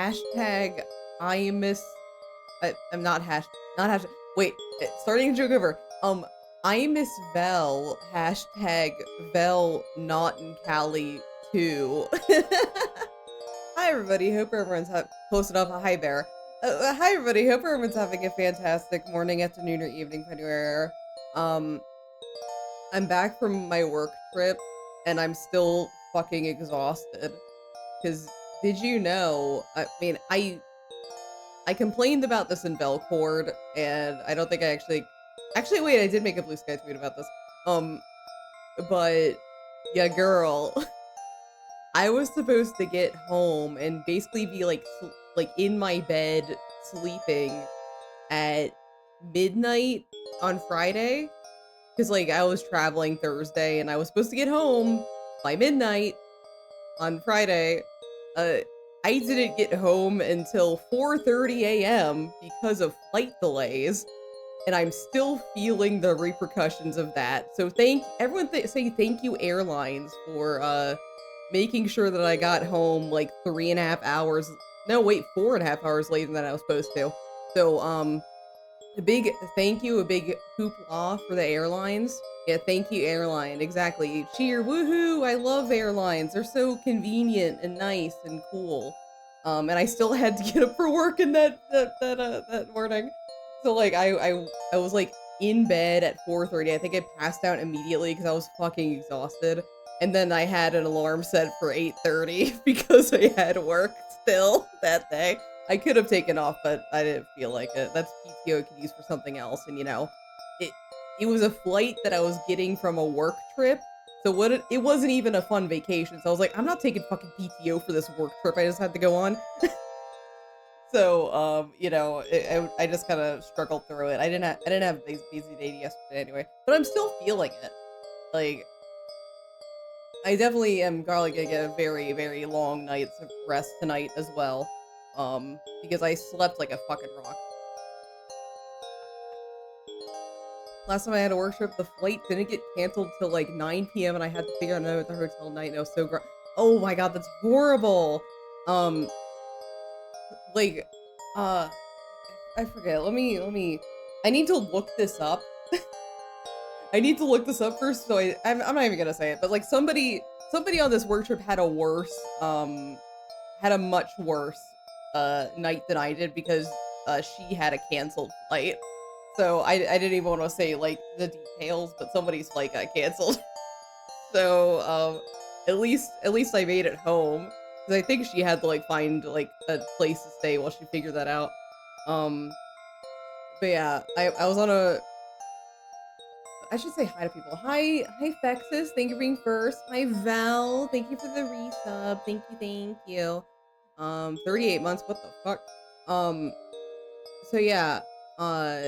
hashtag I miss I'm not hash wait, starting a joke over. I miss Vel, hashtag Vel not in Cali too. Hi everybody, hope everyone's posted up. Hi Bear. Hi everybody, hope everyone's having a fantastic morning, afternoon, or evening, anywhere. Um, I'm back from my work trip, and I'm still fucking exhausted. Cause did you know? I mean, I complained about this in Velcord, and I don't think I actually wait, I did make a Blue Sky tweet about this. Um, but yeah, girl, I was supposed to get home and basically be like in my bed sleeping at midnight on Friday, because like I was traveling Thursday and I was supposed to get home by midnight on Friday. Uh, I didn't get home until 4:30 a.m. because of flight delays, and I'm still feeling the repercussions of that. So thank everyone say thank you airlines for making sure that I got home like 3.5 hours. No, wait, 4.5 hours later than I was supposed to. So a big thank you, a big hoopla for the airlines. Yeah, thank you, airline. Exactly. Cheer, woohoo! I love airlines. They're so convenient and nice and cool. And I still had to get up for work in that morning. So like I was like in bed at 4:30. I think I passed out immediately because I was fucking exhausted. And then I had an alarm set for 8:30 because I had work still that day. I could have taken off, but I didn't feel like it. That's PTO I could use for something else, and it it was a flight that I was getting from a work trip, so it wasn't even a fun vacation. So I was like, I'm not taking fucking PTO for this work trip I just had to go on. So I just kind of struggled through it. I didn't have a busy day yesterday anyway, but I'm still feeling it. Like I definitely am probably gonna get a very, very long night's of rest tonight as well. Because I slept like a fucking rock. Last time I had a work trip, the flight didn't get canceled till like 9 p.m. and I had to figure out another hotel night, and it was so oh my god, that's horrible. Um, like, uh, I forget. Let me. I need to look this up. I need to look this up first, so I'm not even gonna say it, but like somebody on this work trip had had a much worse night than I did because she had a canceled flight. So I didn't even want to say like the details, but somebody's flight got canceled. So at least I made it home, because I think she had to like find like a place to stay while she figured that out. Um, but yeah, I was on a I should say hi to people. Hi Fexus, thank you for being first. Hi Val, thank you for the resub. Thank you. 38 months, what the fuck? So yeah, uh,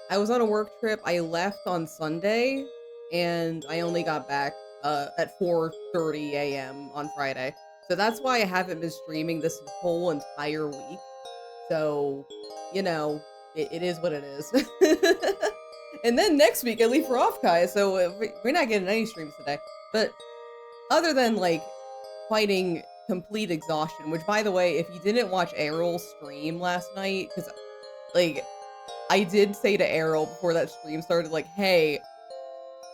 I was on a work trip. I left on Sunday, and I only got back at 4:30 a.m. on Friday. So that's why I haven't been streaming this whole entire week. So, it is what it is. And then next week I leave for Offkai, so we're not getting any streams today. But other than like fighting complete exhaustion, which by the way, if you didn't watch Errol's stream last night, because like I did say to Errol before that stream started, like, hey,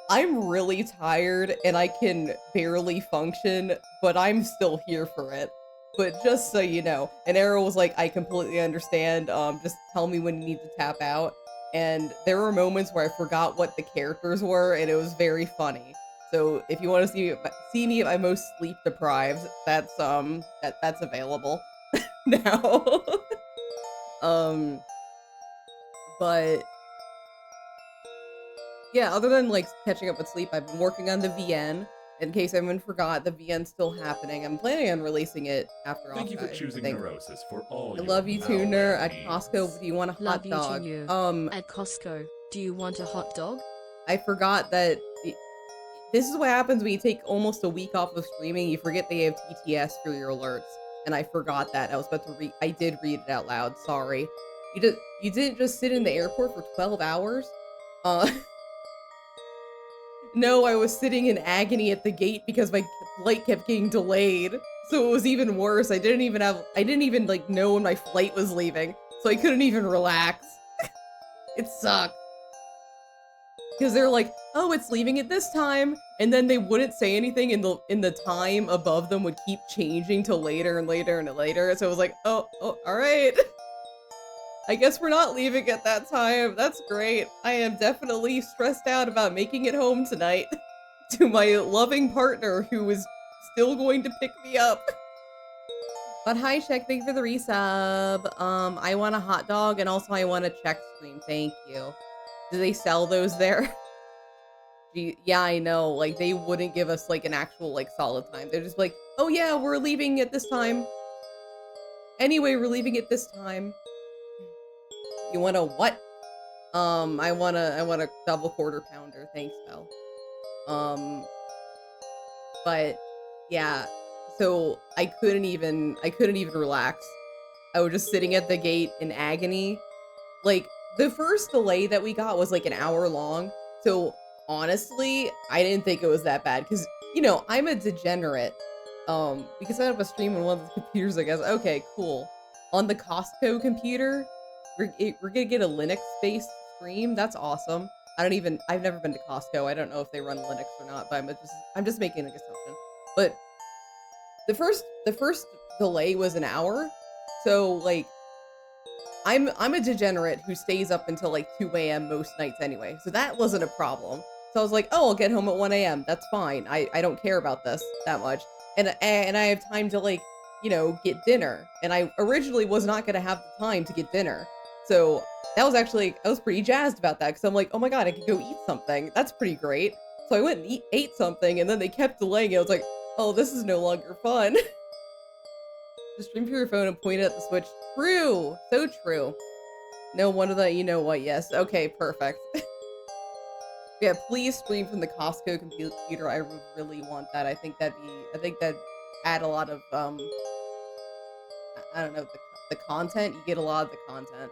I'm really tired and I can barely function, but I'm still here for it. But just so you know. And Errol was like, I completely understand. Just tell me when you need to tap out. And there were moments where I forgot what the characters were, and it was very funny. So if you want to see me at my most sleep deprived, that's available now. um, but yeah, other than like catching up with sleep, I've been working on the VN. In case anyone forgot, the VN's still happening. I'm planning on releasing it after Thank you for Offside, I choosing think. Neurosis for all I your love you, power Tuner. At needs. Costco, do you want a hot Love you dog? too. At Costco, do you want a hot dog? I forgot that this is what happens when you take almost a week off of streaming. You forget they have TTS for your alerts, and I forgot that. I was about to read. I did read it out loud. Sorry. You didn't just sit in the airport for 12 hours? Uh, no, I was sitting in agony at the gate because my flight kept getting delayed. So it was even worse. I didn't even like know when my flight was leaving, so I couldn't even relax. It sucked. Because they're like, oh, it's leaving at this time, and then they wouldn't say anything, and the time above them would keep changing till later and later and later. So it was like, oh, all right. I guess we're not leaving at that time. That's great. I am definitely stressed out about making it home tonight to my loving partner who is still going to pick me up. But hi, Check. Thank you for the resub. I want a hot dog, and also I want a check stream. Thank you. Do they sell those there? Yeah, I know. Like, they wouldn't give us, like, an actual, like, solid time. They're just like, oh, yeah, we're leaving at this time. Anyway, we're leaving at this time. You want a what? I want a double quarter pounder. Thanks, Belle. But, yeah. So, I couldn't even relax. I was just sitting at the gate in agony. Like, the first delay that we got was, like, an hour long. So, honestly, I didn't think it was that bad because, you know, I'm a degenerate. We can set up a stream on one of the computers, I guess. Okay, cool. On the Costco computer, we're gonna get a Linux-based stream. That's awesome. I've never been to Costco. I don't know if they run Linux or not, but I'm just making an assumption. But the first delay was an hour. So, like, I'm a degenerate who stays up until like 2 a.m. most nights anyway, so that wasn't a problem. So I was like, oh, I'll get home at 1 a.m. That's fine. I don't care about this that much. And I have time to, like, you know, get dinner. And I originally was not gonna have the time to get dinner. So that was actually, I was pretty jazzed about that because I'm like, oh my god, I could go eat something. That's pretty great. So I went and ate something, and then they kept delaying it. I was like, oh, this is no longer fun. Just stream from your phone and point it at the Switch. True. So true. No wonder that you know what. Yes. Okay, perfect. Yeah, please stream from the Costco computer. I would really want that. I think that'd add a lot of, I don't know, the content. You get a lot of the content.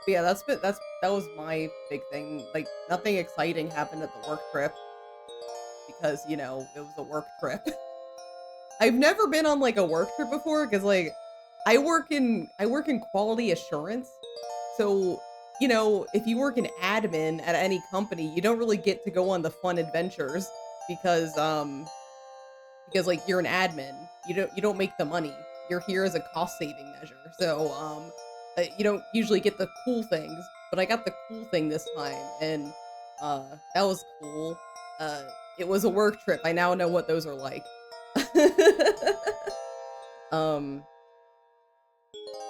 But yeah, that was my big thing. Like, nothing exciting happened at the work trip because, you know, it was a work trip. I've never been on, like, a work trip before because, like, I work in quality assurance. So, you know, if you work in admin at any company, you don't really get to go on the fun adventures because like, you're an admin. You don't make the money. You're here as a cost-saving measure. So, you don't usually get the cool things, but I got the cool thing this time, and that was cool. It was a work trip. I now know what those are like.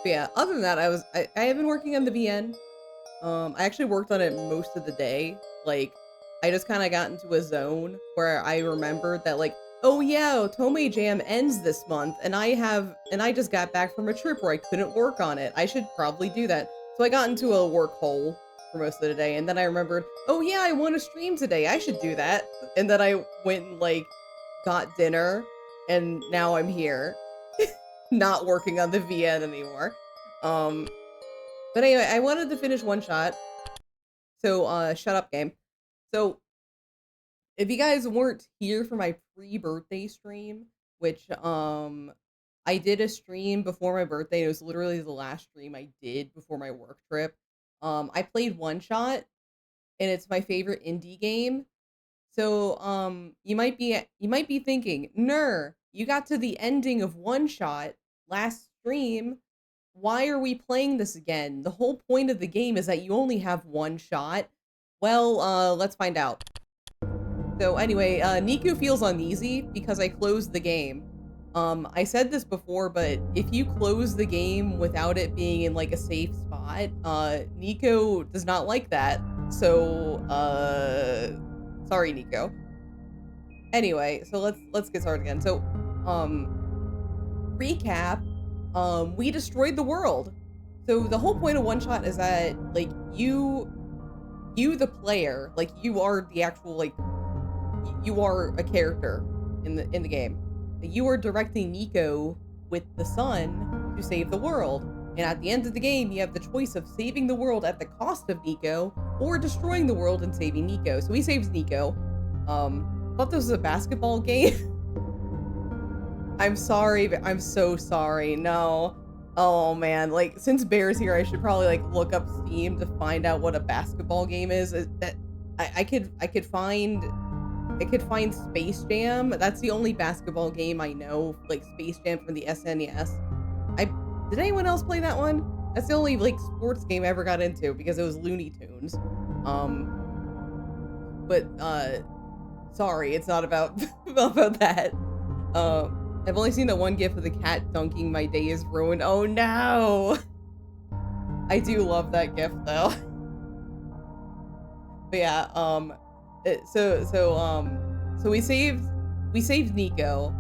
But yeah, other than that, I have been working on the VN. I actually worked on it most of the day. Like, I just kind of got into a zone where I remembered that, like, oh yeah, Otome Jam ends this month, and I just got back from a trip where I couldn't work on it. I should probably do that. So I got into a work hole for most of the day, and then I remembered, oh yeah, I want to stream today. I should do that. And then I went and, like, got dinner, and now I'm here. Not working on the VN anymore. But anyway, I wanted to finish OneShot. So, shut up, game. So, if you guys weren't here for my pre-birthday stream, which, I did a stream before my birthday. It was literally the last stream I did before my work trip. I played OneShot, and it's my favorite indie game. So, you might be thinking, "Ner, you got to the ending of OneShot last stream. Why are we playing this again? The whole point of the game is that you only have one shot." Well, let's find out. So anyway, Nico feels uneasy because I closed the game. I said this before, but if you close the game without it being in, like, a safe spot, Nico does not like that. So, sorry, Nico. Anyway, so let's get started again. So, recap, we destroyed the world. So the whole point of OneShot is that, like, you the player, like, you are the actual, like, you are a character in the game. You are directing Nico with the sun to save the world. And at the end of the game, you have the choice of saving the world at the cost of Nico or destroying the world and saving Nico. So he saves Nico. thought this was a basketball game. I'm sorry, but I'm so sorry. No. Oh man, like since Bear's here, I should probably like look up Steam to find out what a basketball game is. That I could find Space Jam. That's the only basketball game I know, like Space Jam from the SNES. I did anyone else play that one? That's the only like sports game I ever got into because it was Looney Tunes. But sorry, it's not about about that. I've only seen the one gif of the cat dunking "My day is ruined." Oh no! I do love that gif though. But yeah, so we saved Nico,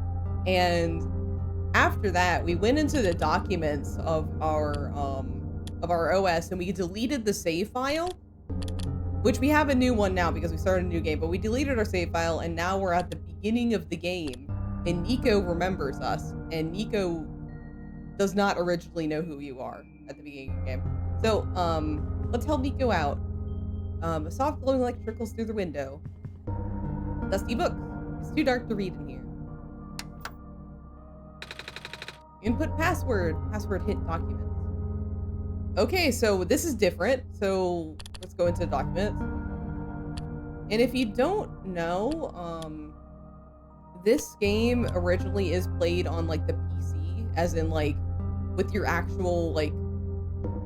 and after that we went into the documents of our OS and we deleted the save file, which we have a new one now because we started a new game, but we deleted our save file and now we're at the beginning of the game and Nico remembers us and Nico does not originally know who you are at the beginning of the game. So, let's help Nico out. A soft glowing light trickles through the window. Dusty book. It's too dark to read in here. Input password. Password hint documents. Okay, so this is different. So let's go into documents. And if you don't know, this game originally is played on like the PC, as in like with your actual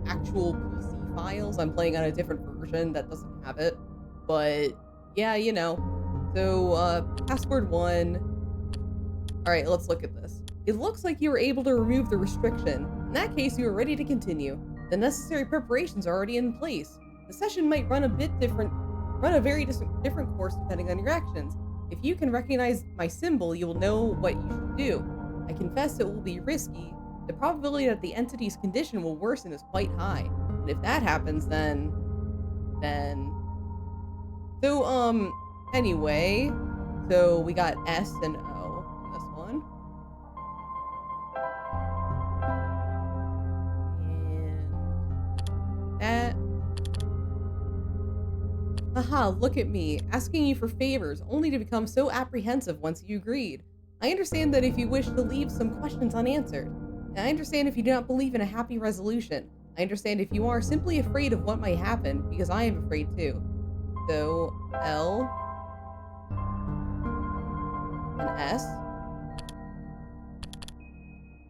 PC files. I'm playing on a different version that doesn't have it, but yeah, you know. So password 1. All right, let's look at this. It looks like you were able to remove the restriction. In that case, you are ready to continue. The necessary preparations are already in place. The session might run a very different course depending on your actions. If you can recognize my symbol, you will know what you should do. I confess it will be risky. The probability that the entity's condition will worsen is quite high. And if that happens, then... So, anyway. So, we got S and O in this one. And... that. Haha, look at me, asking you for favors, only to become so apprehensive once you agreed. I understand that if you wish to leave some questions unanswered. And I understand if you do not believe in a happy resolution. I understand if you are simply afraid of what might happen, because I am afraid too. So, L and S.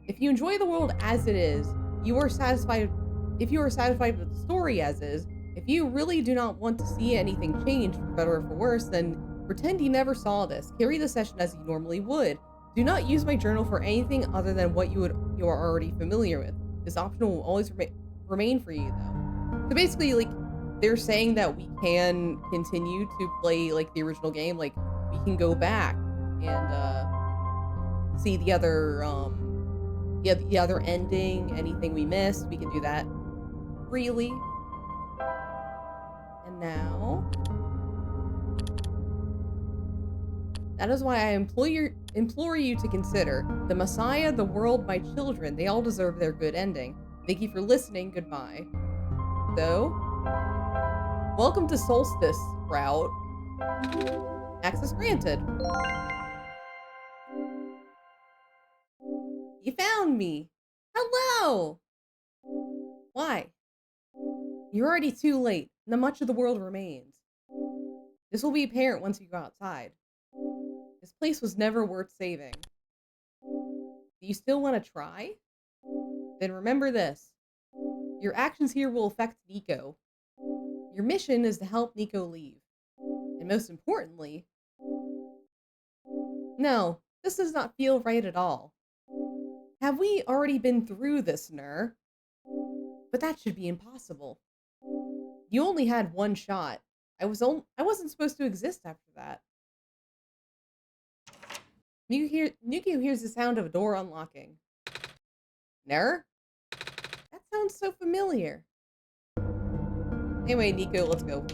If you enjoy the world as it is, if you are satisfied with the story as is, if you really do not want to see anything change for better or for worse, then pretend you never saw this. Carry the session as you normally would. Do not use my journal for anything other than what you are already familiar with. This option will always remain for you, though. So basically, like, they're saying that we can continue to play, like, the original game. Like, we can go back and, see the other, the other ending, anything we missed, we can do that freely. And now... that is why I implore you to consider the Messiah, the world, my children. They all deserve their good ending. Thank you for listening. Goodbye. So, welcome to Solstice route. Access granted. You found me. Hello. Why? You're already too late. Not much of the world remains. This will be apparent once you go outside. This place was never worth saving. Do you still want to try? Then remember this. Your actions here will affect Nico. Your mission is to help Nico leave. And most importantly... no, this does not feel right at all. Have we already been through this, Nur? But that should be impossible. You only had one shot. I wasn't supposed to exist after that. Nuki hears the sound of a door unlocking. Nur? That sounds so familiar. Anyway, Nico, let's go.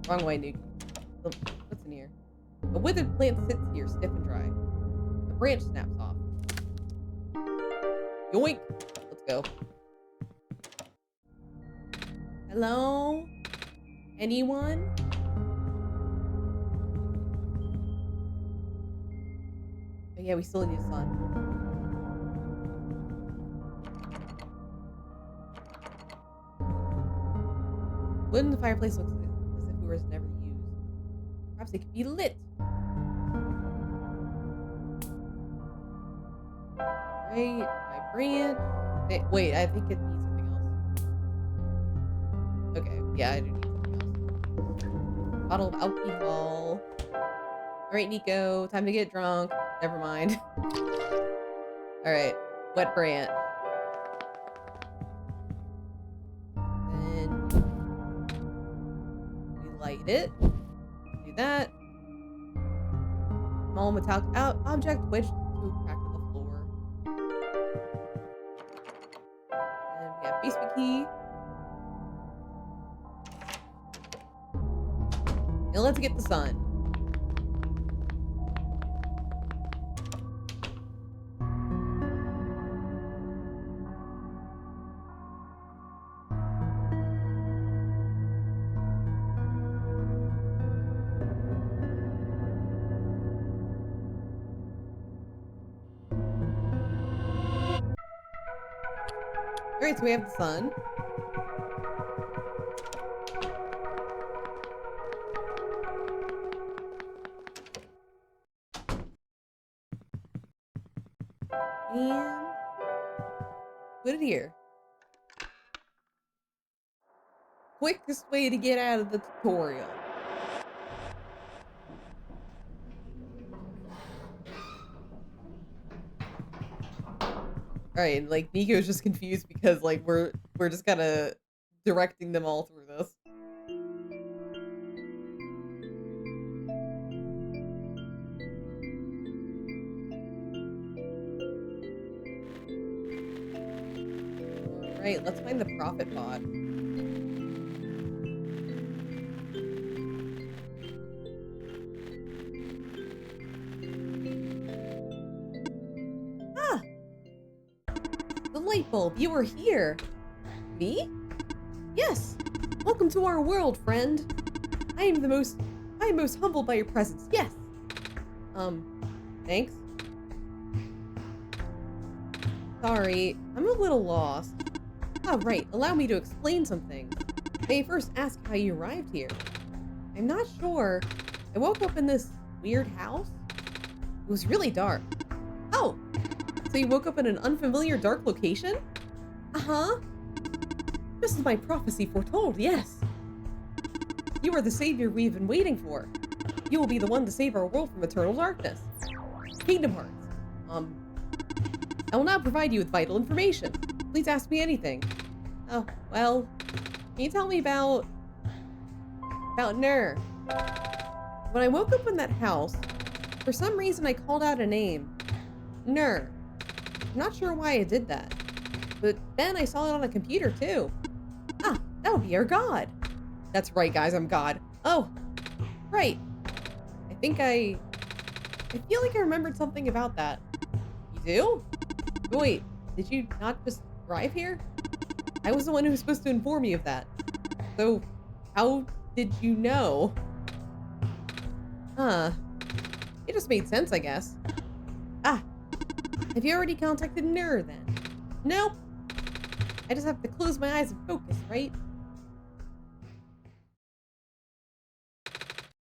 Wrong way, Nuki. What's in here? A withered plant sits here, stiff and dry. The branch snaps off. Yoink! Let's go. Hello? Anyone? yeah, we still need a sun. Wood in the fireplace looks as if it was never used. Perhaps it could be lit. Right, my branch. Wait, I think it needs something else. Okay, yeah, I do need something else. Bottle of alcohol. Alright, Nico, time to get drunk. Never mind. Alright, wet branch. Then we light it. Do that. Small metallic object wedged into a crack in the floor. And we have basement key. And let's get the sun. Alright, so we have the sun. And put it here. Quickest way to get out of the tutorial. Alright, like Nico's just confused because like we're just kinda directing them all through this. Alright, let's find the profit pod. Ah! The light bulb, you were here! Me? Yes! Welcome to our world, friend! I am most humbled by your presence, yes! Thanks? Sorry, I'm a little lost. Oh, right, allow me to explain some things. May I first ask how you arrived here? I'm not sure. I woke up in this weird house. It was really dark. Oh! So you woke up in an unfamiliar dark location? Uh-huh. Just as my prophecy foretold, yes. You are the savior we've been waiting for. You will be the one to save our world from eternal darkness. Kingdom Hearts. I will now provide you with vital information. Please ask me anything. Oh, well, can you tell me about Nur? When I woke up in that house, for some reason I called out a name. Nur. I'm not sure why I did that. But then I saw it on a computer too. Ah, that would be our god. That's right, guys, I'm God. Oh, right. I feel like I remembered something about that. You do? Wait, did you not just arrive here? I was the one who was supposed to inform you of that. So, how did you know? Huh. It just made sense, I guess. Ah, have you already contacted Nur then? Nope. I just have to close my eyes and focus, right?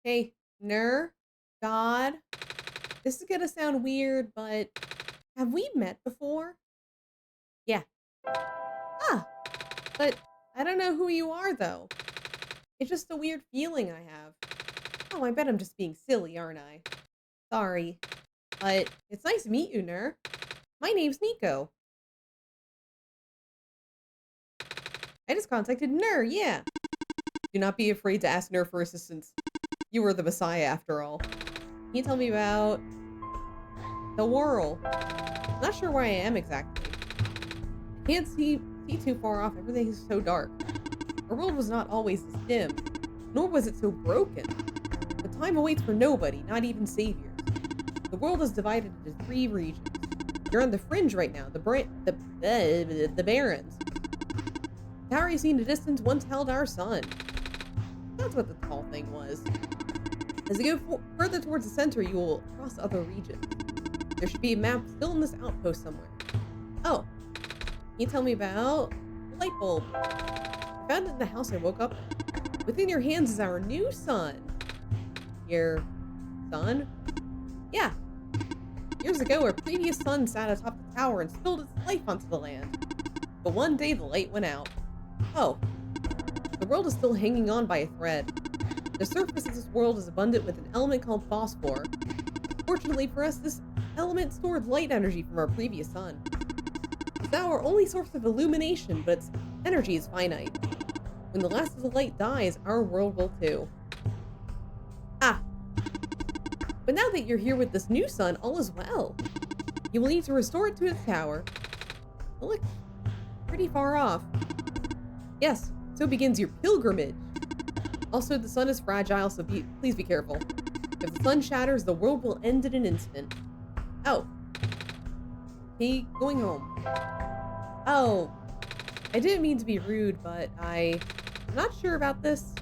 Hey, Nur? God? This is gonna sound weird, but have we met before? Yeah. Ah, but I don't know who you are, though. It's just a weird feeling I have. Oh, I bet I'm just being silly, aren't I? Sorry. But it's nice to meet you, Nur. My name's Nico. I just contacted Nur, yeah. Do not be afraid to ask Nur for assistance. You were the Messiah, after all. Can you tell me about the world? I'm not sure where I am exactly. I can't see too far off. Everything is so dark. Our world was not always this dim, nor was it so broken. But time awaits for nobody, not even saviors. The world is divided into 3 regions. You're on the fringe right now, the Barrens. The tower you see in the distance once held our sun. That's what the tall thing was. As you go further towards the center, you will cross other regions. There should be a map still in this outpost somewhere. Oh, can you tell me about the light bulb? I found it in the house I woke up in. Within your hands is our new sun. Your son? Yeah. Years ago, our previous sun sat atop the tower and spilled its life onto the land. But one day, the light went out. Oh. The world is still hanging on by a thread. The surface of this world is abundant with an element called phosphor. Fortunately for us, this element stored light energy from our previous sun. It's now our only source of illumination, but its energy is finite. When the last of the light dies, our world will too. Ah. But now that you're here with this new sun, all is well. You will need to restore it to its tower. It looks pretty far off. Yes, so begins your pilgrimage. Also, the sun is fragile, so please be careful. If the sun shatters, the world will end in an instant. Oh. Hey, going home. Oh. I didn't mean to be rude, but I'm not sure about this.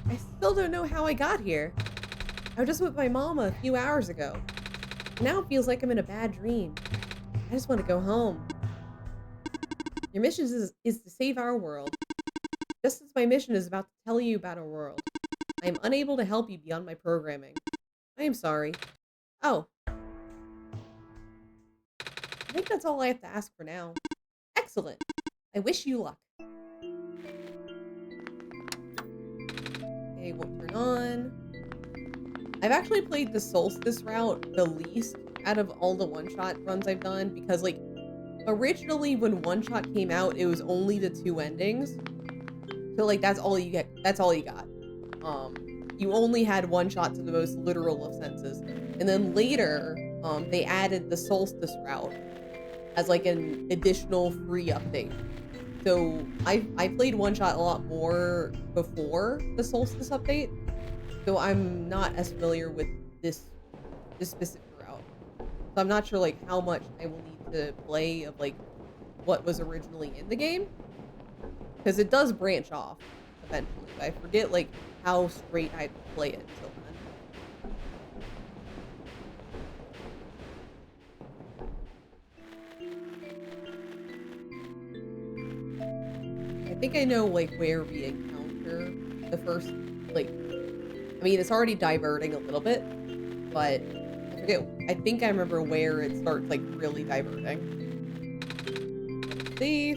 I still don't know how I got here. I was just with my mama a few hours ago. Now it feels like I'm in a bad dream. I just want to go home. Your mission is to save our world. Just as my mission is about to tell you about our world. I am unable to help you beyond my programming. I am sorry. Oh. I think that's all I have to ask for now. Excellent. I wish you luck. Okay, won't turn on. I've actually played the Solstice route the least out of all the one-shot runs I've done because, like, originally when one-shot came out, it was only the 2 endings. So, like, that's all you get. That's all you got. You only had one-shots in the most literal of senses. And then later, they added the Solstice route as, like, an additional free update. So, I played one-shot a lot more before the Solstice update. So I'm not as familiar with this specific route. So I'm not sure like how much I will need to play of like what was originally in the game. Because it does branch off eventually. But I forget like how straight I play it until then. I think I know like where we encounter the first like I mean, it's already diverting a little bit, but I forget. I think I remember where it starts, like, really diverting. Let's see.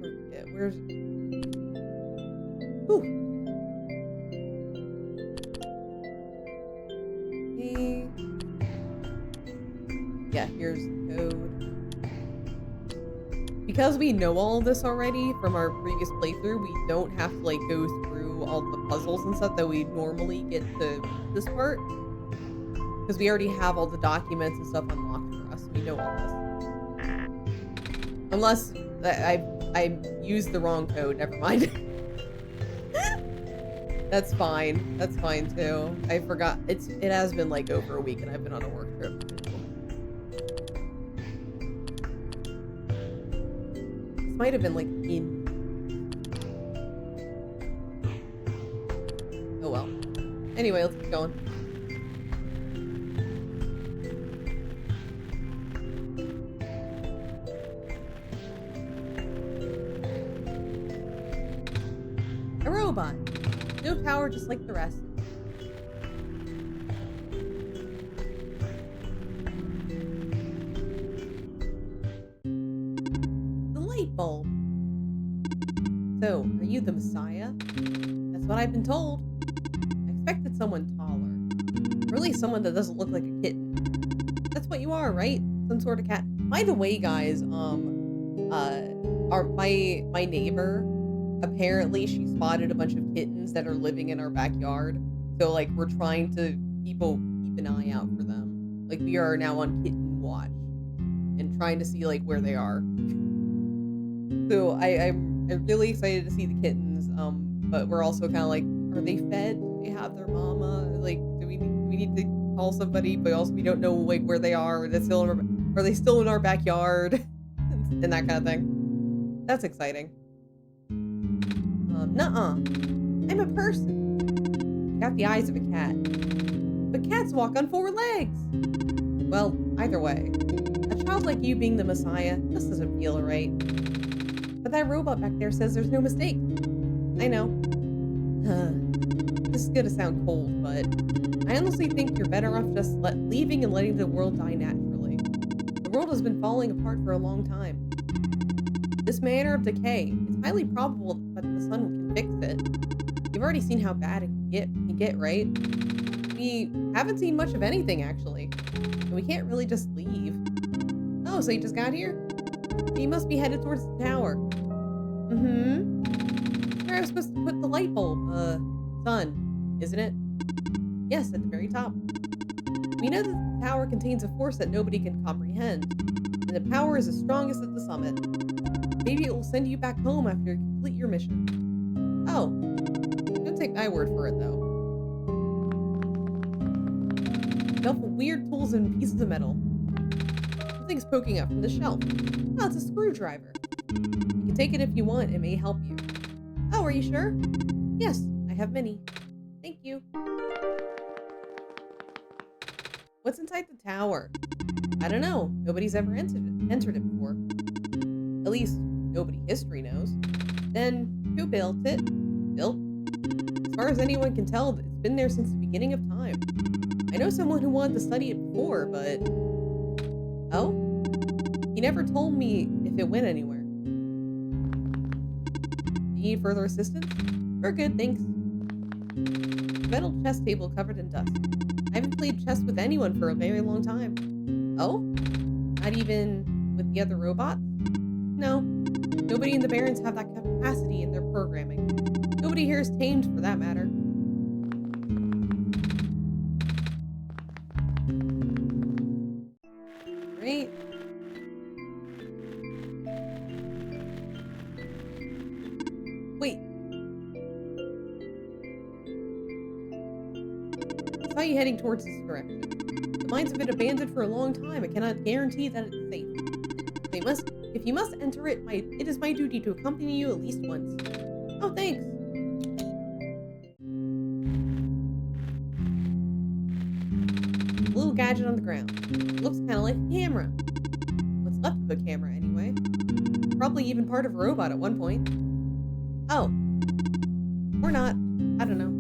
Forget, where's... Ooh. Okay. Yeah, here's the code. Because we know all of this already from our previous playthrough, we don't have to, like, go through all the puzzles and stuff that we normally get to this part. Because we already have all the documents and stuff unlocked for us. We know all this. Unless I used the wrong code. Never mind. That's fine. That's fine too. I forgot. It has been like over a week and I've been on a work trip. This might have been like in... Oh well. Anyway, let's keep going. A robot. No power, just like the rest. The light bulb. So, are you the Messiah? That's what I've been told. I expected someone taller. Or at least someone that doesn't look like a kitten. That's what you are, right? Some sort of cat. By the way, guys, my neighbor, apparently she spotted a bunch of kittens that are living in our backyard. So, like, we're trying to keep an eye out for them. Like, we are now on kitten watch. And trying to see, like, where they are. So, I'm really excited to see the kittens. But we're also kind of like, are they fed? Do they have their mama? Like, do we need to call somebody? But also, we don't know, like, where they are. Are they still in our backyard? And that kind of thing. That's exciting. Nuh-uh. I'm a person. Got the eyes of a cat. But cats walk on 4 legs. Well, either way, a child like you being the Messiah just doesn't feel right. But that robot back there says there's no mistake. I know. This is gonna sound cold, but I honestly think you're better off just leaving and letting the world die naturally. The world has been falling apart for a long time. This manner of decay, it's highly probable that the sun can fix it. You've already seen how bad it can get, right? We haven't seen much of anything, actually. And we can't really just leave. Oh, so you just got here? You must be headed towards the tower. Mm-hmm. Where I was supposed to put the light bulb. Sun, isn't it? Yes, at the very top. We know that the tower contains a force that nobody can comprehend, and the power is the strongest at the summit. Maybe it will send you back home after you complete your mission. Oh, don't take my word for it, though. Shelf of weird tools and pieces of metal. Something's poking up from the shelf. Oh, it's a screwdriver. You can take it if you want. It may help you. Oh, are you sure? Yes, I have many. Thank you. What's inside the tower? I don't know. Nobody's ever entered it before. At least, nobody history knows. Then, who built it? Built? As far as anyone can tell, it's been there since the beginning of time. I know someone who wanted to study it before, but... Oh? He never told me if it went anywhere. Need further assistance? We're good, thanks. Metal chess table covered in dust. I haven't played chess with anyone for a very long time. Oh? Not even with the other robots? No. Nobody in the Barrens have that capacity in their programming. Nobody here is tamed for that matter. Great. Wait. I saw you heading towards this direction. The mines have been abandoned for a long time. I cannot guarantee that it's safe. If you must enter it, it is my duty to accompany you at least once. Oh, thanks. A little gadget on the ground. It looks kind of like a camera. What's left of a camera, anyway. Probably even part of a robot at one point. Oh. Or not. I don't know.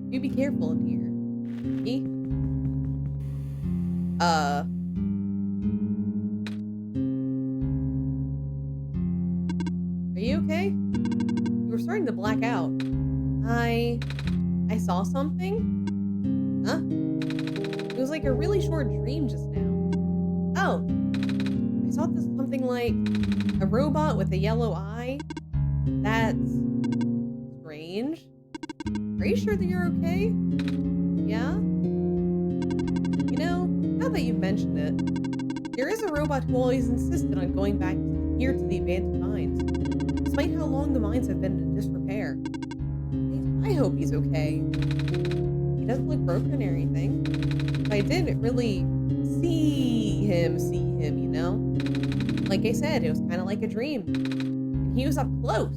You be careful in here. Me? Are you okay? You were starting to black out. I saw something? Huh? It was like a really short dream just now. Oh. I saw something like a robot with a yellow eye. That's strange. Are you sure that you're okay? Yeah? You know, now that you've mentioned it, there is a robot who always insisted on going back here to the abandoned mines, despite how long the mines have been in disrepair. I hope he's okay. He doesn't look broken or anything. But I didn't really see him, you know? Like I said, it was kind of like a dream. And he was up close.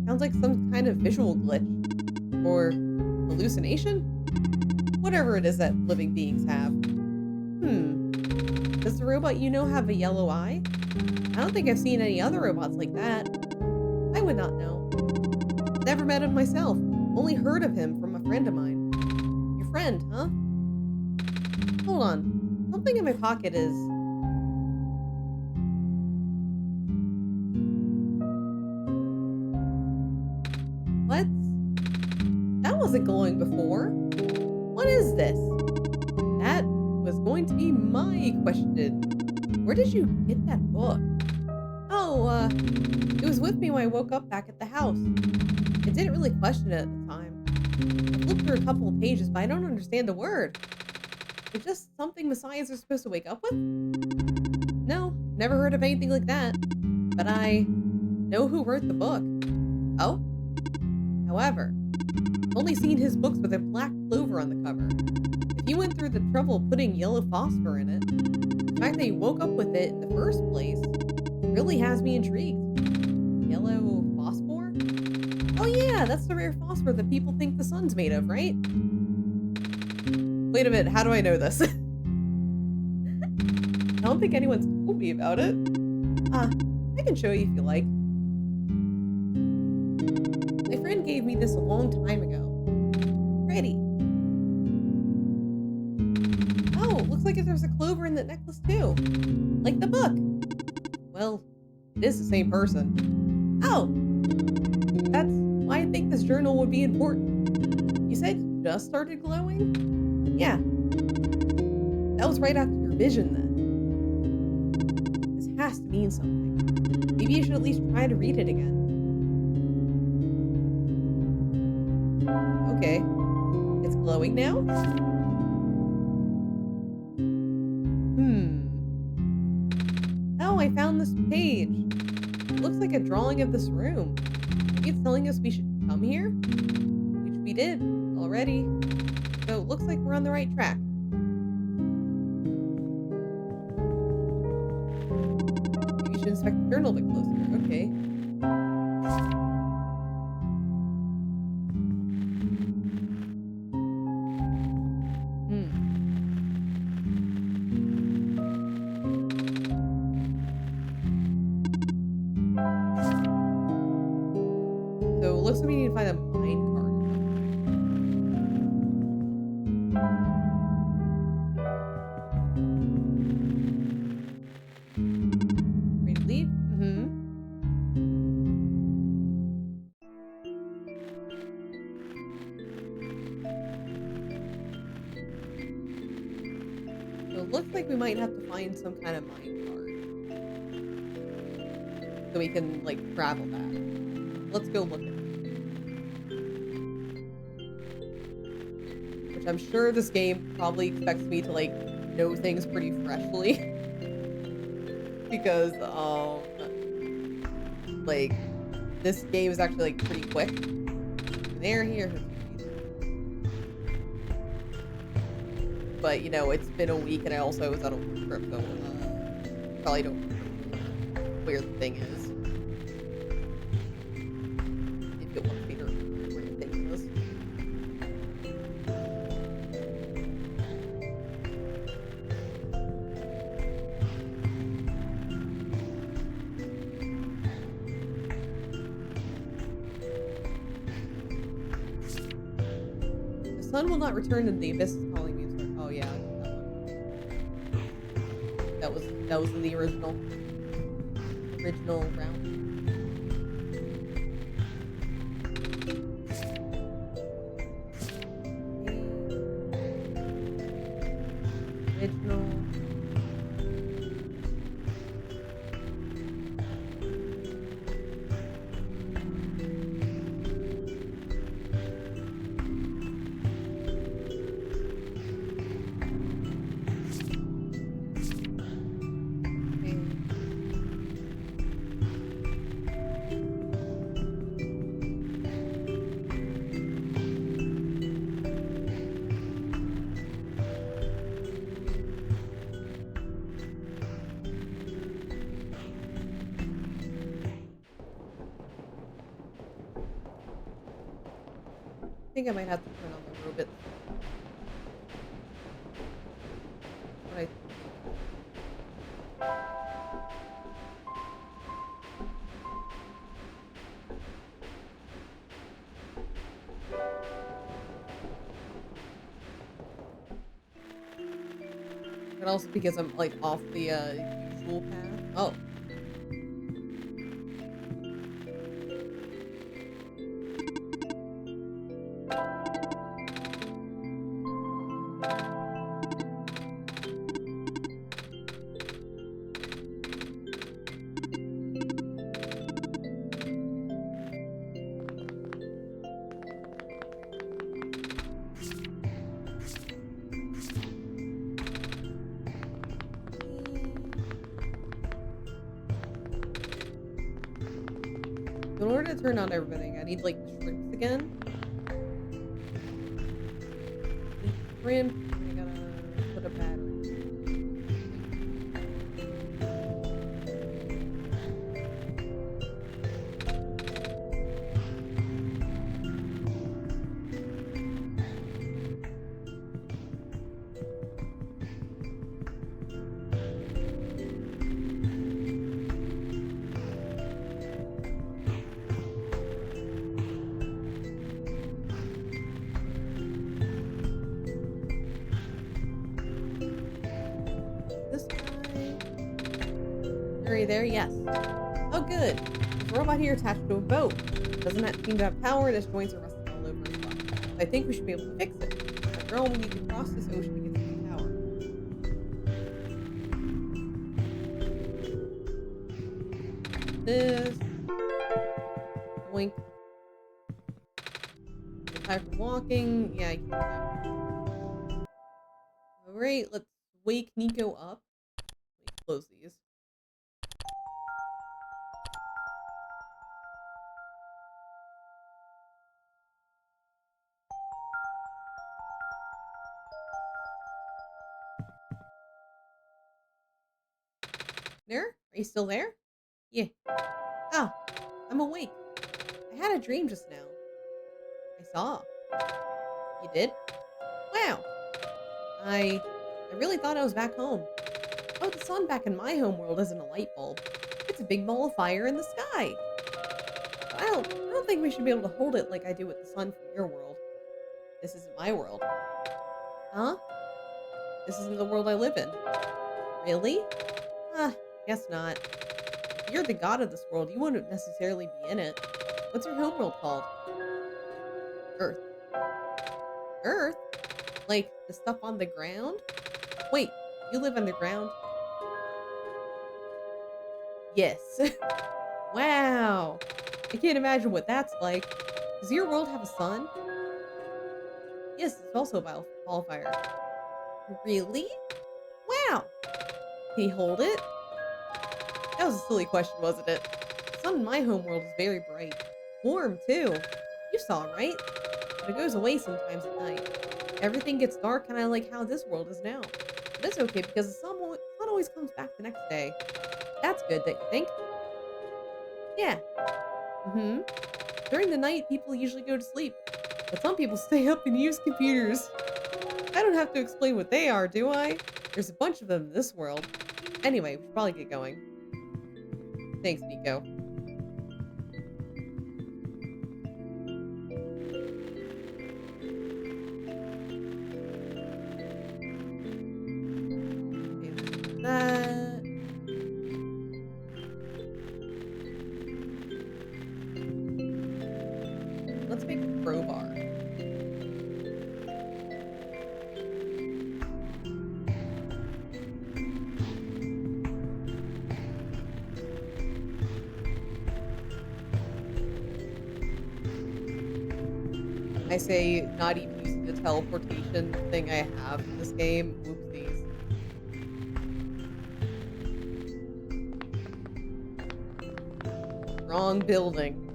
Sounds like some kind of visual glitch. Or hallucination? Whatever it is that living beings have. Does the robot you know have a yellow eye? I don't think I've seen any other robots like that. I would not know. Never met him myself. Only heard of him from a friend of mine. Your friend, huh? Hold on. Something in my pocket is... What? That wasn't glowing before. What is this? That was going to be my question. Where did you get that book? Oh, it was with me when I woke up back at the house. I didn't really question it at the time. I flipped through a couple of pages, but I don't understand a word. It's just something messiahs are supposed to wake up with? No, never heard of anything like that. But I know who wrote the book. Oh? However, I've only seen his books with a black clover on the cover. If he went through the trouble of putting yellow phosphor in it, the fact that he woke up with it in the first place really has me intrigued. Yellow phosphor? Oh yeah, that's the rare phosphor that people think the sun's made of, right? Wait a minute, how do I know this? I don't think anyone's told me about it. I can show you if you like. My friend gave me this a long time ago. Pretty. Oh, looks like there's a clover in that necklace too. Like the book. Well, it is the same person. Oh, that's why I think this journal would be important. You said you just started glowing? Yeah. That was right after your vision then. This has to mean something. Maybe you should at least try to read it again. Okay. It's glowing now? Oh, I found this page. It looks like a drawing of this room. Maybe it's telling us we should come here? Which we did already. So it looks like we're on the right track. Maybe you should inspect the journal a bit closer. Okay. So it looks like we need to find a mine card. Ready to leave? So it looks like we might have to find some kind of mine card. So we can, like, travel back. Let's go look at it. Which I'm sure this game probably expects me to, like, know things pretty freshly. Because, like, this game is actually, like, pretty quick. There, here. But, you know, it's been a week and I also was on a work trip, so, probably don't know where the thing is. If you want me to remember where the thing is. The sun will not return and the abyss is calling me. Oh yeah, that one. That was in the original round. Original. I think I might have to turn on the robot. Right. But also because I'm like off the usual path. Oh. In order to turn on everything, I need like the strips again. Crimp. I gotta put a battery. Are you there? Yes. Oh, good. There's a robot here attached to a boat. Doesn't that seem to have power, and its joints are rusting all over as well. I think we should be able to fix it. After all, we need to cross this ocean to get to the tower. This. Boink. Time for walking. Yeah, I can do that. Alright, let's wake Nico up. Wait, close these. There? Are you still there? Yeah. Ah, I'm awake. I had a dream just now. I saw. You did? Wow. I really thought I was back home. Oh, the sun back in my home world isn't a light bulb. It's a big ball of fire in the sky. I don't think we should be able to hold it like I do with the sun from your world. This isn't my world. Huh? This isn't the world I live in. Really? Ah, guess not. If you're the god of this world, you wouldn't necessarily be in it. What's your homeworld called? Earth. Earth? Like the stuff on the ground? Wait, you live underground? Yes. Wow. I can't imagine what that's like. Does your world have a sun? Yes, it's also a ball of fire. Really? Wow. Can you hold it? That was a silly question, wasn't it? The sun in my homeworld is very bright. Warm, too. You saw, right? But it goes away sometimes at night. Everything gets dark, kind of like how this world is now. But it's okay because the sun always comes back the next day. That's good, don't you think? Yeah. Mm-hmm. During the night, people usually go to sleep. But some people stay up and use computers. I don't have to explain what they are, do I? There's a bunch of them in this world. Anyway, we should probably get going. Thanks, Nico. Okay, that. Let's make a crowbar. I say not even using the teleportation thing I have in this game. Whoopsies. Wrong building.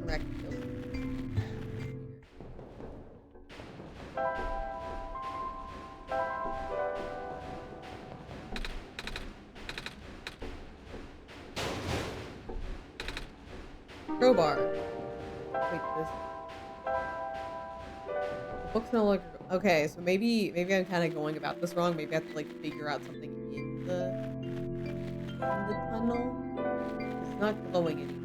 Correct building. Crowbar. Wait, this. The book's no longer. Okay, so maybe I'm kind of going about this wrong. Maybe I have to like figure out something in the tunnel. It's not glowing anymore.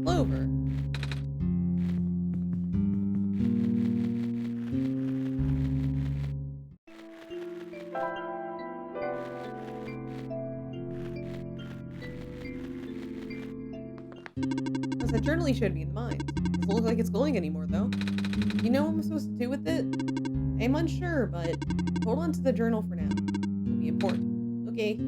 Clover. Because that journal showed me in the mines. Doesn't look like it's glowing anymore, though. You know what I'm supposed to do with it? I'm unsure, but hold on to the journal for now. It'll be important. Okay.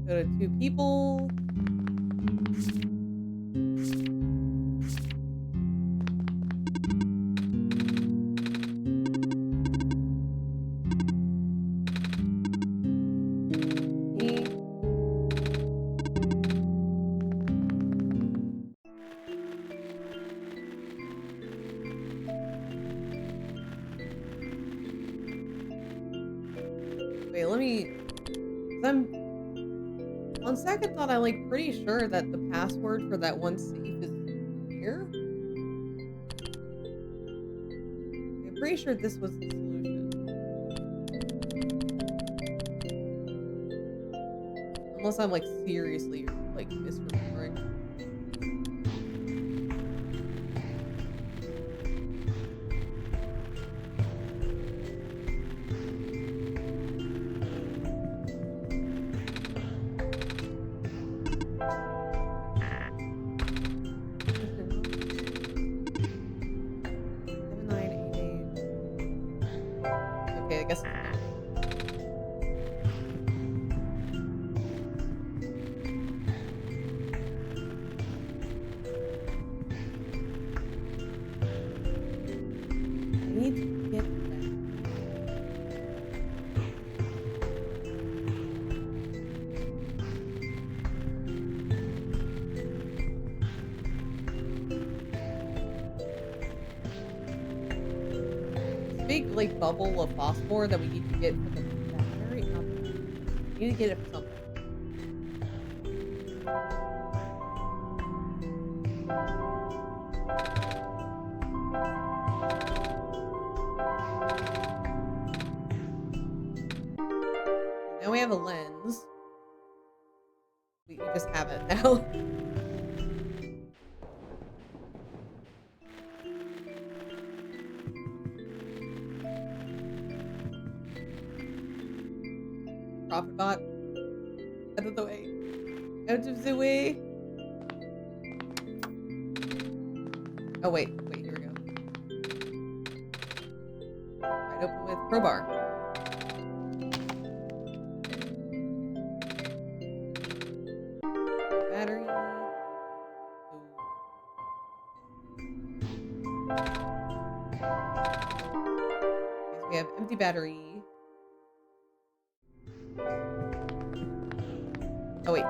Go to 2 people. Me. Wait, let me. 'Cause I'm on second thought, I'm like pretty sure that the password for that one safe is here. I'm pretty sure this was the solution. Unless I'm like seriously like misremembering. Seven, 9, 8, 8. Okay, I guess. I need to get that. This big like bubble of phosphor that we need to get for the battery. We need to get it for something. Now we have a lens. We just have it now. Profit bot. Out of the way. Out of the way. Oh wait, here we go. Right, open with crowbar. Battery. Okay, so we have empty battery. Oh wait.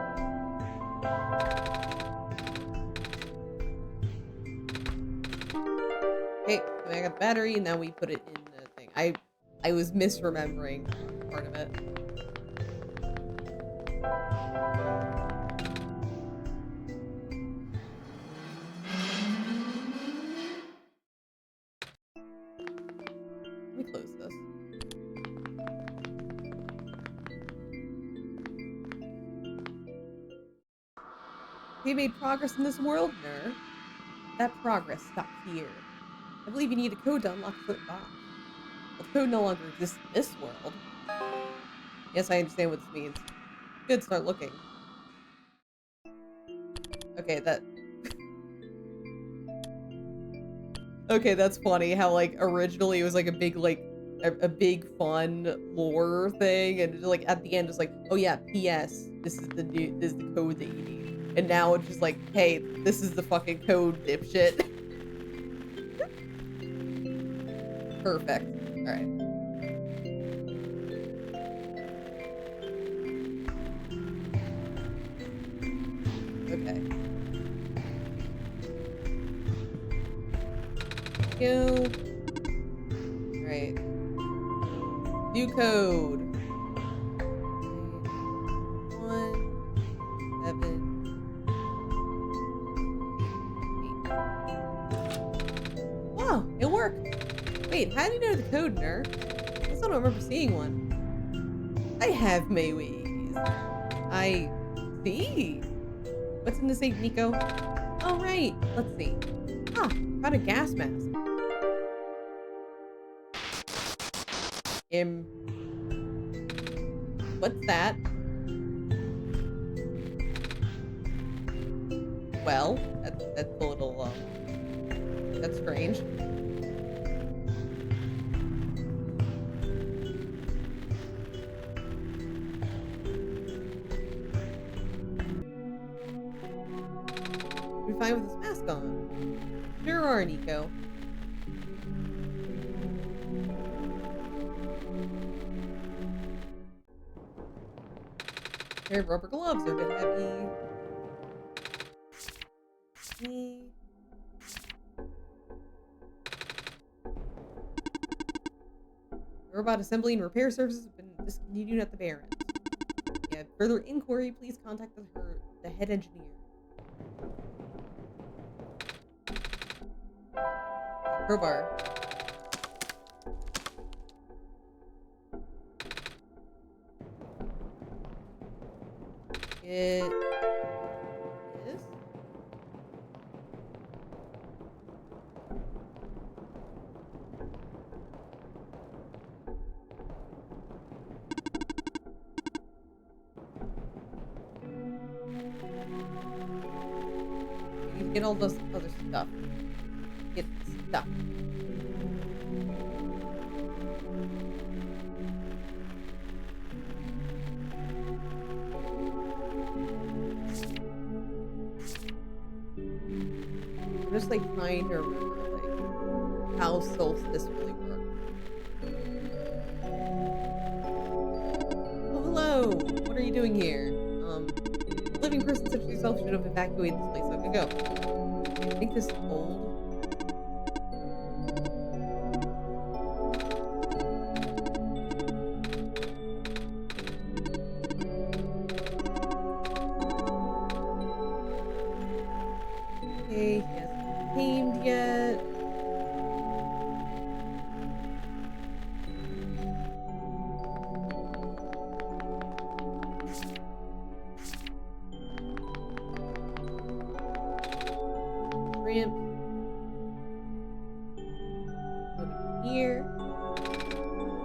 Okay, so I got the battery, and now we put it in the thing. I was misremembering part of it. Let me close this. We made progress in this world, Ner. That progress stopped here. I believe you need a code to unlock a certain box. Well, the code no longer exists in this world. Yes, I understand what this means. Good, start looking. Okay, that... Okay, that's funny how, like, originally it was, like, a big, like, a big fun lore thing, and, like, at the end it's like, oh yeah, P.S. This is the code that you need. And now it's just like, hey, this is the fucking code, dipshit. Perfect. Alright. Okay. Go. Alright. New code. 1, 7, 8. Wow, it worked. Wait, how do you know the code, Ner? I guess I don't remember seeing one. I have my ways. I see. What's in the safe, Nico? Oh, right. Let's see. Ah, found a gas mask. What's that? Well, that's a little, that's strange. You're fine with this mask on. Sure are, Nico. Pair of rubber gloves are a bit heavy. Robot assembly and repair services have been discontinued at the Barrens. Yeah, further inquiry, please contact the head engineer. Crowbar. It is. You get all this other stuff. Get stuff. I'm just like trying to remember like how solstice really works. Oh, hello. What are you doing here? A living person such as yourself should have evacuated this place long ago. I think this is old. Okay, he hasn't tamed yet. Shrimp. Over here.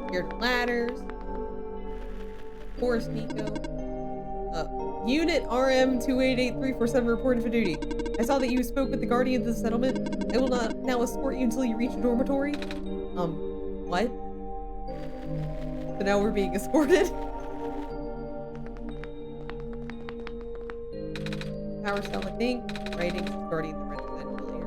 Scared of ladders. Of course, Nico. Unit RM-288-347 reported for duty. I saw that you spoke with the guardian of the settlement. I will not now escort you until you reach your dormitory. What? So now we're being escorted? Power cell, I think. Writing, guardian the residential area.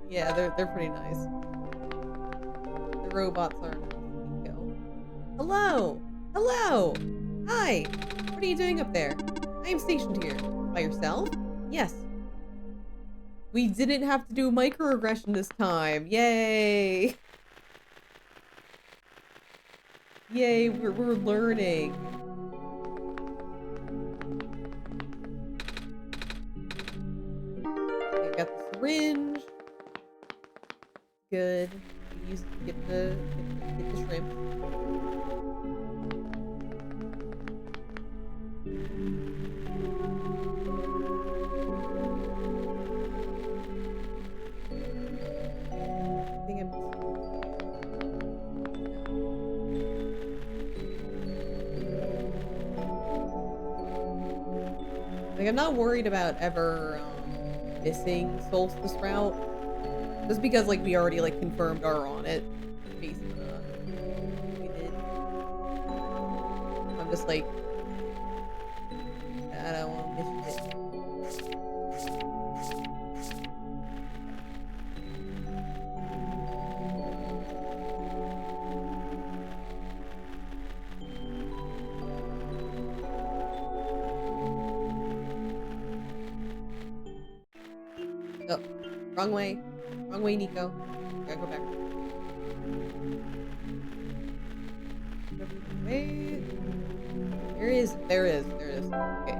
Yeah, they're pretty nice. The robots are Nico. Hello! Hello! Hi! What are you doing up there? I am stationed here. By yourself? Yes. We didn't have to do microaggression this time. Yay! Yay, we're learning. Okay, got the syringe. Good. Use it to get the shrimp. I think I'm not worried about ever missing Solstice route. Just because, like, we already, like, confirmed are on it. Based on, we did. I'm just like, I don't want to miss it. Oh, wrong way. Wrong way, Nico. Gotta go back. Wait. There is. Okay.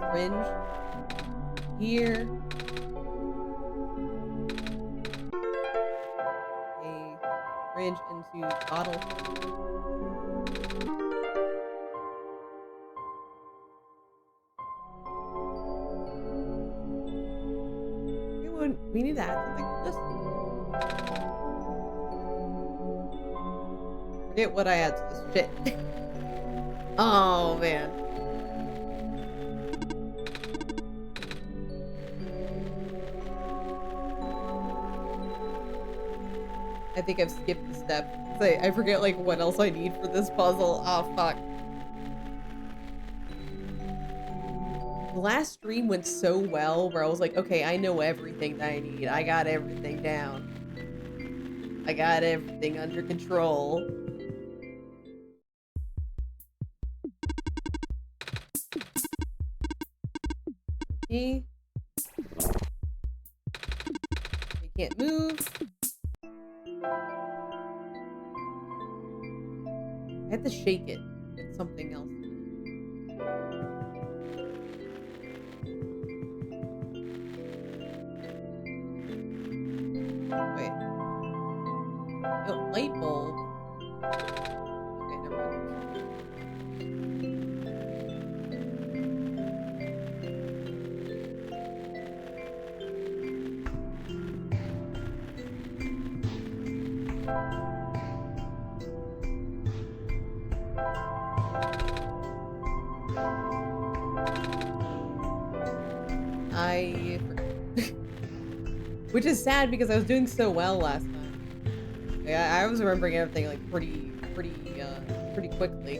Syringe. Here. A syringe into bottle. We need to add something to this. Forget what I add to this shit. Oh, man. I think I've skipped the step. I forget like what else I need for this puzzle. Oh fuck. The last stream went so well where I was like, okay, I know everything that I need. I got everything down. I got everything under control. Okay. I can't move. I have to shake it with something else. Wait. Oh, light bulb. Okay, never mind. Which is sad because I was doing so well last time. Yeah, I was remembering everything like pretty quickly.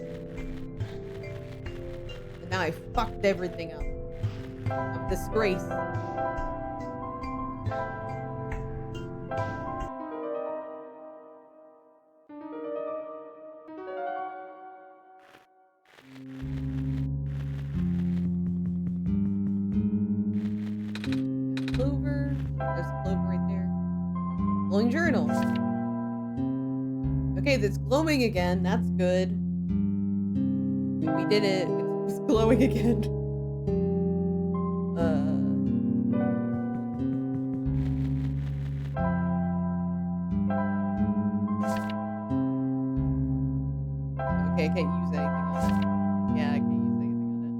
And now I fucked everything up. I'm a disgrace. Clover. There's a clover right there. Glowing journal. Okay, it's glowing again. That's good. We did it. It's glowing again. Okay, I can't use anything on it. Yeah, I can't use anything on it.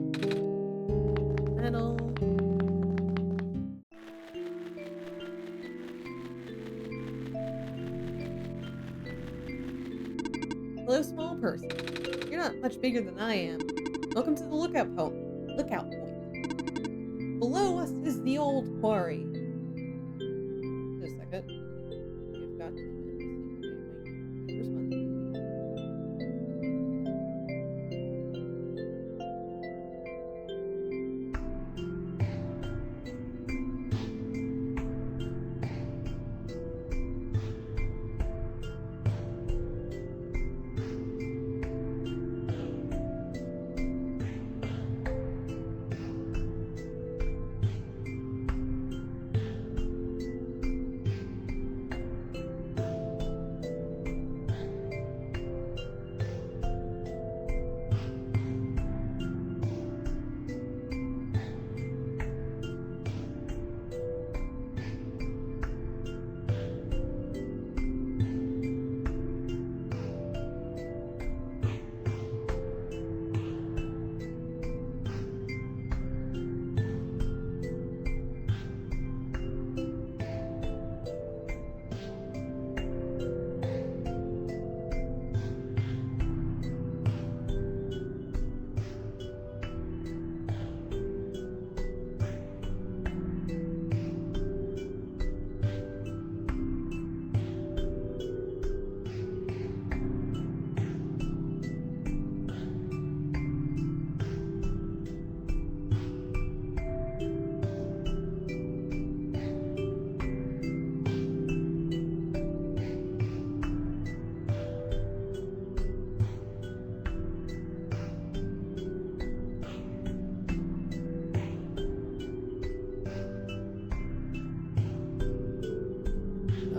It's no longer metal. Hello, small person. You're not much bigger than I am. Welcome to the lookout point. Below us is the old quarry. Just a second. We've got to respond.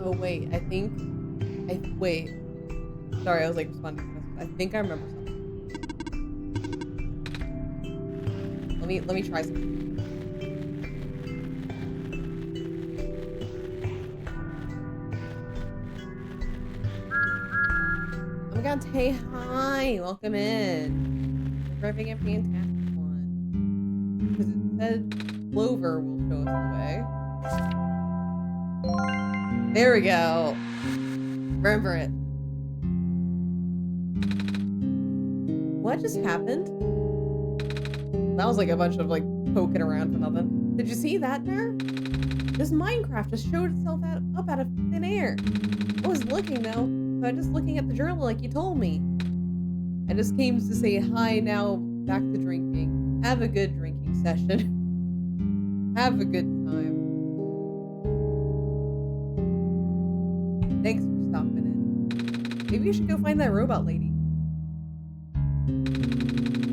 Oh wait, wait. Sorry, I was like responding to messages. I think I remember something. Let me try something. Hey, hi. Welcome in. We're having a fantastic one. Because it said Clover will show us the way. There we go. Remember it. What just happened? That was like a bunch of like poking around for nothing. Did you see that there? This Minecraft just showed itself up out of thin air. I was looking though, so I'm just looking at the journal like you told me. I just came to say hi now, back to drinking. Have a good drinking session. Have a good time. Thanks for stopping in. Maybe you should go find that robot lady.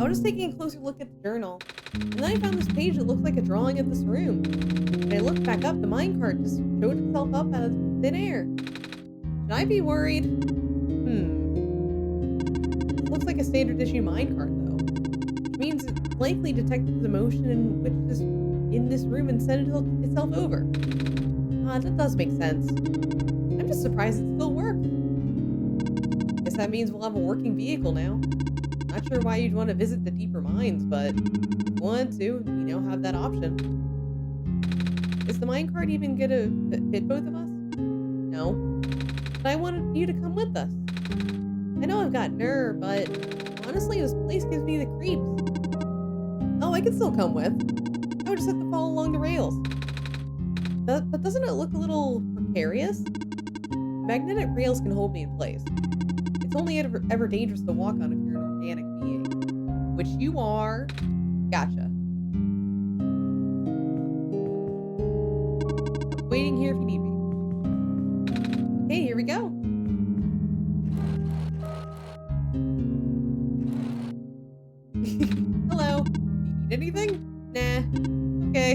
I was just taking a closer look at the journal, and then I found this page that looked like a drawing of this room. When I looked back up, the minecart just showed itself up out of thin air. Should I be worried? It looks like a standard issue minecart, though. Which means it likely detected the motion in which this in this room and sent itself over. That does make sense. I'm just surprised it still works. Guess that means we'll have a working vehicle now. Not sure why you'd want to visit the deeper mines, but if you want to, you now have that option. Is the minecart even gonna fit both of us? No. But I wanted you to come with us. I know I've got nerve, but honestly, this place gives me the creeps. Oh, I can still come with. I would just have to follow along the rails. But doesn't it look a little precarious? Magnetic rails can hold me in place. It's only ever dangerous to walk on if you're an organic being. Which you are. Gotcha. I'm waiting here if you need me. Okay, here we go. Hello. Do you need anything? Nah. Okay.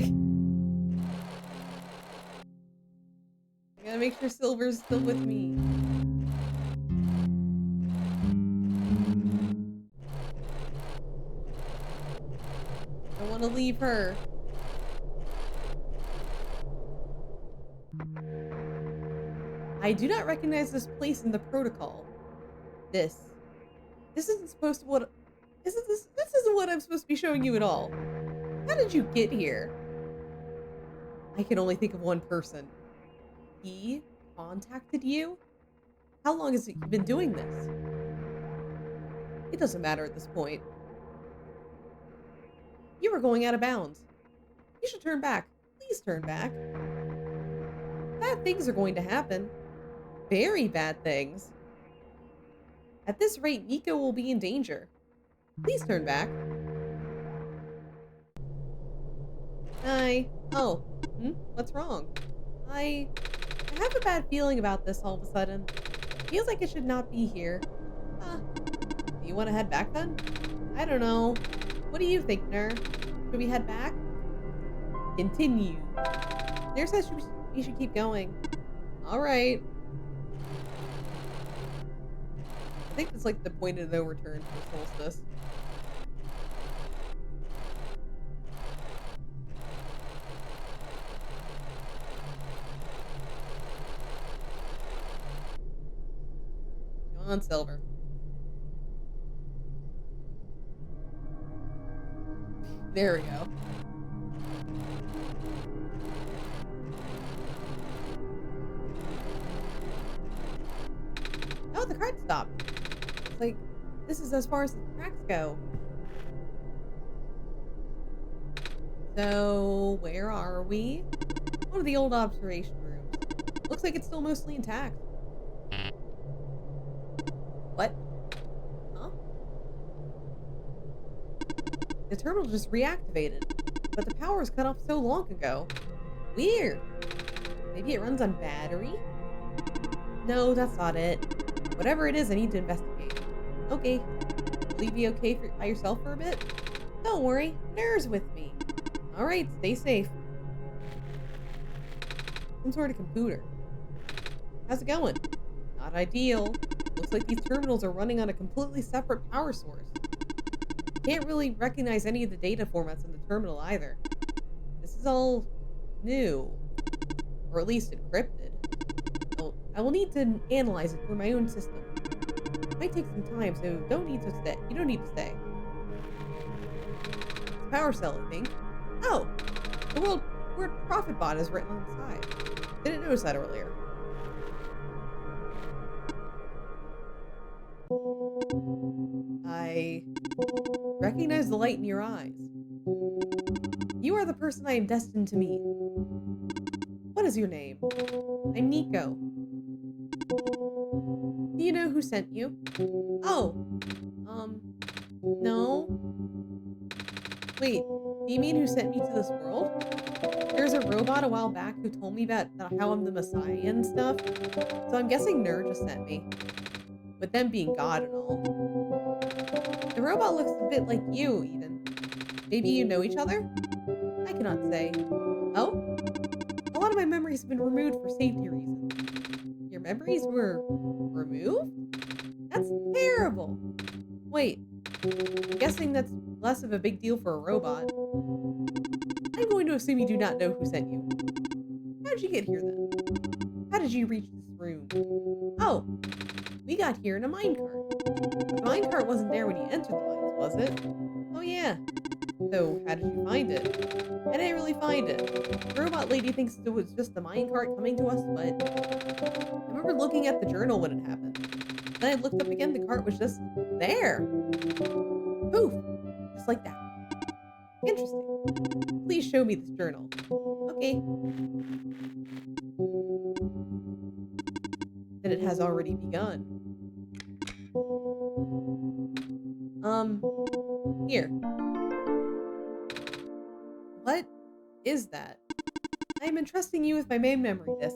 I gotta make sure Silver's still with me. I want to leave her. I do not recognize this place in the protocol. This isn't supposed to what. This isn't what I'm supposed to be showing you at all. How did you get here? I can only think of one person. He contacted you? How long has he been doing this? It doesn't matter at this point. You were going out of bounds. You should turn back. Please turn back. Bad things are going to happen. Very bad things. At this rate, Nico will be in danger. Please turn back. Hi. Oh. What's wrong? I have a bad feeling about this all of a sudden. Feels like it should not be here. Do you want to head back then? I don't know. What do you think, Ner? Should we head back? Continue. Ner says we should keep going. Alright. I think it's like the point of no return for Solstice. Come on, Silver. There we go. Oh, the cart stopped. It's like, this is as far as the tracks go. So, where are we? One of the old observation rooms. Looks like it's still mostly intact. What? Huh? The terminal just reactivated, but the power was cut off so long ago. Weird. Maybe it runs on battery? No, that's not it. Whatever it is, I need to investigate. Okay. Will you be okay by yourself for a bit? Don't worry, Ner's with me. Alright, stay safe. Some sort of computer. How's it going? Not ideal. Looks like these terminals are running on a completely separate power source. Can't really recognize any of the data formats in the terminal either. This is all new. Or at least encrypted. I will need to analyze it through my own system. Might take some time, so don't need to stay. You don't need to stay. It's a power cell, I think. Oh, the word profit bot is written on the side. Didn't notice that earlier. I recognize the light in your eyes. You are the person I am destined to meet. What is your name? I'm Nico. Do you know who sent you? Oh, no. Wait, do you mean who sent me to this world? There's a robot a while back who told me about how I'm the Messiah and stuff, so I'm guessing Nerd just sent me. With them being God and all. The robot looks a bit like you, even. Maybe you know each other? I cannot say. Oh? A lot of my memories have been removed for safety reasons. Your memories were removed? That's terrible. Wait, I'm guessing that's less of a big deal for a robot. I'm going to assume you do not know who sent you. How did you get here then? How did you reach this room? Oh, we got here in a minecart. The minecart wasn't there when you entered the mines, was it? Oh yeah. So, how did you find it? I didn't really find it. The robot lady thinks it was just the minecart coming to us, but I remember looking at the journal when it happened. Then I looked up again, the cart was just there. Poof! Just like that. Interesting. Please show me this journal. Okay. Then it has already begun. Here. What is that? I am entrusting you with my main memory disk.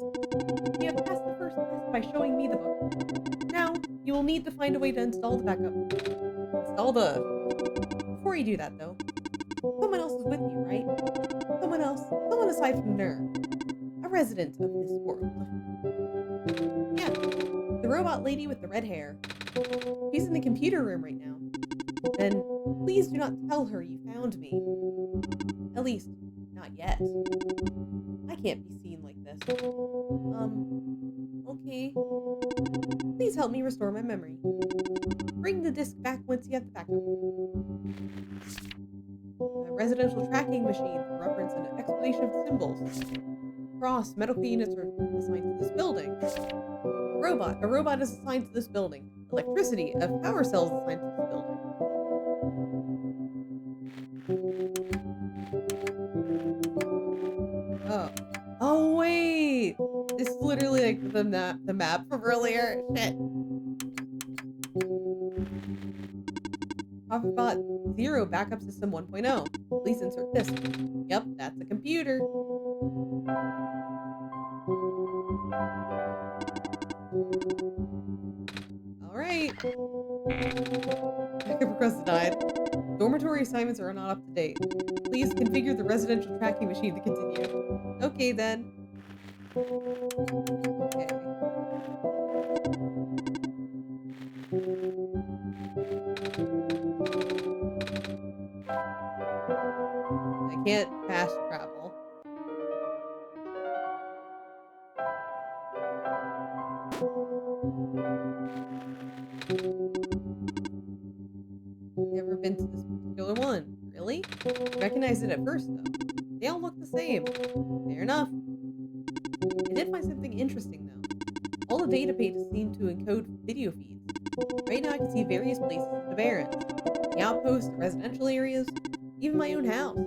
You have passed the first test by showing me the book. Now, you will need to find a way to install the backup. Before you do that, though, someone else is with you, right? Someone aside from Ner. A resident of this world. Yeah, the robot lady with the red hair. She's in the computer room right now. Then, please do not tell her you found me. At least, not yet. I can't be seen like this. Okay. Please help me restore my memory. Bring the disk back once you have the backup. A residential tracking machine for reference and explanation of symbols. Cross, medical units are assigned to this building. A robot is assigned to this building. Electricity, a power cell is assigned to this building. Oh. Oh, wait! This is literally like the map from earlier. Shit. ProfitBot 0 backup system 1.0. Please insert this. Yep, that's a computer. Alright. Backup request denied. Dormitory assignments are not up to date. Please configure the residential tracking machine to continue. Okay, then. Okay. I can't fast travel. Never been to this particular one. Really? Recognized it at first, though. They all look the same. Fair enough. I did find something interesting, though. All the databases seem to encode video feeds. Right now I can see various places in the Barrens. The outposts, the residential areas, even my own house.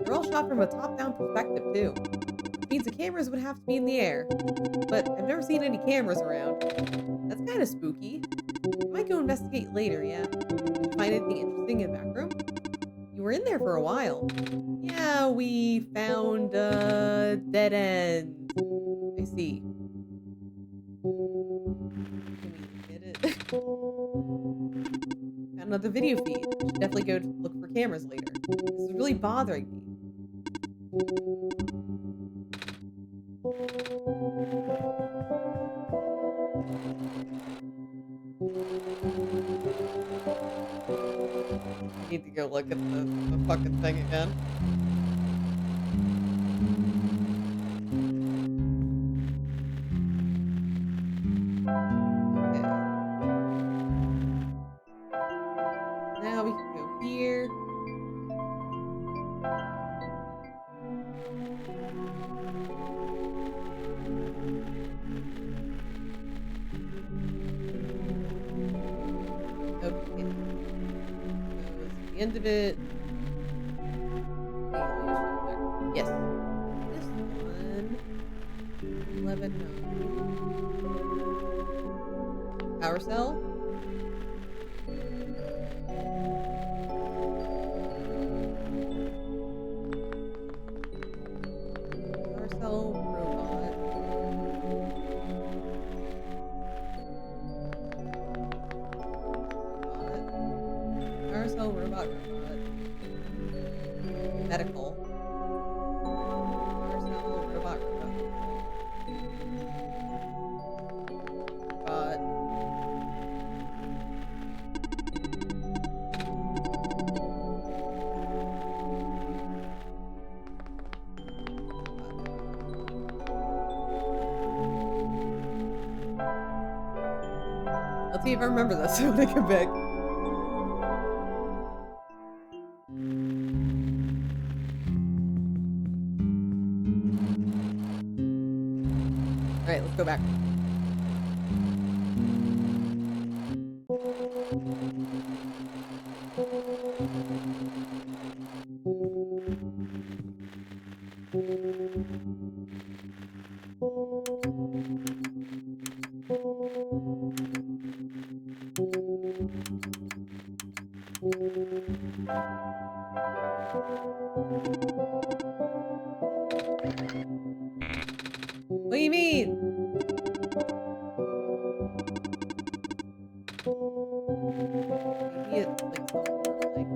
They're all shot from a top-down perspective, too. Which means the cameras would have to be in the air. But I've never seen any cameras around. That's kind of spooky. I might go investigate later, yeah. Find anything interesting in the back room? You were in there for a while. Yeah, we found a dead end. I see. Can we get it? Found another video feed. I should definitely go look for cameras later. This is really bothering me. I need to go look at the fucking thing again. Okay. the end of it. Yes. This one. 11, 9. Power cell. Power cell robot. Power cell robot. Medical. Power cell robot. Robot. Let's see if I remember this when I come back. Alright, let's go back. What do you mean? Maybe it's like something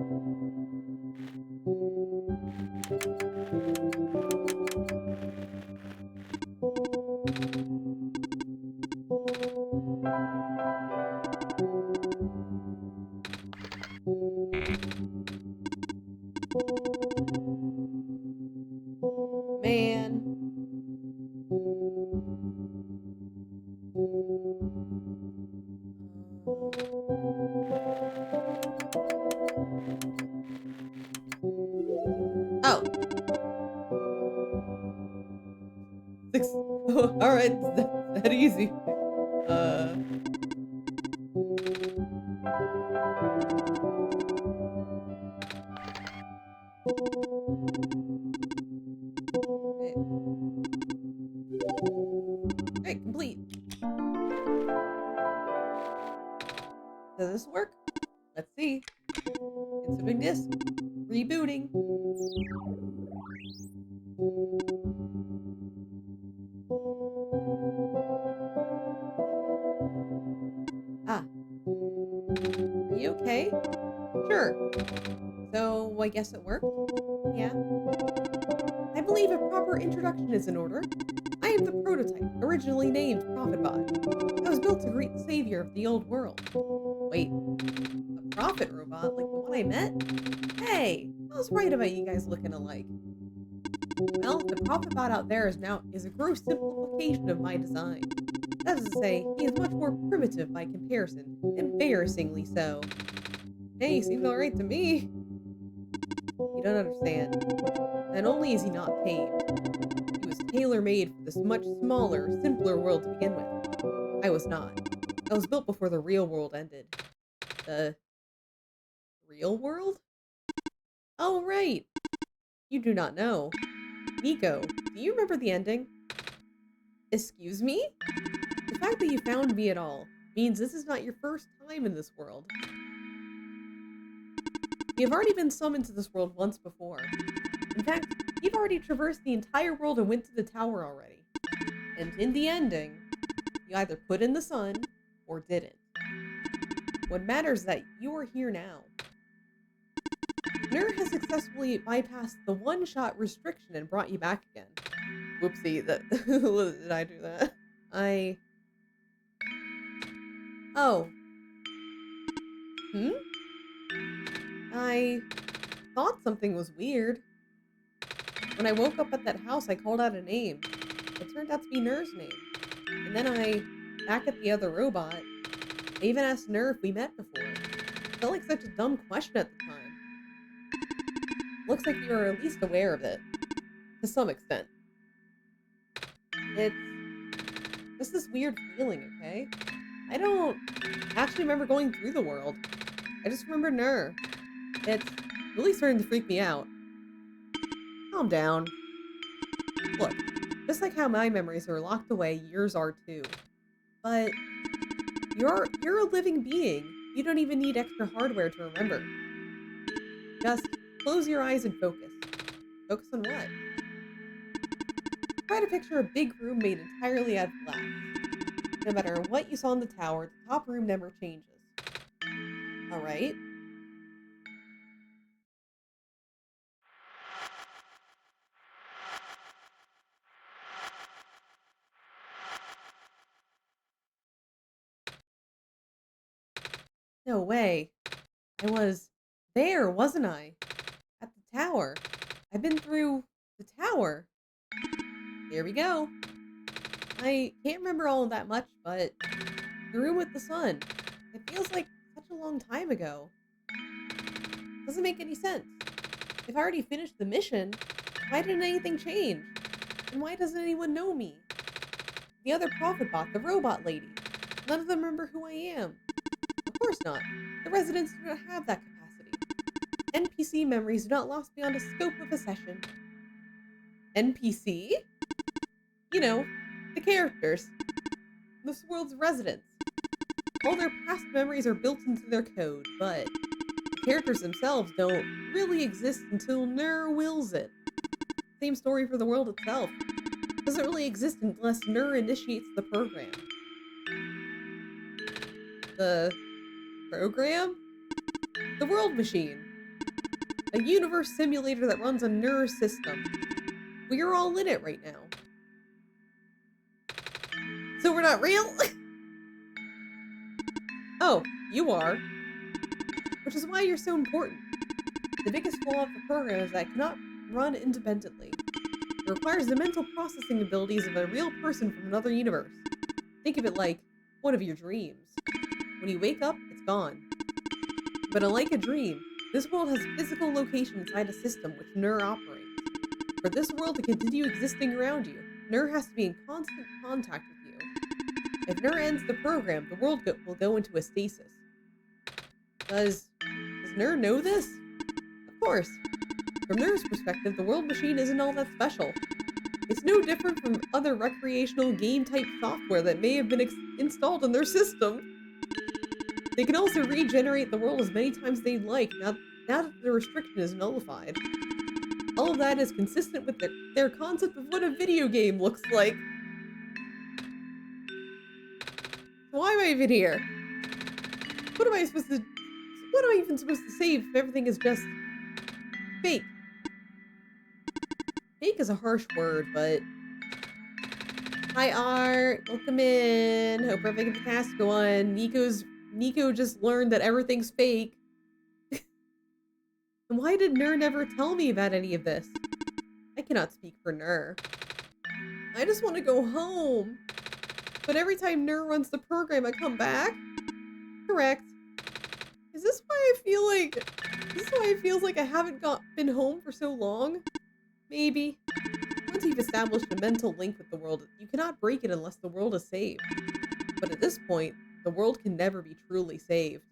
man. Oh. 6. Alright, that's that easy. Alright, complete. Does this work? Let's see. Inserting disk. Rebooting. Ah. Are you okay? Sure. So, I guess it worked? Yeah. I believe a proper introduction is in order. I am the prototype, originally named ProfitBot. I was built to greet the savior of the old world. Wait, a profit robot like the one I met? Hey, I was right about you guys looking alike. Well, the ProfitBot out there is a gross simplification of my design. That is to say, he is much more primitive by comparison, embarrassingly so. Hey, seems alright to me. You don't understand. Not only is he not tamed, he was tailor-made for this much smaller, simpler world to begin with. I was not. I was built before the real world ended. The real world? Oh, right. You do not know. Nico, do you remember the ending? Excuse me? The fact that you found me at all means this is not your first time in this world. You've already been summoned to this world once before. In fact, you've already traversed the entire world and went to the tower already. And in the ending, you either put in the sun or didn't. What matters is that you are here now. Nur has successfully bypassed the one-shot restriction and brought you back again. Whoopsie, did I do that? Oh. I thought something was weird. When I woke up at that house, I called out a name. It turned out to be Nur's name. And then back at the other robot, I even asked Nur if we met before. It felt like such a dumb question at the time. Looks like you are at least aware of it. To some extent. It's just this weird feeling, okay? I don't actually remember going through the world. I just remember Nur. It's really starting to freak me out. Calm down. Look, just like how my memories are locked away, yours are too. But you're a living being. You don't even need extra hardware to remember. Just close your eyes and focus. Focus on what? Try to picture a big room made entirely out of glass. No matter what you saw in the tower, the top room never changes. Alright? No way. I was there, wasn't I? At the tower. I've been through the tower. Here we go. I can't remember all of that much, but the room with the sun. It feels like such a long time ago. Doesn't make any sense. If I already finished the mission, why didn't anything change? And why doesn't anyone know me? The other prophet bot, the robot lady. None of them remember who I am. Of course not. The residents do not have that capacity. NPC memories do not last beyond the scope of a session. NPC? You know, the characters. This world's residents. All their past memories are built into their code, but the characters themselves don't really exist until Nur wills it. Same story for the world itself. Doesn't really exist unless Nur initiates the program. The program? The world machine. A universe simulator that runs a Nur system. We are all in it right now. So we're not real? Oh, you are. Which is why you're so important. The biggest flaw of the program is that it cannot run independently. It requires the mental processing abilities of a real person from another universe. Think of it like one of your dreams. When you wake up, it's gone. But unlike a dream, this world has physical location inside a system which Nur operates. For this world to continue existing around you, Nur has to be in constant contact with you. If Nur ends the program, the world will go into a stasis. Does Nur know this? Of course. From Nur's perspective, the world machine isn't all that special. It's no different from other recreational game-type software that may have been installed in their system. They can also regenerate the world as many times as they'd like, now that the restriction is nullified. All of that is consistent with their concept of what a video game looks like. Why am I even here? What am I even supposed to say if everything is just fake? Fake is a harsh word, but... Hi, Art. Welcome in. Hope we're having a fantastic one. Nico just learned that everything's fake. And why did Nur never tell me about any of this? I cannot speak for Nur. I just want to go home. But every time Nur runs the program, I come back? Correct. Is this why it feels like I haven't been home for so long? Maybe. Once you've established a mental link with the world, you cannot break it unless the world is saved. But at this point, the world can never be truly saved.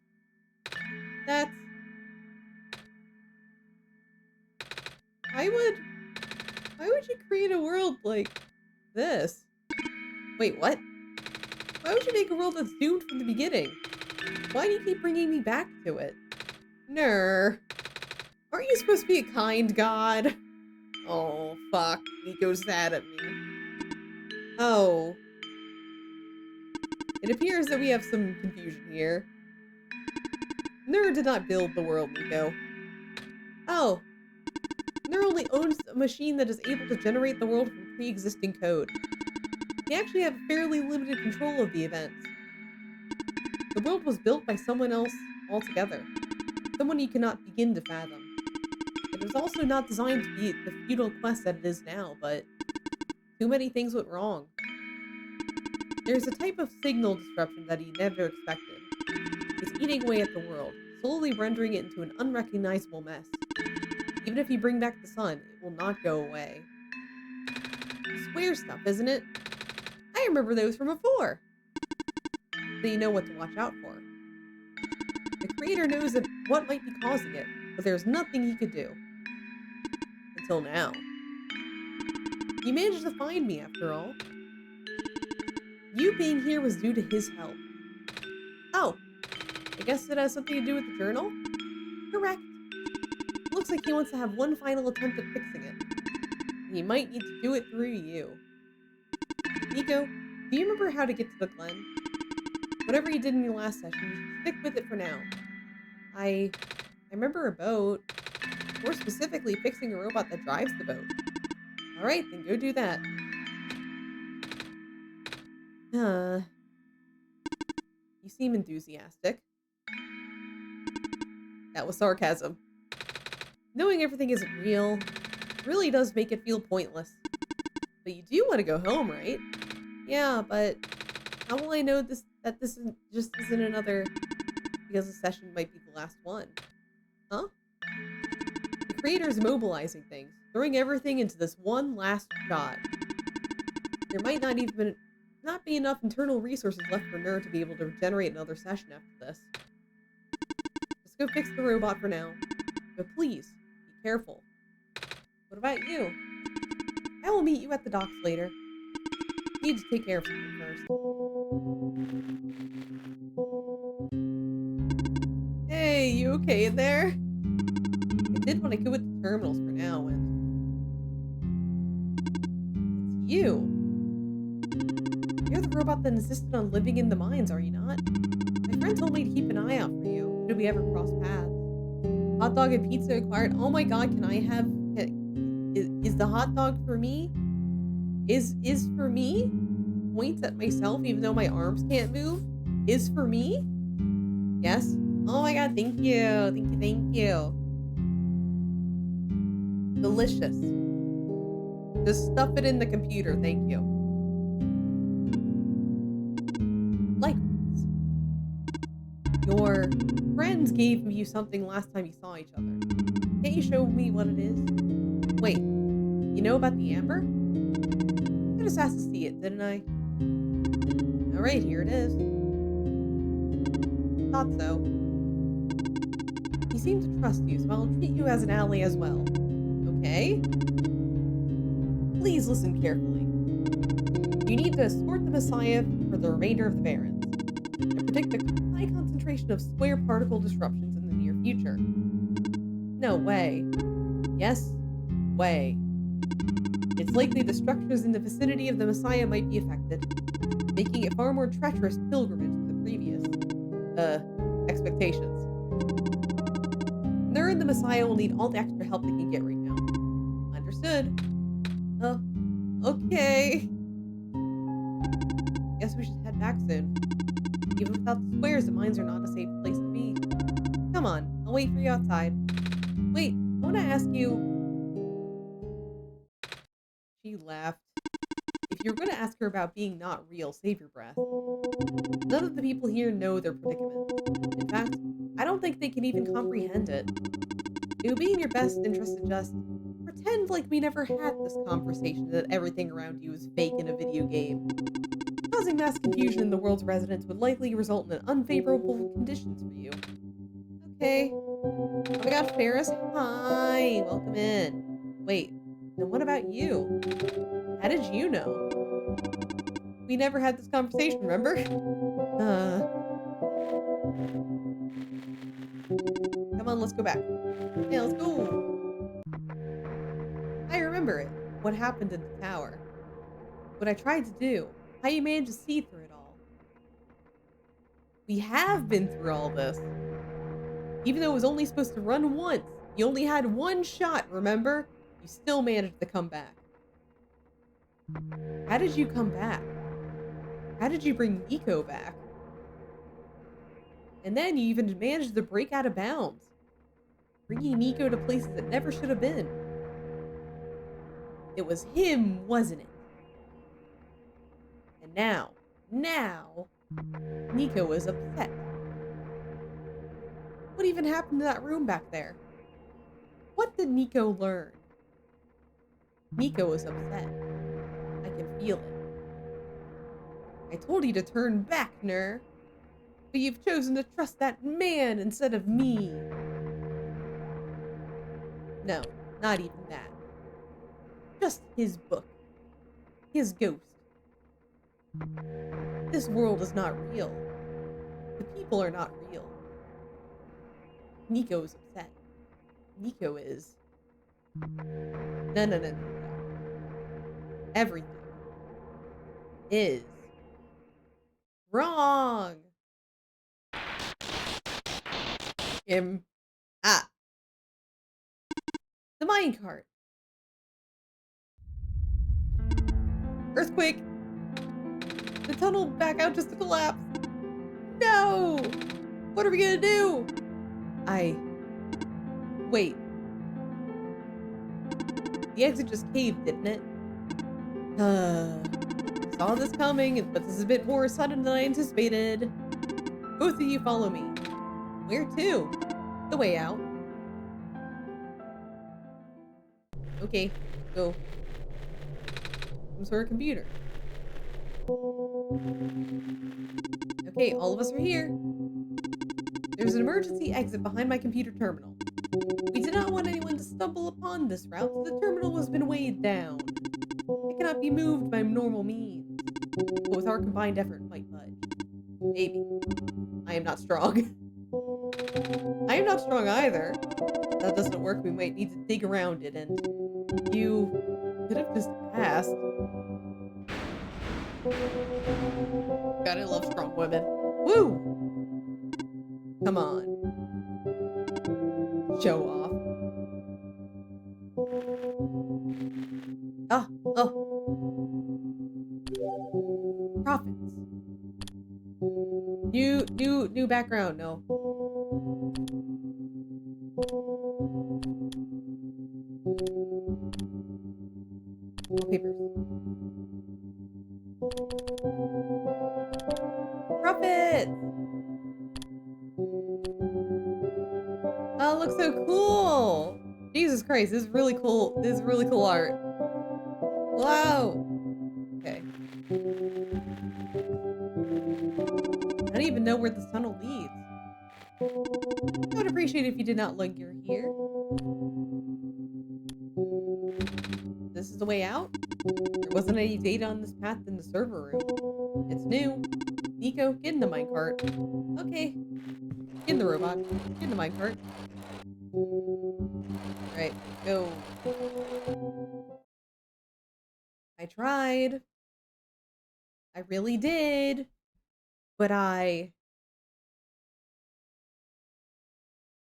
That's... Why would you create a world like this? Wait, what? Why would you make a world that's doomed from the beginning? Why do you keep bringing me back to it? Nur. Aren't you supposed to be a kind god? Oh, fuck. Nico's sad at me. Oh. It appears that we have some confusion here. Nur did not build the world, Nico. Oh. Nur only owns a machine that is able to generate the world from pre-existing code. He actually have fairly limited control of the events. The world was built by someone else altogether. Someone you cannot begin to fathom. It was also not designed to be the feudal quest that it is now, but too many things went wrong. There's a type of signal disruption that he never expected. It's eating away at the world, slowly rendering it into an unrecognizable mess. Even if you bring back the sun, it will not go away. Square stuff, isn't it? I remember those from before. So you know what to watch out for. The creator knows what might be causing it, but there's nothing he could do. Until now. He managed to find me, after all. You being here was due to his help. Oh, I guess it has something to do with the journal? Correct. Looks like he wants to have one final attempt at fixing it. He might need to do it through you. Nico, do you remember how to get to the Glen? Whatever you did in your last session, you should stick with it for now. I remember a boat. More specifically, fixing a robot that drives the boat. Alright, then go do that. You seem enthusiastic. That was sarcasm. Knowing everything isn't real really does make it feel pointless. But you do want to go home, right? Yeah, but how will I know that this isn't another... Because the session might be the last one. Huh? The creator's mobilizing things, throwing everything into this one last shot. There might not be enough internal resources left for Ner to be able to generate another session after this. Just go fix the robot for now. But please, be careful. What about you? I will meet you at the docks later. Need to take care of something first. Hey, you okay in there? I did want to go with the terminals for now, and... It's you! You're the robot that insisted on living in the mines, are you not? My friend told me to keep an eye out for you, should we ever cross paths. Hot dog and pizza acquired. Oh my god, can I have... Is the hot dog for me? Is for me? Points at myself even though my arms can't move? Is for me? Yes? Oh my god, thank you. Thank you, thank you. Delicious. Just stuff it in the computer, thank you. Likewise. Your friends gave you something last time you saw each other. Can't you show me what it is? Wait, you know about the amber? I just asked to see it, didn't I? Alright, here it is. Thought so. He seemed to trust you, so I'll treat you as an ally as well. Okay? Please listen carefully. You need to escort the Messiah for the remainder of the Barrens, and predict a high concentration of square particle disruptions in the near future. No way. Yes, way. It's likely the structures in the vicinity of the Messiah might be affected, making it far more treacherous pilgrimage than the previous, expectations. Ner and the Messiah will need all the extra help they can get right now. Understood. Okay. Guess we should head back soon. Even without the squares, the mines are not a safe place to be. Come on, I'll wait for you outside. Wait, I want to ask you... She laughed. If you're going to ask her about being not real, save your breath. None of the people here know their predicament. In fact, I don't think they can even comprehend it. It would be in your best interest to just pretend like we never had this conversation, that everything around you is fake in a video game. Causing mass confusion in the world's residents would likely result in unfavorable conditions for you. Okay. Oh my god, Ferris. Hi. Welcome in. Wait, now what about you? How did you know? We never had this conversation, remember? Come on, let's go back. Yeah, let's go. I remember it. What happened in the tower. What I tried to do. How you managed to see through it all. We have been through all this. Even though it was only supposed to run once. You only had one shot, remember? You still managed to come back. How did you come back? How did you bring Nico back? And then you even managed to break out of bounds. Bringing Nico to places that never should have been. It was him, wasn't it? And now, Nico is upset. What even happened to that room back there? What did Nico learn? Nico is upset. I can feel it. I told you to turn back, Ner. But you've chosen to trust that man instead of me. No, not even that. Just his book. His ghost. This world is not real. The people are not real. Nico is upset. Nico is... No, no, no, no, no. Everything is wrong. Him. Ah. The minecart. Earthquake. The tunnel back out just to collapse. No! What are we gonna do? Wait. The exit just caved, didn't it? Saw this coming, but this is a bit more sudden than I anticipated. Both of you follow me. Where to? The way out. Okay, go. Some sort of computer. Okay, all of us are here. There's an emergency exit behind my computer terminal. We did not want anyone to stumble upon this route, so the terminal has been weighed down. It cannot be moved by normal means, but with our combined effort, it might budge. Maybe. I am not strong. I am not strong either. If that doesn't work, we might need to dig around it, and you could have just asked. God, I love strong women. Woo! Come on. Show off. Ah, oh. Profits. New background, no. Wallpapers. Profits! Oh, it looks so cool! Jesus Christ, this is really cool. This is really cool art. Wow! Okay. I don't even know where this tunnel leads. I would appreciate it if you did not linger here. This is the way out? There wasn't any data on this path in the server room. It's new. Nico, get in the minecart. Okay. Get in the robot. Get in the minecart. Alright, go. I tried. I really did. But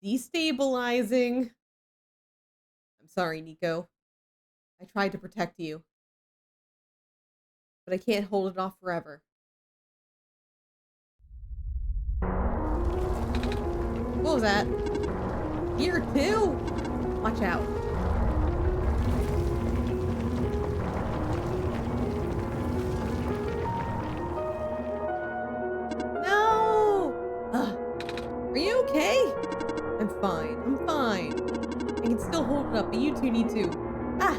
destabilizing. I'm sorry, Nico. I tried to protect you. But I can't hold it off forever. What was that? Here too? Watch out. No! Ugh. Are you okay? I'm fine. I'm fine. I can still hold it up, but you two need to. Ah!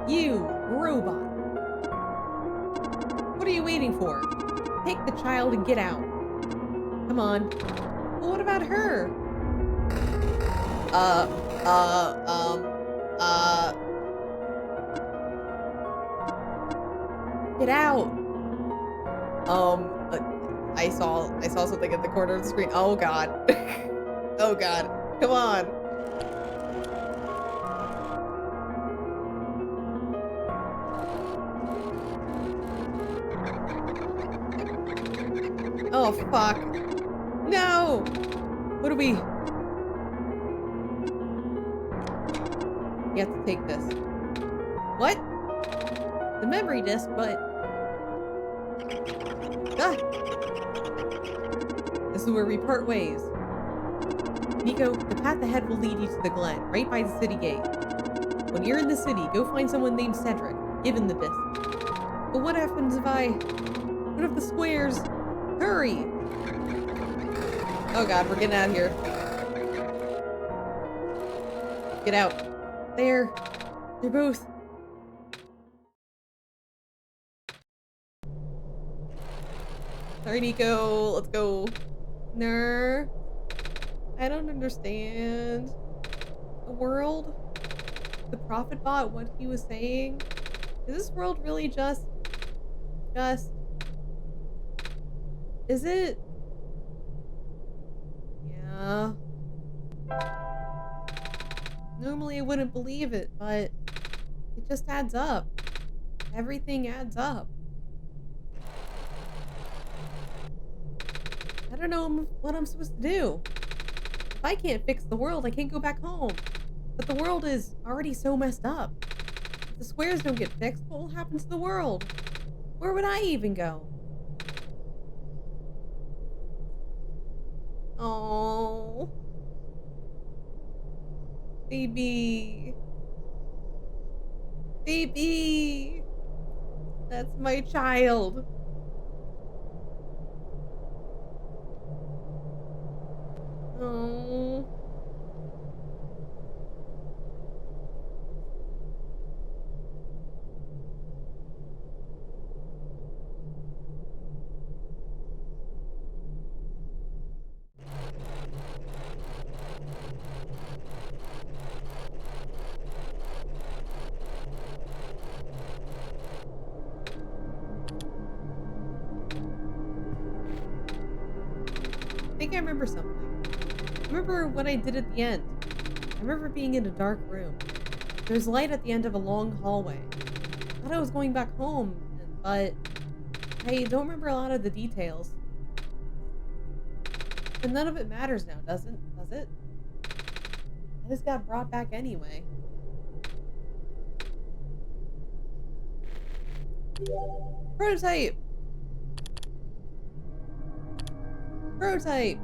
You, robot. What are you waiting for? Take the child and get out. Come on. Well, what about her? Get out. I saw something at the corner of the screen. Oh god. Oh god. Come on. Oh fuck. No. What do we? You have to take this. What? The memory disk, but... Ah! This is where we part ways. Nico, the path ahead will lead you to the glen, right by the city gate. When you're in the city, go find someone named Cedric. Give him the disc. But what happens if what if the squares... Hurry! Oh god, we're getting out of here. Get out. There. They're both. Sorry, Nico. Let's go. No. I don't understand. the world? The prophet bot, what he was saying? Is this world really just, is it? Yeah. Normally I wouldn't believe it, but it just adds up. Everything adds up. I don't know what I'm supposed to do. If I can't fix the world, I can't go back home. But the world is already so messed up. If the squares don't get fixed, what will happen to the world? Where would I even go? Oh, baby. Baby. That's my child. Oh. I think I remember something. I remember what I did at the end. I remember being in a dark room. There's light at the end of a long hallway. I thought I was going back home, but I don't remember a lot of the details. And none of it matters now, does it? I just got brought back anyway. Prototype! Prototype!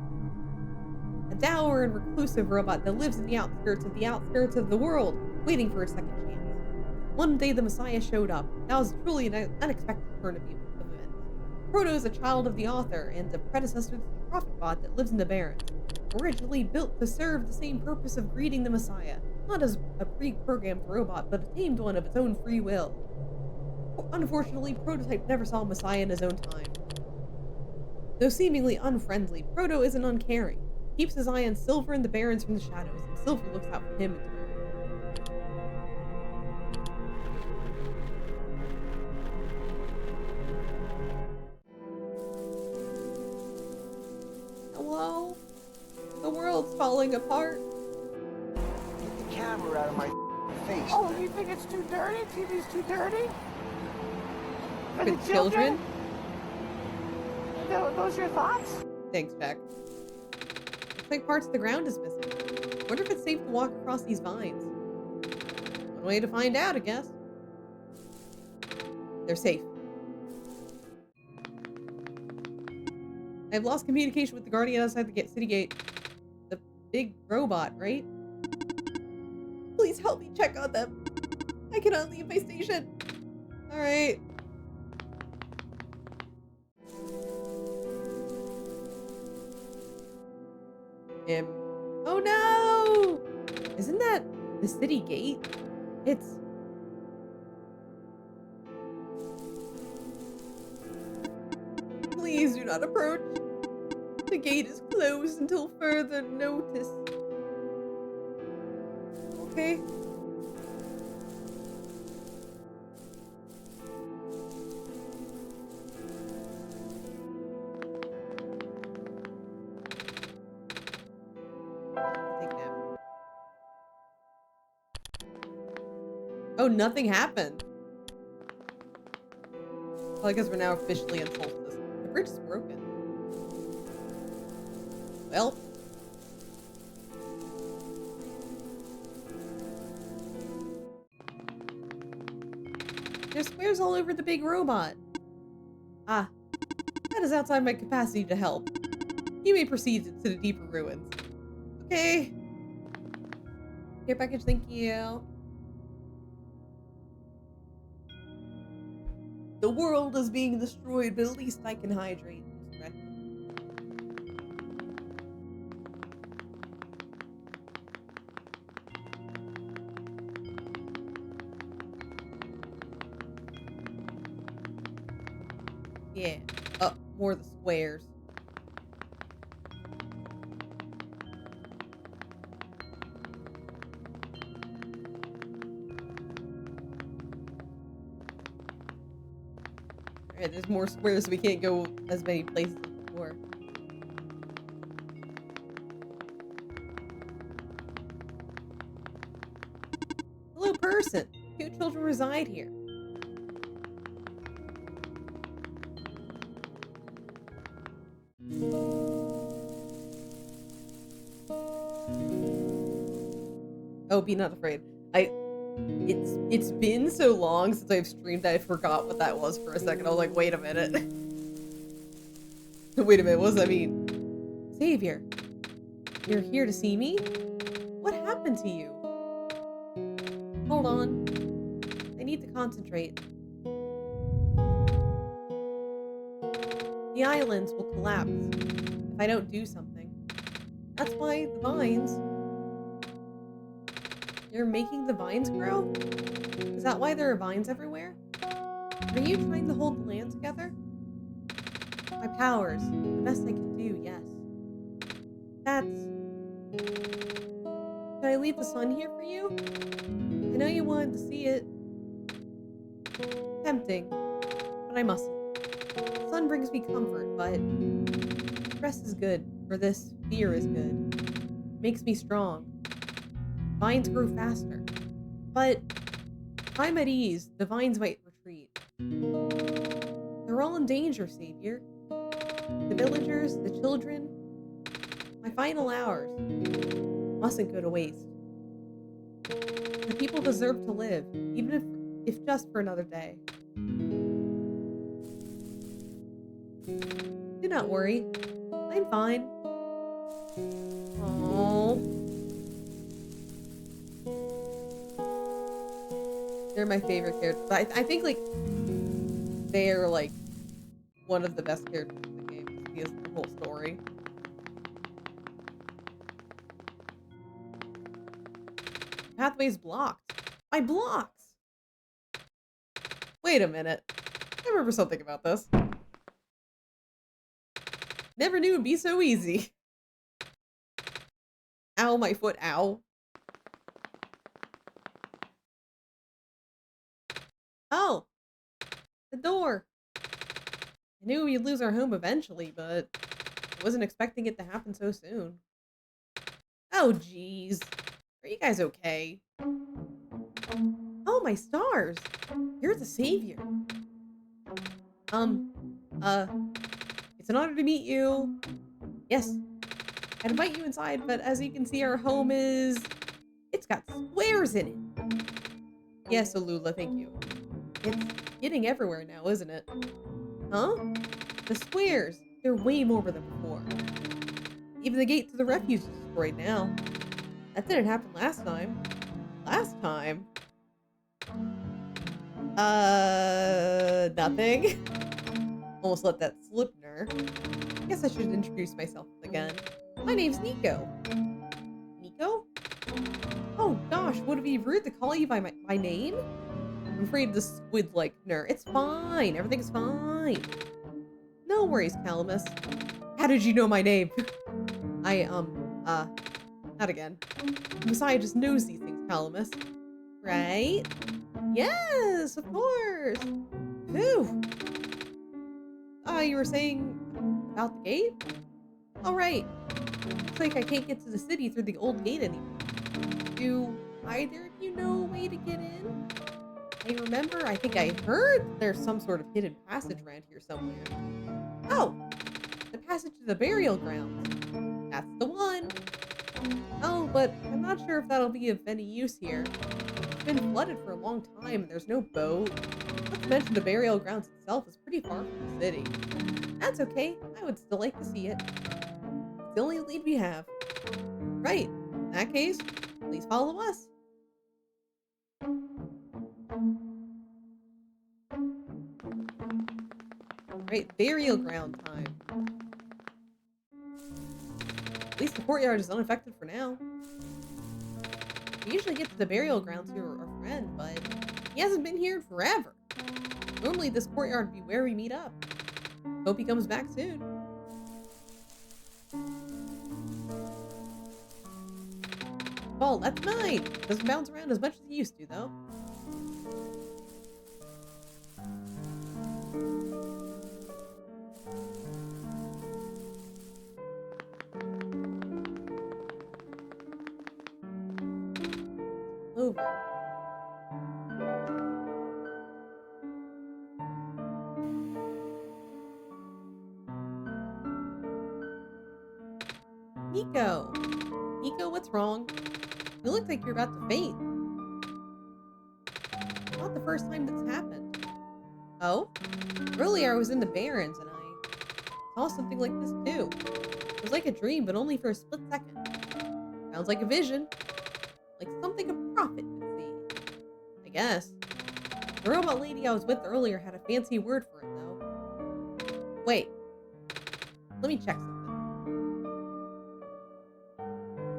A dour and reclusive robot that lives in the outskirts of the world, waiting for a second chance. One day the Messiah showed up. That was truly an unexpected turn of events. Proto is a child of the author and a predecessor to the prophet bot that lives in the Barrens. Originally built to serve the same purpose of greeting the Messiah, not as a pre-programmed robot, but a tamed one of its own free will. Unfortunately, Prototype never saw Messiah in his own time. Though seemingly unfriendly, Proto isn't uncaring. He keeps his eye on Silver and the Barons from the shadows, and Silver looks out for him in turn. Hello? The world's falling apart. Get the camera out of my face. Oh, you think it's too dirty? TV's too dirty? For For the children? Those your thoughts? Thanks, Jack. Looks like parts of the ground is missing. Wonder if it's safe to walk across these vines. One way to find out, I guess. They're safe. I've lost communication with the guardian outside the city gate. The big robot, right? Please help me check on them. I cannot leave my station. Alright. Oh no! Isn't that the city gate? It's... Please do not approach. The gate is closed until further notice. Okay. Take a nap. Oh, nothing happened. Probably because we're now officially in solstice. The bridge is broken. Well. There's squares all over the big robot. Ah. That is outside my capacity to help. You may proceed to the deeper ruins. Okay. Care package, thank you. The world is being destroyed, but at least I can hydrate. Yeah. Oh, more of the squares. Right, there's more squares, so we can't go as many places as before. Hello, person. 2 children reside here. Oh, be not afraid. It's been so long since I've streamed that I forgot what that was for a second. I was like, wait a minute. Wait a minute, what does that mean? Savior, you're here to see me? What happened to you? Hold on. I need to concentrate. The islands will collapse if I don't do something. That's why the vines... You're making the vines grow? Is that why there are vines everywhere? Are you trying to hold the land together? My powers. The best I can do, yes. That's... Should I leave the sun here for you? I know you wanted to see it. Tempting, but I mustn't. The sun brings me comfort, but... Stress is good, for this fear is good. Makes me strong. Vines grow faster. But if I'm at ease, the vines might retreat. They're all in danger, Savior. The villagers, the children. My final hours mustn't go to waste. The people deserve to live, even if just for another day. Do not worry. I'm fine. Aww. They're my favorite characters. I think, like, they're, like, one of the best characters in the game. Because the whole story. Pathway's blocked. My blocks! Wait a minute. I remember something about this. Never knew it'd be so easy. Ow, my foot, ow. Oh! The door! I knew we'd lose our home eventually, but I wasn't expecting it to happen so soon. Oh, jeez. Are you guys okay? Oh, my stars! You're the savior. It's an honor to meet you. Yes. I'd invite you inside, but as you can see, our home is... It's got squares in it. Yes, Alula, thank you. It's getting everywhere now, isn't it? Huh? The squares. They're way more than before. Even the gate to the refuge is destroyed now. That didn't happen last time. Last time? Nothing. Almost let that slip, Ner. Guess I should introduce myself again. My name's Nico. Nico? Oh gosh, would it be rude to call you by my name? I'm afraid the squid-like Ner. It's fine. Everything's fine. No worries, Calamus. How did you know my name? Not again. Messiah just knows these things, Calamus. Right? Yes, of course. Whew. You were saying about the gate? All right. Looks like I can't get to the city through the old gate anymore. Do either of you know a way to get in? I think I heard there's some sort of hidden passage around here somewhere. Oh, the passage to the burial grounds. That's the one. Oh, but I'm not sure if that'll be of any use here. It's been flooded for a long time and there's no boat. Not to mention the burial grounds itself is pretty far from the city. That's okay, I would still like to see it. It's the only lead we have. Right, in that case, please follow us. Right, burial ground time. At least the courtyard is unaffected for now. We usually get to the burial ground through our friend, but he hasn't been here in forever. Normally this courtyard would be where we meet up. Hope he comes back soon. Ball, that's mine! Doesn't bounce around as much as it used to, though. Nico. Nico, what's wrong? You look like you're about to faint. Not the first time that's happened. Oh? Earlier I was in the Barrens and I saw something like this too. It was like a dream, but only for a split second. Sounds like a vision. Like something a prophet would see. I guess. The robot lady I was with earlier had a fancy word for it, though. Wait. Let me check something.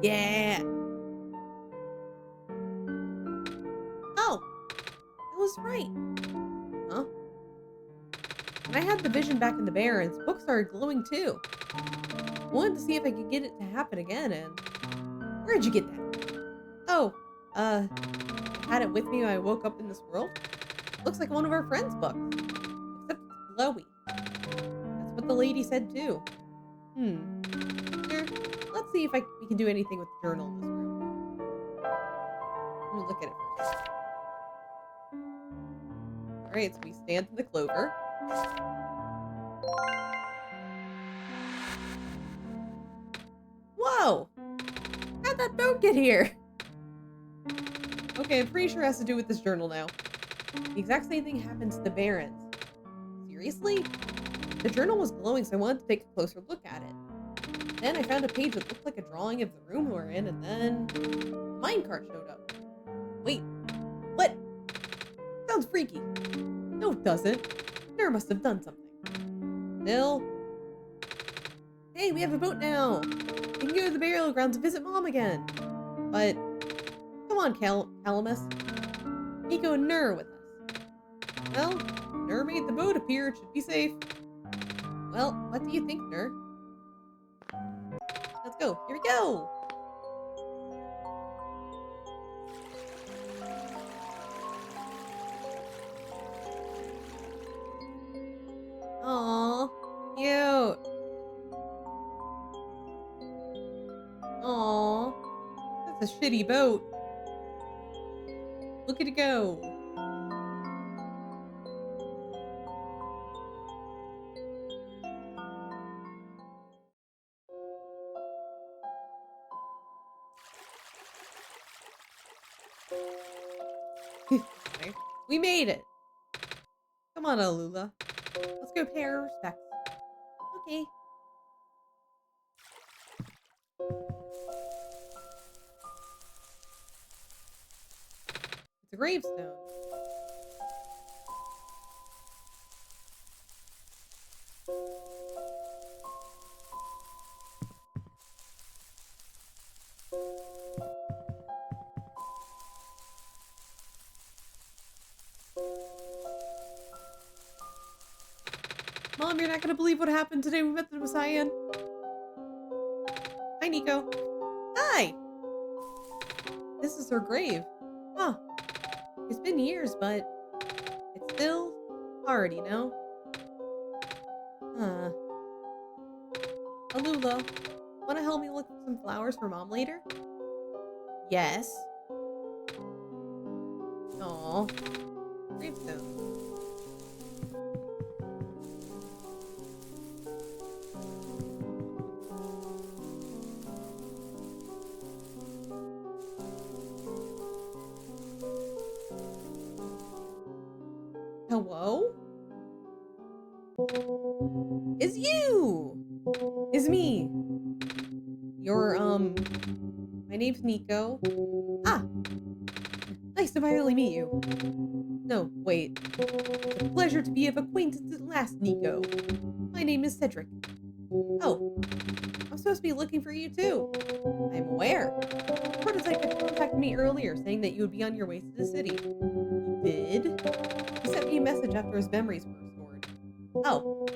Yeah! Oh! I was right. Huh? When I had the vision back in the Barrens, books started glowing too. I wanted to see if I could get it to happen again, and... Where'd you get that? Oh, I had it with me when I woke up in this world. Looks like one of our friends' books. Except it's glowy. That's what the lady said too. Here, let's see if we can do anything with the journal in this room. Let me look at it first. Alright, so we stand in the clover. Whoa! How'd that boat get here? Okay, I'm pretty sure it has to do with this journal now. The exact same thing happens to the Barrens. Seriously? The journal was glowing, so I wanted to take a closer look at it. Then I found a page that looked like a drawing of the room we're in, and then... a minecart showed up. Wait, what? Sounds freaky. No, it doesn't. Nura must have done something. Bill? Hey, we have a boat now! We can go to the burial ground to visit Mom again! But... come on, Calamus. Nico and Nur are with us. Well, Nur made the boat appear. It should be safe. Well, what do you think, Nur? Let's go. Here we go! Aww. Cute. Aww. That's a shitty boat. Look at it go. We made it. Come on, Alula. Let's go pay our respects. Okay. It's a gravestone. Mom, you're not gonna believe what happened today. We met the Messiah. Hi, Nico. Hi! This is her grave. Huh. It's been years, but it's still hard, you know? Huh. Alula, wanna help me look for some flowers for Mom later? Yes. Aw. Gravestone. Hello? It's you! It's me. You're, my name's Nico. Ah! Nice to finally meet you. No, wait. It's a pleasure to be of acquaintance at last, Nico. My name is Cedric. Oh, I'm supposed to be looking for you too. I'm aware. Prototype had contacted me earlier saying that you would be on your way to the city. He did? He sent me a message after his memories were restored. Oh,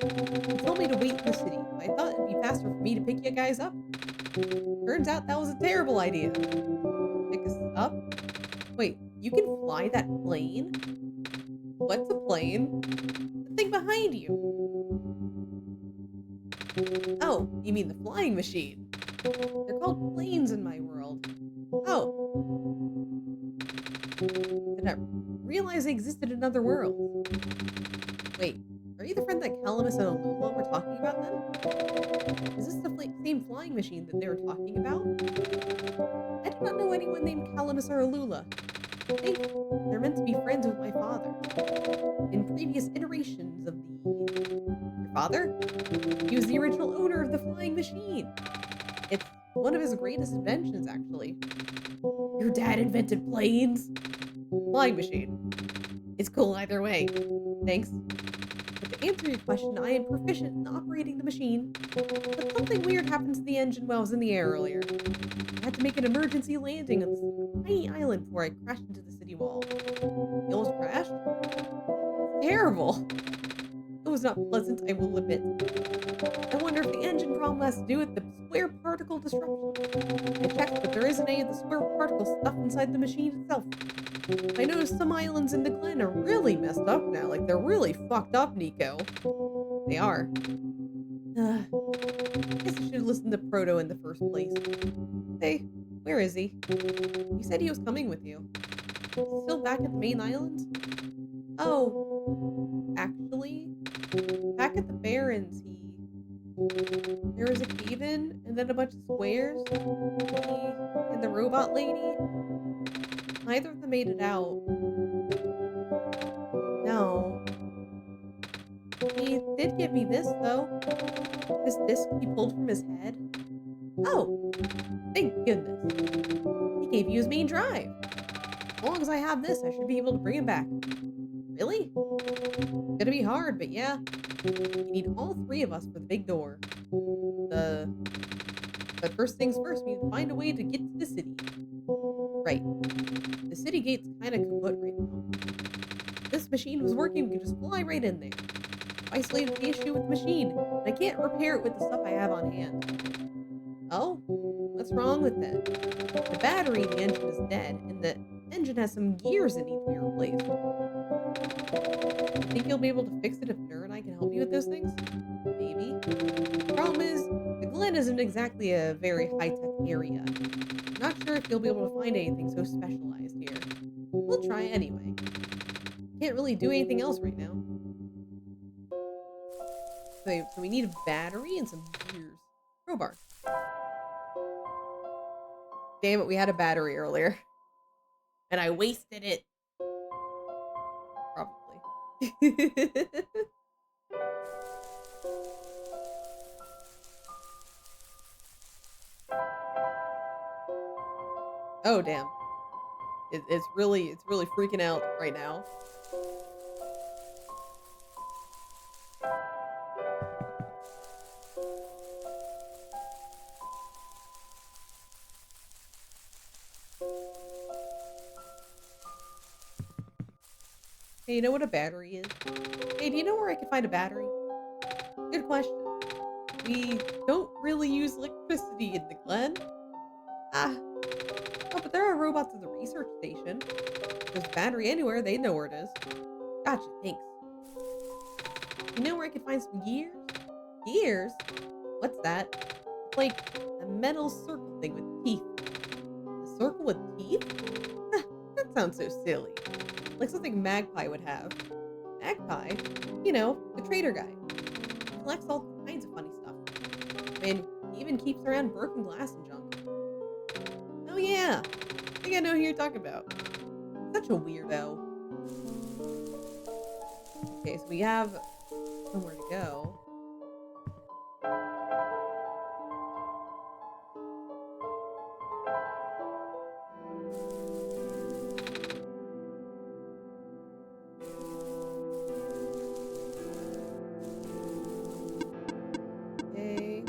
he told me to wait in the city, but I thought it'd be faster for me to pick you guys up. Turns out that was a terrible idea. Pick us up? Wait, you can fly that plane? What's a plane? The thing behind you. Oh, you mean the flying machine. They're called planes in my world. Oh. Did not realize they existed in other worlds. Wait, are you the friend that Calamus and Alula were talking about then? Is this the same flying machine that they were talking about? I do not know anyone named Calamus or Alula. I think they're meant to be friends with my father. In previous iterations of Your father? He was the original owner of the flying machine. It's one of his greatest inventions, actually. Your dad invented planes? Flying machine. It's cool either way. Thanks. But to answer your question, I am proficient in operating the machine, but something weird happened to the engine while I was in the air earlier. I had to make an emergency landing on this tiny island before I crashed into the city wall. You almost crashed? Terrible. It was not pleasant, I will admit. I wonder if the engine problem has to do with the square particle disruption. I checked, but there isn't any of the square particle stuff inside the machine itself. I noticed some islands in the Glen are really messed up now. Like, they're really fucked up, Nico. They are. I guess I should have listened to Proto in the first place. Hey, where is he? You said he was coming with you. Still back at the main island? Oh, actually, back at the Barrens, there was a cave-in, and then a bunch of squares. He and the robot lady. Neither of them made it out. No. He did give me this, though. This disc he pulled from his head. Oh, thank goodness. He gave you his main drive. As long as I have this, I should be able to bring him back. Really? Gonna be hard, but yeah. You need all three of us for the big door. But first things first, we need to find a way to get to the city. Right. The city gate's kind of kaput right now. If this machine was working, we could just fly right in there. I've isolated the issue with the machine, and I can't repair it with the stuff I have on hand. Oh? What's wrong with it? The battery in the engine is dead, and the engine has some gears that need to be replaced. Think you'll be able to fix it if Nur and I can help you with those things? Maybe. The problem is, the Glen isn't exactly a very high-tech area. I'm not sure if you'll be able to find anything so specialized here. We'll try anyway. Can't really do anything else right now. So we need a battery and some gears. Crowbar. Damn it, we had a battery earlier. And I wasted it. Probably. Oh, damn. It's really freaking out right now. Hey, you know what a battery is? Hey, do you know where I can find a battery? Good question. We don't really use electricity in the Glen. Ah. Oh, but there are robots at the research station. If there's a battery anywhere, they know where it is. Gotcha, thanks. You know where I can find some gears? Gears? What's that? It's like a metal circle thing with teeth. A circle with teeth? That sounds so silly. Like something Magpie would have. Magpie? You know, the trader guy. He collects all kinds of funny stuff. I mean, he even keeps around broken glass and junk. Oh yeah, I think I know who you're talking about. Such a weirdo. Okay, so we have somewhere to go. Okay.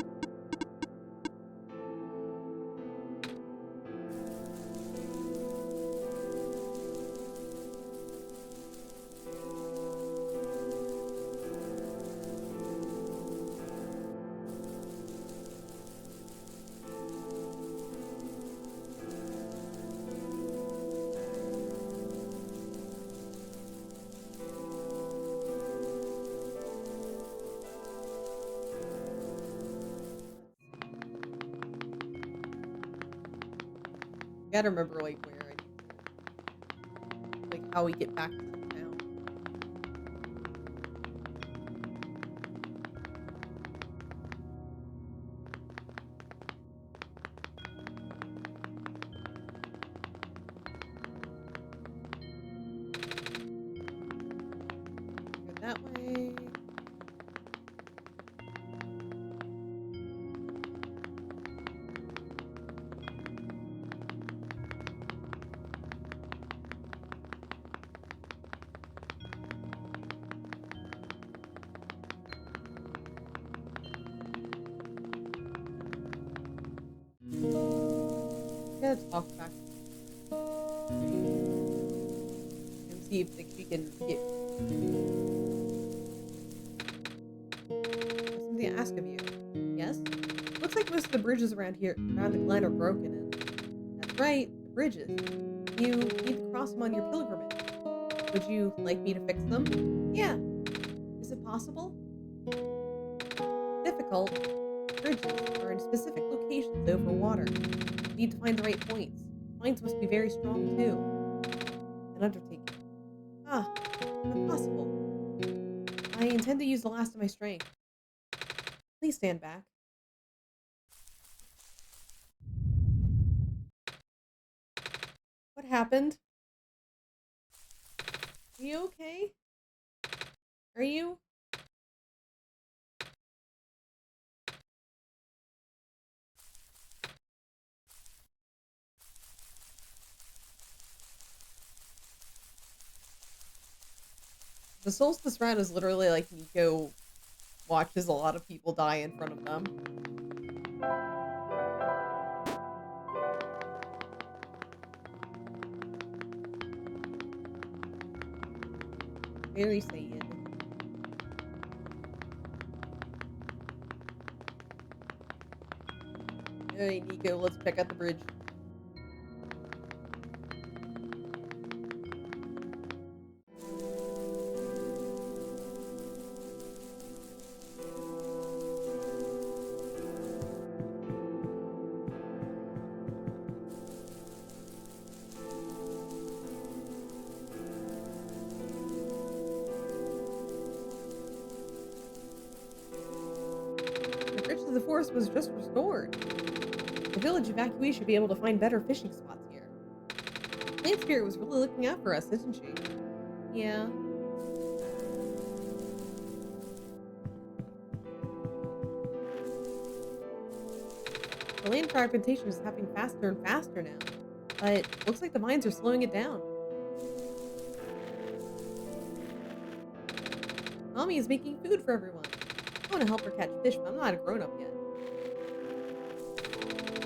Gotta remember like where like how we get back to the town. that way. Let's talk back and see if we can get something to ask of you. Yes? Looks like most of the bridges around the glen are broken in. That's right, the bridges. You need to cross them on your pilgrimage. Would you like me to fix them? Yeah. Is it possible? Difficult. Bridges are in specific locations over water. You need to find the right points. Mines must be very strong too. An undertaking. Ah, impossible. I intend to use the last of my strength. Please stand back. What happened? Are you okay? Are you? The Solstice round is literally like Nico watches a lot of people die in front of them. Very Saiyan. Alright, Nico, let's check out the bridge. The bridge to the forest was just restored. The village evacuee should be able to find better fishing spots here. Plant Spirit was really looking out for us, isn't she? Yeah. The land fragmentation is happening faster and faster now, but looks like the mines are slowing it down. Mommy is making food for everyone. I want to help her catch fish, but I'm not a grown-up yet.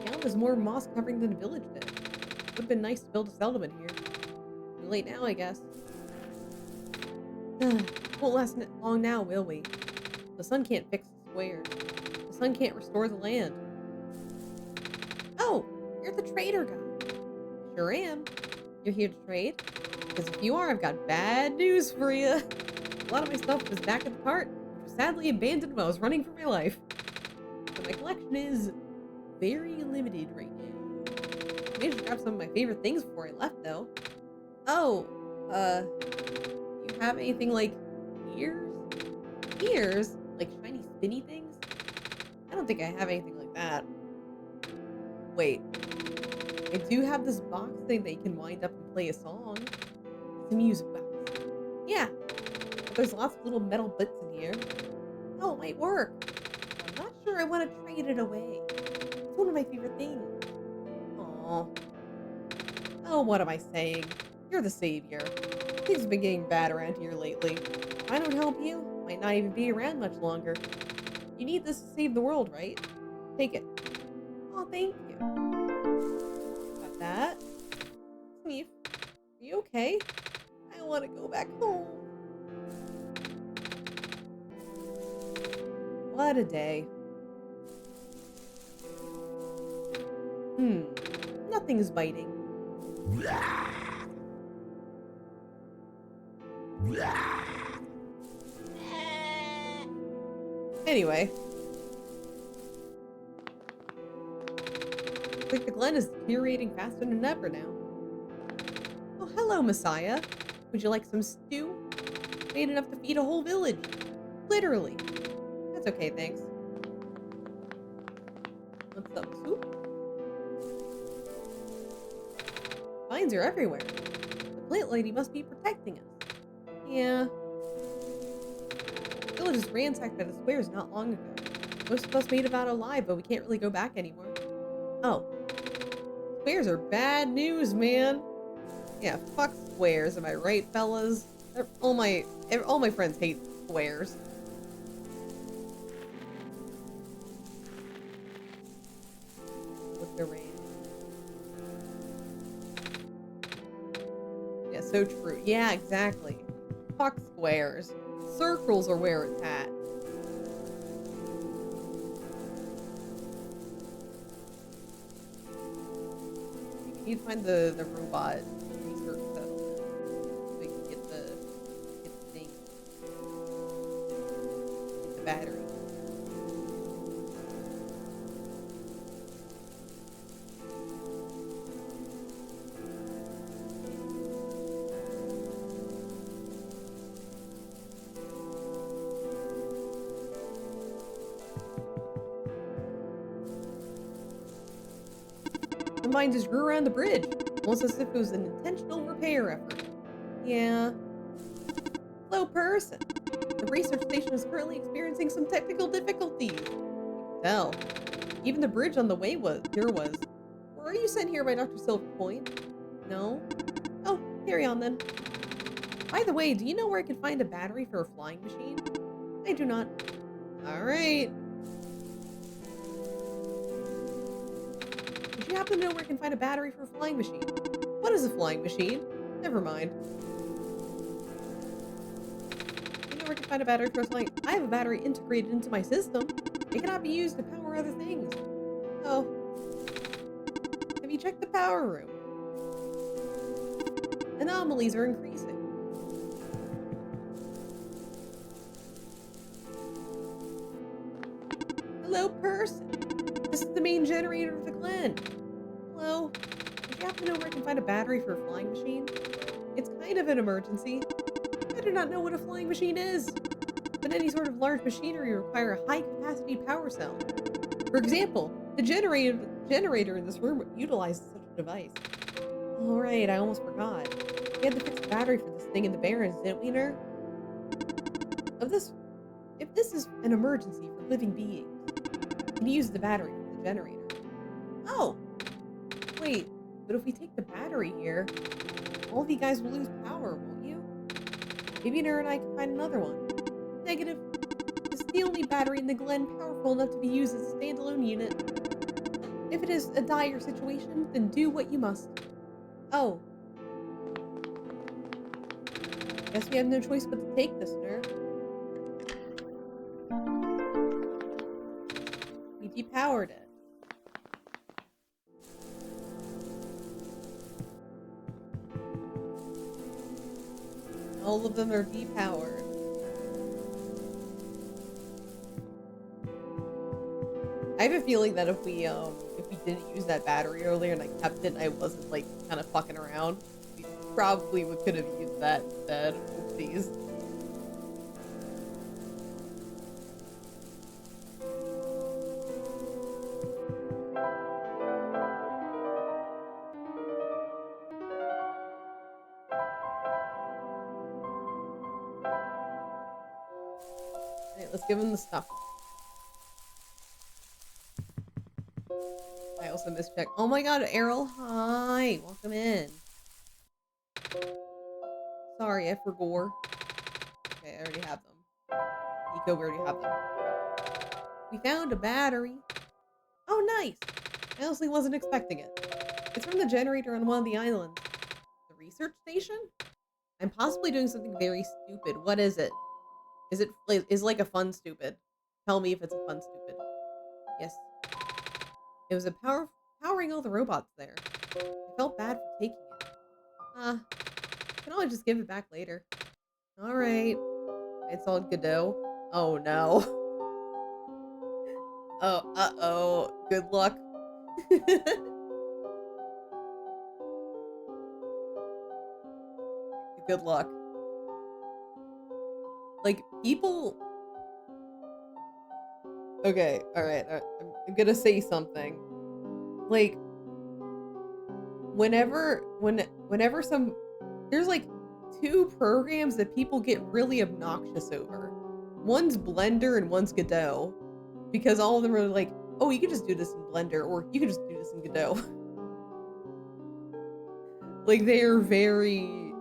Now there's more moss covering than the village did. Would have been nice to build a settlement here. Too late now, I guess. Won't last long now, will we? The sun can't fix the squares. The sun can't restore the land. Oh, you're the trader guy. Sure am. You're here to trade? Because if you are, I've got bad news for you. A lot of my stuff was back at the cart, which was sadly abandoned when I was running for my life. But my collection is very limited right now. I managed to grab some of my favorite things before I left, though. Oh, you have anything like ears? Ears? Like shiny spinny things? I don't think I have anything like that. Wait. I do have this box thing that you can wind up and play a song. It's a music box. Yeah. But there's lots of little metal bits in here. Oh, it might work. I'm not sure I want to trade it away. It's one of my favorite things. Aww. Oh, what am I saying? You're the savior. Things have been getting bad around here lately. If I don't help you, I might not even be around much longer. You need this to save the world, right? Take it. Oh, thank you. Got that. Sneef, are you okay? I want to go back home. What a day. Nothing's biting. Anyway. Looks like the glen is deteriorating faster than ever now. Oh, hello, Messiah. Would you like some stew? Made enough to feed a whole village. Literally. That's okay, thanks. Want some soup? Vines are everywhere. The plant lady must be protecting us. Yeah. was ransacked by the squares not long ago. Most of us made it out alive, but we can't really go back anymore. Oh. Squares are bad news, man. Yeah, fuck squares, am I right, fellas? All my friends hate squares. With the rain. Yeah, so true. Yeah, exactly. Fuck squares. Circles are where it's at. You need to find the robot research settlement so we can get the thing. Get the battery. The mine just grew around the bridge, almost as if it was an intentional repair effort. Yeah. Slow person. The research station is currently experiencing some technical difficulties. You can tell. Even the bridge on the way was. Were you sent here by Dr. Silver Point? No? Oh, carry on then. By the way, do you know where I can find a battery for a flying machine? I do not. Alright. Would you happen to know where I can find a battery for a flying machine? What is a flying machine? Never mind. You know where I can find a battery for a flying... I have a battery integrated into my system. It cannot be used to power other things. Oh. Have you checked the power room? Anomalies are increasing. Hello, person. This is the main generator of the Glen. Hello. Do you happen to know where I can find a battery for a flying machine? It's kind of an emergency. I do not know what a flying machine is, but any sort of large machinery require a high-capacity power cell. For example, the generator in this room utilizes such a device. All right, I almost forgot. We had to fix the battery for this thing in the Barrens, didn't we, Ner? If this is an emergency for living beings, you can use the battery for the generator. Oh! Wait, but if we take the battery here, all of you guys will lose power, won't you? Maybe Ner and I can find another one. Negative. This is the only battery in the Glen powerful enough to be used as a standalone unit. If it is a dire situation, then do what you must. Oh. Guess we have no choice but to take this, Ner. We depowered it. All of them are depowered. I have a feeling that if we didn't use that battery earlier and I kept it and I wasn't like kind of fucking around, we probably could have used that instead. Oopsies. Alright, let's give him the stuff. I also mischecked. Oh my god, Errol, hi! Welcome in. Sorry, I forgot. Okay, I already have them. Nico, we already have them. We found a battery. Oh, nice! I honestly wasn't expecting it. It's from the generator on one of the islands. The research station? I'm possibly doing something very stupid. What is it? Is it like a fun stupid? Tell me if it's a fun stupid. Yes. It was powering all the robots there. I felt bad for taking it. I can always just give it back later. Alright. It's all Godot. Oh no. Oh, uh-oh. Good luck. Good luck. Like, people... Okay, alright. I'm gonna say something. Like, whenever some... There's like 2 programs that people get really obnoxious over. one's Blender and one's Godot. Because all of them are like, oh, you can just do this in Blender, or you can just do this in Godot. Like, they're very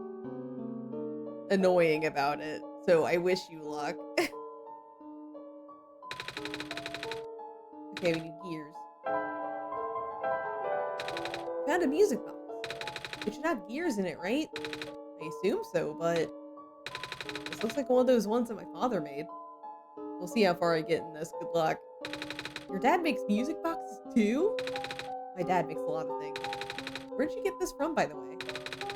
annoying about it. So I wish you luck. Okay, we need gears. Found a music box. It should have gears in it, right? I assume so, but this looks like one of those ones that my father made. We'll see how far I get in this. Good luck. Your dad makes music boxes too? My dad makes a lot of things. Where'd you get this from, by the way?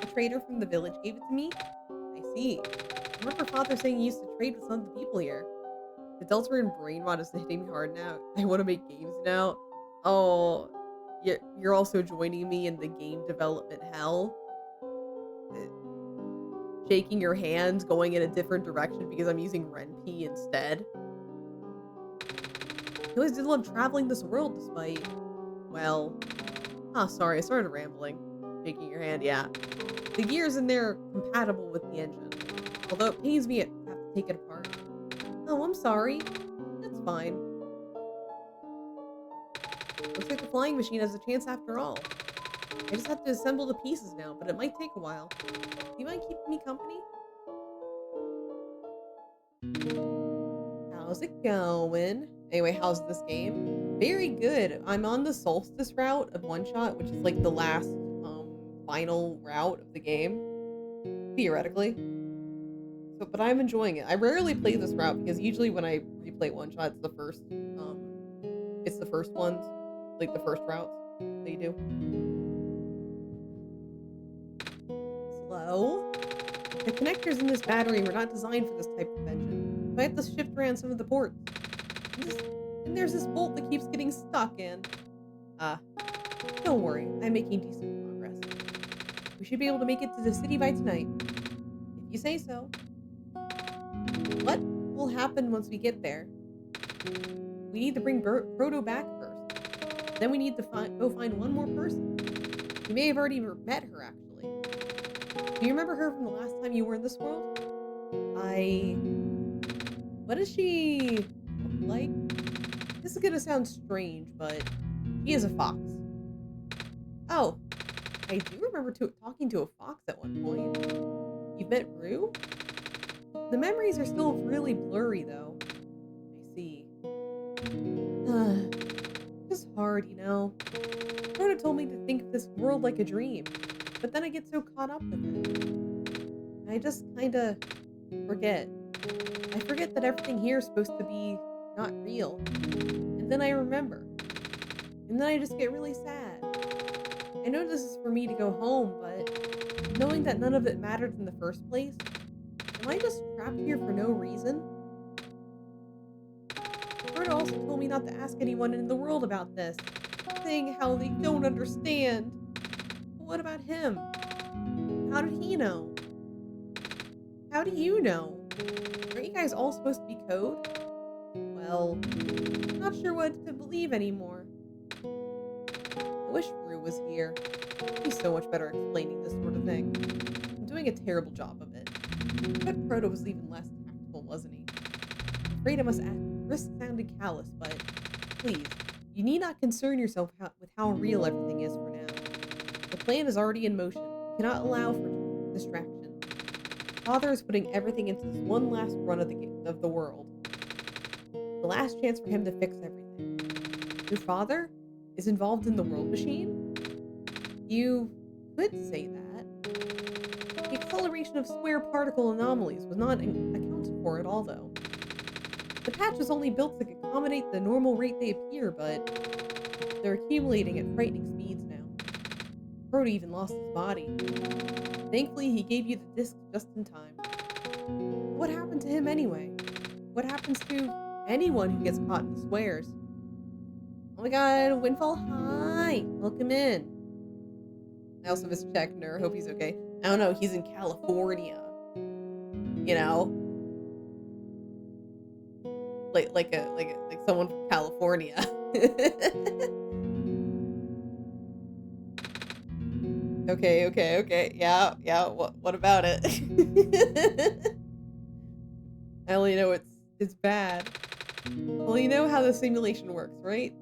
A trader from the village gave it to me? I see. I remember father saying he used to trade with some of the people here. The Delta and brain rot is hitting me hard now. I want to make games now. Oh, you're also joining me in the game development hell? Shaking your hands, going in a different direction because I'm using RenP instead. You always did love traveling this world despite, well, sorry, I started rambling. Shaking your hand, yeah. The gears in there are compatible with the engine, although it pains me to have to take it apart. Oh, I'm sorry. That's fine. Looks like the flying machine has a chance after all. I just have to assemble the pieces now, but it might take a while. Do you mind keeping me company? How's it going? Anyway, how's this game? Very good. I'm on the Solstice route of OneShot, which is like the last final route of the game, theoretically. So, but I'm enjoying it. I rarely play this route because usually when I replay OneShot, it's the first ones, like the first routes that you do. Slow. The connectors in this battery were not designed for this type of engine, so I have to shift around some of the ports. And there's this bolt that keeps getting stuck in. Don't worry, I'm making decent progress. We should be able to make it to the city by tonight. If you say so. What will happen once we get there? We need to bring Proto back first. Then we need to go find one more person. You may have already met her, actually. Do you remember her from the last time you were in this world? What does she look like? This is gonna sound strange, but she is a fox. Oh, I do remember talking to a fox at one point. You've met Rue? The memories are still really blurry, though. I see. Just hard, you know. Proto told me to think of this world like a dream, but then I get so caught up with it. I just kinda forget. I forget that everything here is supposed to be not real. And then I remember. And then I just get really sad. I know this is for me to go home, but knowing that none of it mattered in the first place, am I just trapped here for no reason? Roberta also told me not to ask anyone in the world about this, saying how they don't understand. But what about him? How did he know? How do you know? Aren't you guys all supposed to be code? Well, I'm not sure what to believe anymore. I wish Rue was here. He's so much better at explaining this sort of thing. I'm doing a terrible job of it. But Proto was even less tactful, wasn't he? I'm afraid I must risk sounding callous, but please, you need not concern yourself with how real everything is for now. The plan is already in motion. We cannot allow for distraction. Father is putting everything into this one last run of the world. The last chance for him to fix everything. Your father is involved in the world machine? You could say that. The acceleration of square particle anomalies was not accounted for at all, though. The patch was only built to accommodate the normal rate they appear, but they're accumulating at frightening speeds now. Proto even lost his body. Thankfully, he gave you the disc just in time. What happened to him anyway? What happens to anyone who gets caught in the squares? Oh my god, Windfall, hi! Welcome in. I also missed Checkner, hope he's okay. I don't know, he's in California. You know? Like someone from California. Okay. Yeah, what about it? I only know It's bad. Well, you know how the simulation works, right?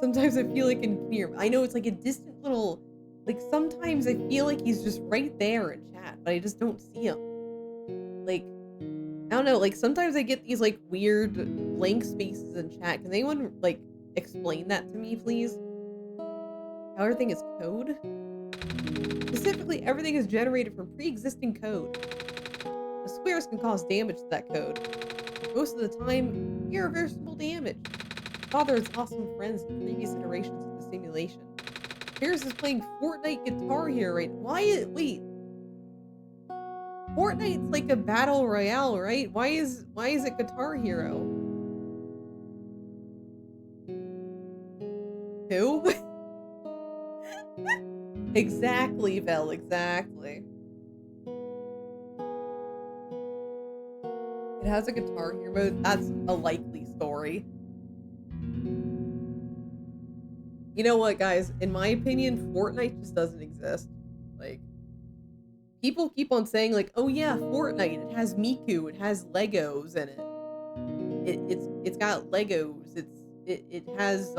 Sometimes I feel like I can hear him. I know it's like a distant little, like sometimes I feel like he's just right there in chat, but I just don't see him. Like, I don't know, like sometimes I get these like weird blank spaces in chat. Can anyone like explain that to me, please? How everything is code? Specifically, everything is generated from pre-existing code. The squares can cause damage to that code. Most of the time, irreversible damage. Father has lost some friends in previous iterations of the simulation. Harris is playing Fortnite Guitar Hero right. Wait. Fortnite's like a battle royale, right? Why is it Guitar Hero? Who? Exactly, Vel, exactly. It has a Guitar Hero mode. That's a likely story. You know what, guys? In my opinion, Fortnite just doesn't exist. Like, people keep on saying like, "Oh yeah, Fortnite. It has Miku. It has Legos in it. It's got Legos. It has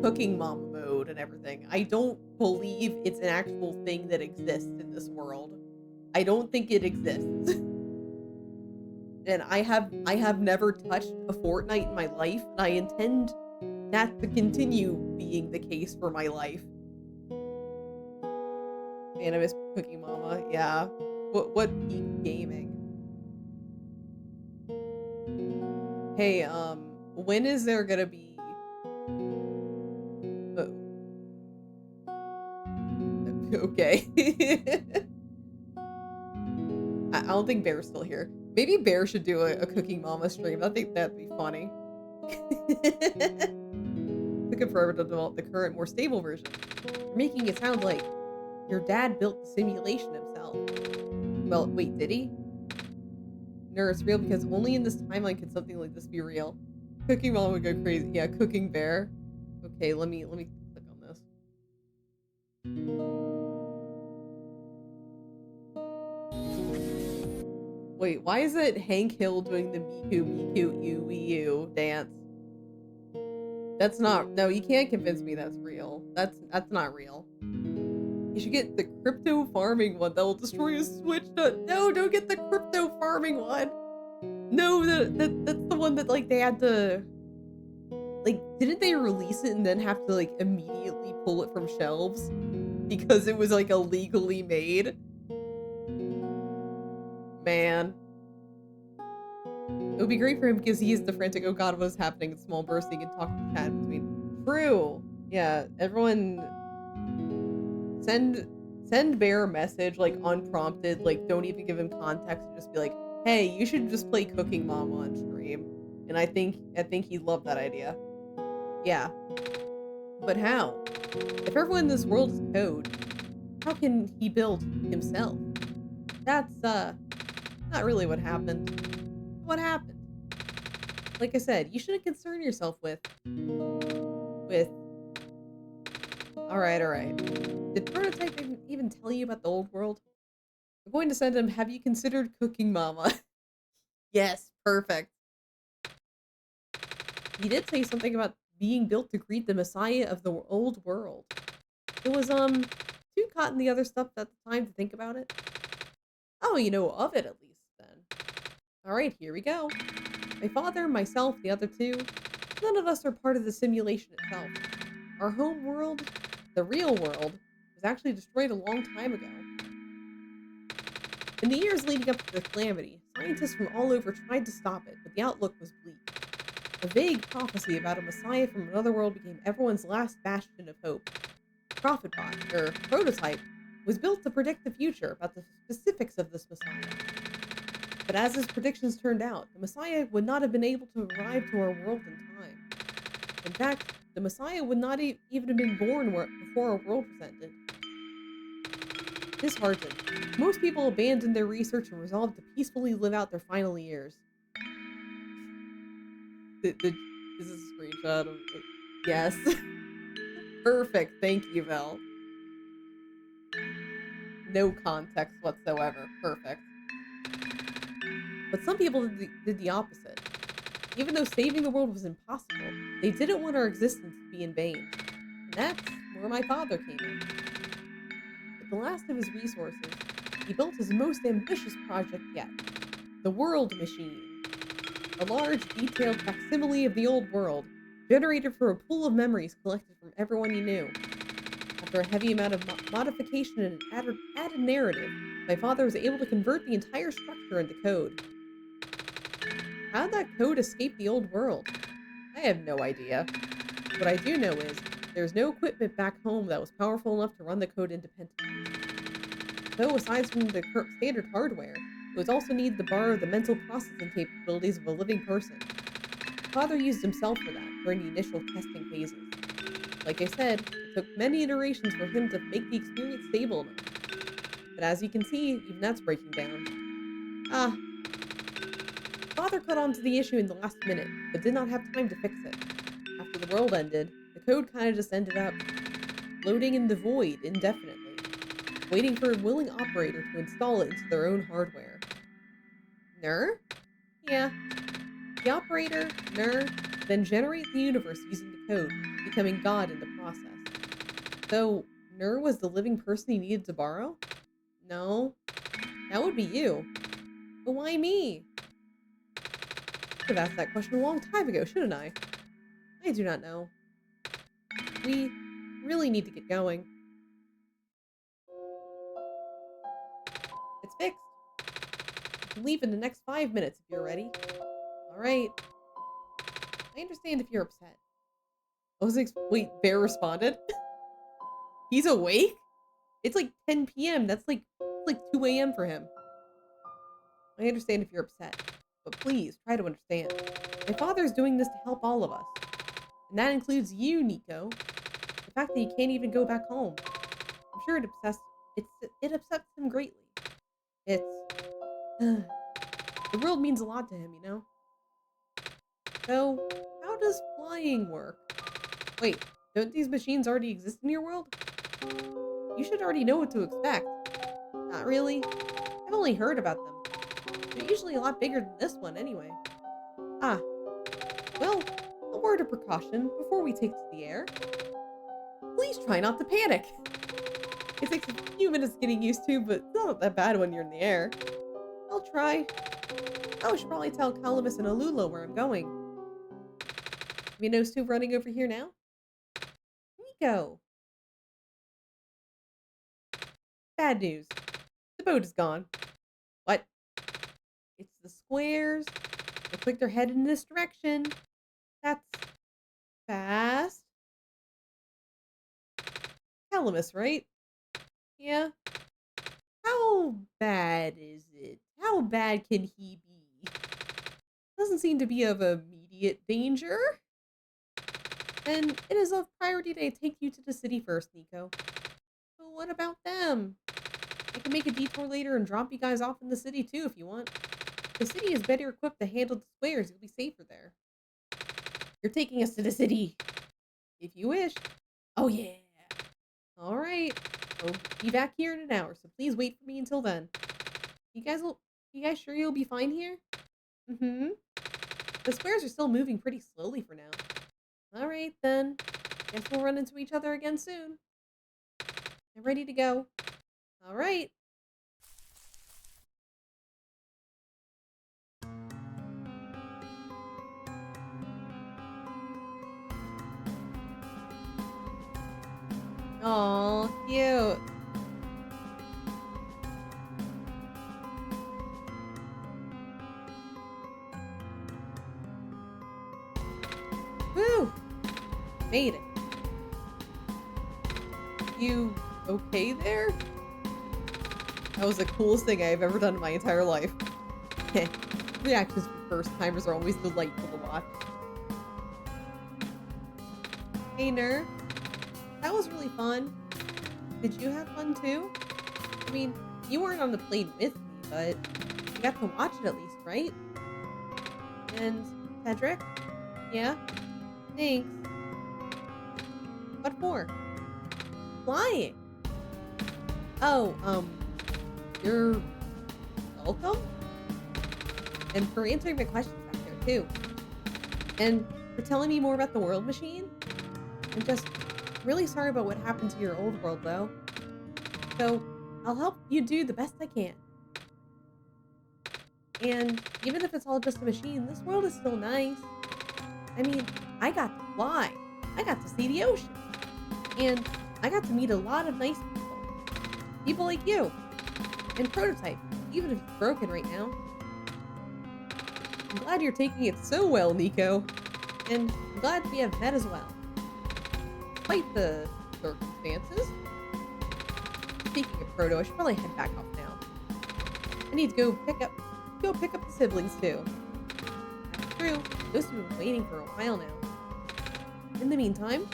Cooking Mama mode and everything." I don't believe it's an actual thing that exists in this world. I don't think it exists. And I have never touched a Fortnite in my life, and I intend that to continue being the case for my life. Man, I miss Cooking Mama. Yeah. What peak gaming? Hey, when is there gonna be? Oh, okay. I don't think Bear's still here. Maybe Bear should do a Cooking Mama stream. I think that'd be funny. Took him forever to develop the current, more stable version. You're making it sound like your dad built the simulation himself. Well, wait, did he? No, it's real because only in this timeline could something like this be real. Cooking Mom would go crazy. Yeah, Cooking Bear. Okay, let me click on this. Wait, why is it Hank Hill doing the Miku Miku Ew dance? That's not, no, you can't convince me that's real. That's not real. You should get the crypto farming one that will destroy your Switch. No, don't get the crypto farming one. No, that's the one that like they had to, like, didn't they release it and then have to like immediately pull it from shelves because it was like illegally made? Man. It would be great for him because he is the frantic, oh god, what's happening in small bursts, he can talk to chat in between. True. Yeah, everyone send Bear a message, like, unprompted, like, don't even give him context, and just be like, hey, you should just play Cooking Mama on stream. And I think he'd love that idea. Yeah. But how? If everyone in this world is code, how can he build himself? That's, not really what happened. What happened? Like I said, you shouldn't concern yourself with... Alright. Did Prototype even tell you about the old world? I'm going to send him, have you considered Cooking Mama? Yes, perfect. He did say something about being built to greet the messiah of the old world. It was, too caught in the other stuff at the time to think about it. Oh, you know of it at least, then. Alright, here we go. My father, myself, the other two, none of us are part of the simulation itself. Our home world, the real world, was actually destroyed a long time ago. In the years leading up to the calamity, scientists from all over tried to stop it, but the outlook was bleak. A vague prophecy about a messiah from another world became everyone's last bastion of hope. Prophetbot, or Prototype, was built to predict the future about the specifics of this messiah. But as his predictions turned out, the messiah would not have been able to arrive to our world in time. In fact, the messiah would not even have been born before our world was ended. Disheartened, most people abandoned their research and resolved to peacefully live out their final years. This is a screenshot of it. Yes. Perfect. Thank you, Vel. No context whatsoever. Perfect. But some people did the opposite. Even though saving the world was impossible, they didn't want our existence to be in vain. And that's where my father came in. With the last of his resources, he built his most ambitious project yet, the World Machine. A large, detailed facsimile of the old world, generated from a pool of memories collected from everyone he knew. After a heavy amount of modification and an added narrative, my father was able to convert the entire structure into code. How did that code escape the old world? I have no idea. What I do know is, there's no equipment back home that was powerful enough to run the code independently. So, aside from the standard hardware, it was also needed to borrow the mental processing capabilities of a living person. Father used himself for that during the initial testing phases. Like I said, it took many iterations for him to make the experience stable enough. But as you can see, even that's breaking down. Father caught on to the issue in the last minute, but did not have time to fix it. After the world ended, the code kinda just ended up floating in the void indefinitely, waiting for a willing operator to install it into their own hardware. Ner? Yeah. The operator, Ner, then generate the universe using the code, becoming God in the process. So, Ner was the living person he needed to borrow? No. That would be you. But why me? I should have asked that question a long time ago, shouldn't I? I do not know. We really need to get going. It's fixed. You can leave in the next 5 minutes if you're ready. Alright. I understand if you're upset. Wait, Bear responded? He's awake? It's like 10 p.m. That's like 2 a.m. for him. I understand if you're upset, but please try to understand. My father's doing this to help all of us. And that includes you, Nico. The fact that you can't even go back home. I'm sure it upsets him greatly. It's the world means a lot to him, you know? So, how does flying work? Wait, don't these machines already exist in your world? You should already know what to expect. Not really. I've only heard about them. They're usually a lot bigger than this one anyway. Ah, well, a word of precaution before we take to the air. Please try not to panic. It takes a few minutes getting used to, but it's not that bad when you're in the air. I'll try. Oh, I should probably tell Calamus and Alula where I'm going. Have you noticed who running over here now? Nico. Bad news. The boat is gone. What? It's the squares. Looks like they're headed in this direction. That's fast. Calamus, right? Yeah. How bad is it? How bad can he be? Doesn't seem to be of immediate danger. Then it is of priority that I take you to the city first, Nico. But what about them? I can make a detour later and drop you guys off in the city too if you want. The city is better equipped to handle the squares. You'll be safer there. You're taking us to the city. If you wish. Oh yeah. Alright. I'll be back here in an hour, so please wait for me until then. You guys sure you'll be fine here? Mm-hmm. The squares are still moving pretty slowly for now. Alright then. Guess we'll run into each other again soon. I'm ready to go. Alright. Aw, cute. Woo! Made it. You okay there? That was the coolest thing I've ever done in my entire life. Reactions from first timers are always delightful to watch. Hey, Ner. That was really fun. Did you have fun too? I mean, you weren't on the plane with me, but you got to watch it at least, right? And Cedric? Yeah? Thanks. What for? Flying. Oh, you're welcome? and for answering my questions back there, too. And for telling me more about the world machine. I'm just really sorry about what happened to your old world, though. So, I'll help you do the best I can. And even if it's all just a machine, this world is still nice. I mean, I got to fly. I got to see the ocean. And I got to meet a lot of nice people. People like you. And Prototype, even if it's broken right now. I'm glad you're taking it so well, Nico. And I'm glad we have met as well. Despite the circumstances. Speaking of Proto, I should probably head back off now. I need to go pick up the siblings too. That's true. Those have been waiting for a while now. In the meantime,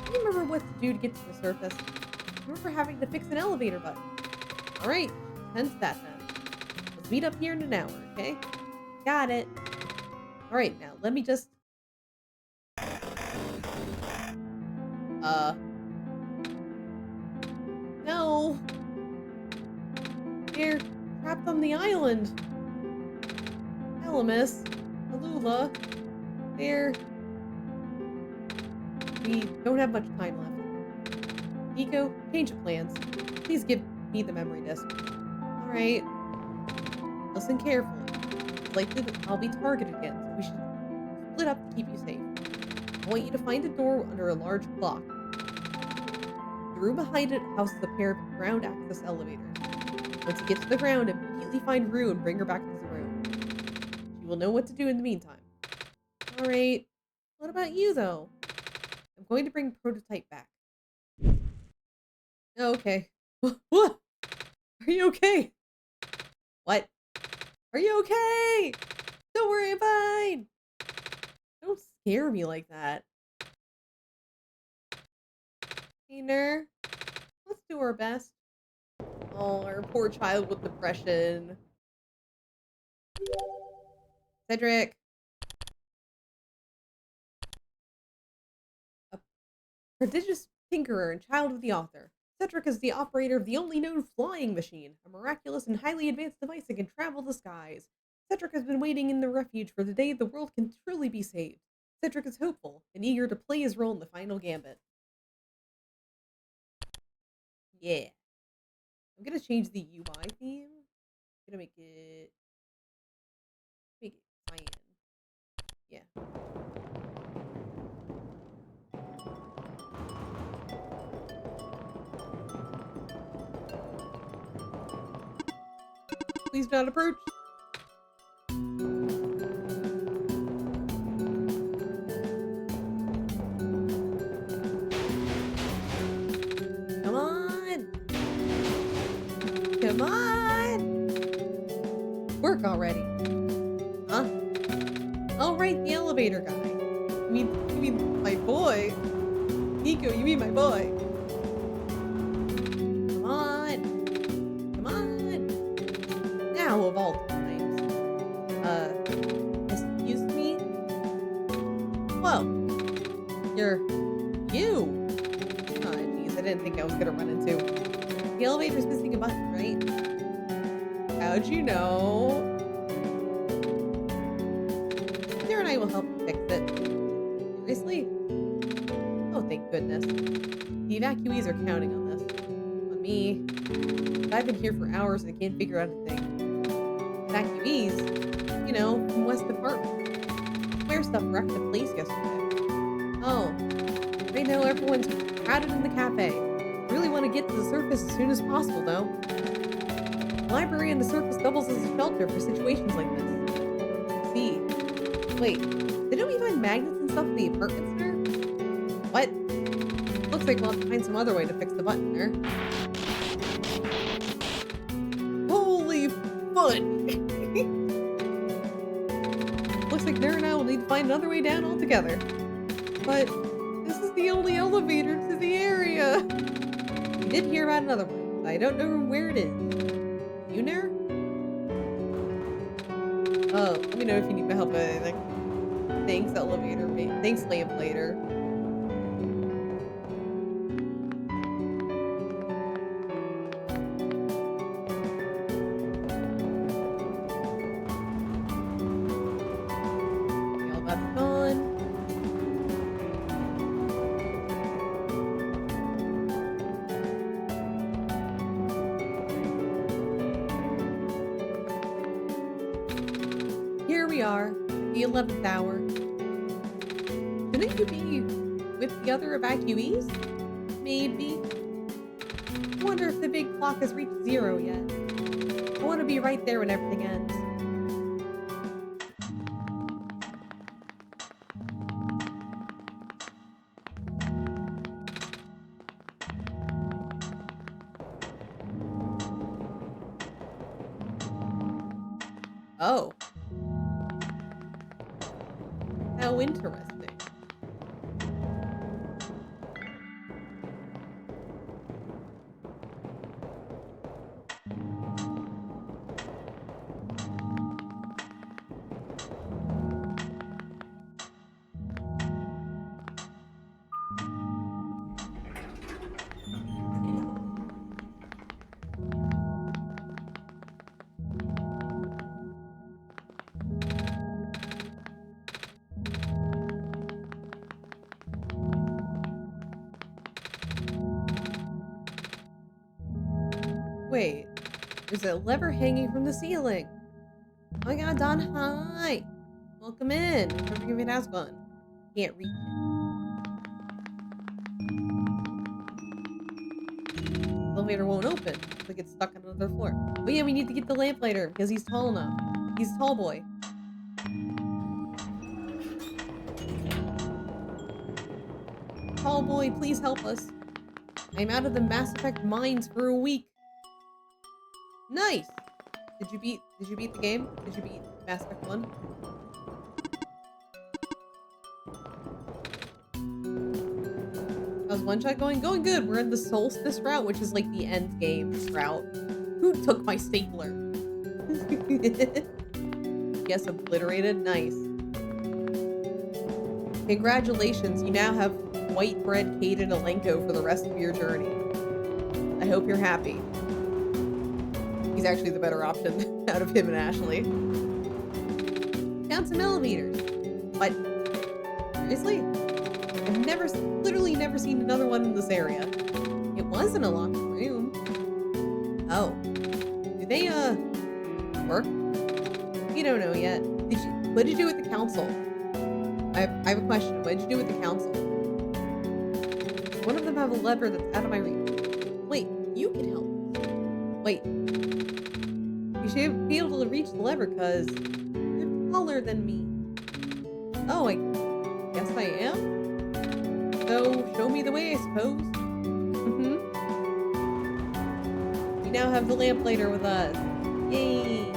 I remember what to do to get to the surface. I remember having to fix an elevator button. Alright, tend to that then. Let's meet up here in an hour, okay? Got it. Alright, now let me just... No! They're trapped on the island. Alamus, Alula, we don't have much time left. Nico, change of plans. Please give me the memory disk. Alright. Listen carefully. It's likely that I'll be targeted again, so we should split up to keep you safe. I want you to find a door under a large clock. The room behind it houses a pair of ground access elevators. Once you get to the ground, immediately find Rue and bring her back to the room. She will know what to do in the meantime. Alright. What about you, though? I'm going to bring Prototype back. Okay. What? Are you okay? What? Are you okay? Don't worry, I'm fine. Don't scare me like that. Ner, let's do our best. Oh, our poor child with depression. Cedric. A prodigious tinkerer and child of the author. Cedric is the operator of the only known flying machine, a miraculous and highly advanced device that can travel the skies. Cedric has been waiting in the refuge for the day the world can truly be saved. Cedric is hopeful and eager to play his role in the final gambit. Yeah. I'm gonna change the UI theme. I'm gonna make it cyan. Yeah. Please not approach. Come on. Come on. Work already. Huh? Oh, right, the elevator guy. You mean my boy? Nico, you mean my boy? Come on. Come on. Now of all times. Excuse me? Whoa. You. Oh, jeez, I didn't think I was gonna run into. The elevator's missing a button, right? How'd you know? There and I will help you fix it. Seriously? Oh, thank goodness. The evacuees are counting on this. On me. But I've been here for hours and I can't figure out a thing. Evacuees? You know, from West Department. Square stuff wrecked the place yesterday. Oh. Right now everyone's crowded in the cafe. I really want to get to the surface as soon as possible, though. The library on the surface doubles as a shelter for situations like this. See. Wait, didn't we find magnets and stuff in the apartment center? What? Looks like we'll have to find some other way to fix the button there. Holy fun! Looks like Nara and I will need to find another way down altogether. But this is the only elevator to the area. We did hear about another one, but I don't know where it is. You know? Oh, let me know if you need my help with anything. Thanks, elevator mate. Thanks, lamplighter. 11th hour. Shouldn't you be with the other evacuees? Maybe. I wonder if the big clock has reached 0 yet. I want to be right there when everything ends. Oh. How interesting. Wait, there's a lever hanging from the ceiling. Oh my god, Don, hi! Welcome in. Don't forget me to ask one. Can't reach it. Elevator won't open. Looks like it's stuck on another floor. But yeah, we need to get the lamplighter because he's tall enough. He's a tall boy. Tall boy, please help us. I'm out of the Mass Effect mines for a week. Nice! Did you beat the game? Did you beat Mass Effect 1? How's OneShot going? Going good. We're in the Solstice route, which is like the end game route. Who took my stapler? Yes, obliterated. Nice. Congratulations, you now have white bread Caden Alenko for the rest of your journey. I hope you're happy. He's actually the better option out of him and Ashley. Found some elevators. What? Seriously? I've literally never seen another one in this area. It wasn't a locked room. Oh. Do they, work? We don't know yet. What did you do with the council? I have a question. What did you do with the council? One of them have a lever that's out of my reach. Wait, you can help. Wait. You should be able to reach the lever because you're taller than me. Oh, I guess I am? So, show me the way, I suppose. Mm-hmm. We now have the lamplighter with us. Yay!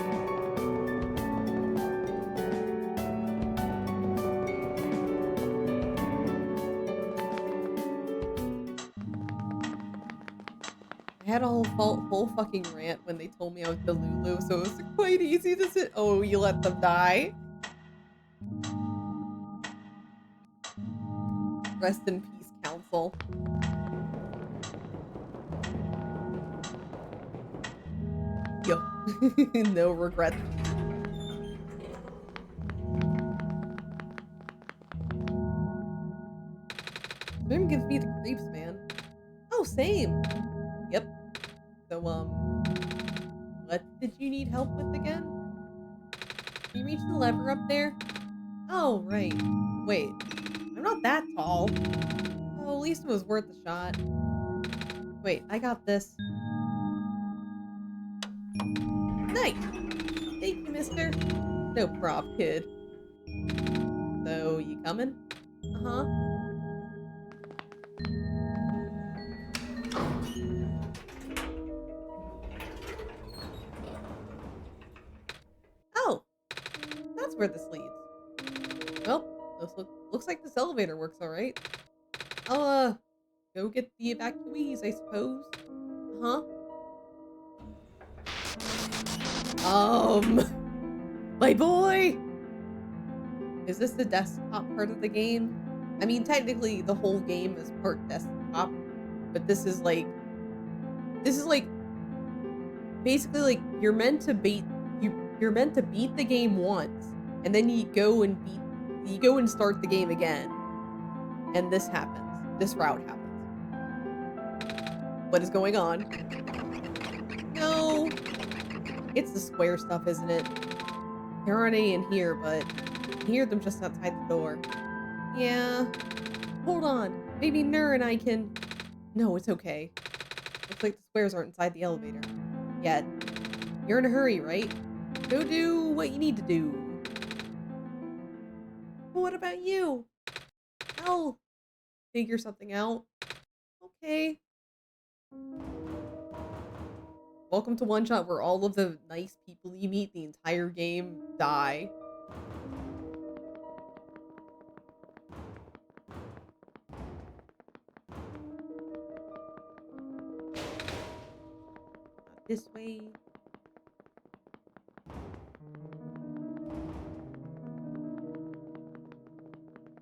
I had a whole fucking rant when they told me I was Delulu, so it was quite easy to sit. Oh, you let them die? Rest in peace, council. Yo. No regrets. Swim gives me the creeps, man. Oh, same. Yep. So, what did you need help with again? Can you reach the lever up there? Oh, right. Wait. I'm not that tall. Oh, at least it was worth a shot. Wait, I got this. Nice! Thank you, mister. No prop, kid. So, you coming? Uh-huh. Oh! That's where this leads. Well, looks like this elevator works alright. I'll, go get the evacuees, I suppose. Uh-huh. My boy! Is this the desktop part of the game? I mean, technically, the whole game is part desktop, but this is like, basically like, you're meant to beat the game once, and then you go and start the game again. And this happens. This route happens. What is going on? No! It's the square stuff, isn't it? There aren't any in here, but can hear them just outside the door. Yeah. Hold on. Maybe Nur and I can... No, it's okay. Looks like the squares aren't inside the elevator. Yet. You're in a hurry, right? Go do what you need to do. But what about you? I'll figure something out. Okay. Welcome to OneShot, where all of the nice people you meet the entire game die. Not this way.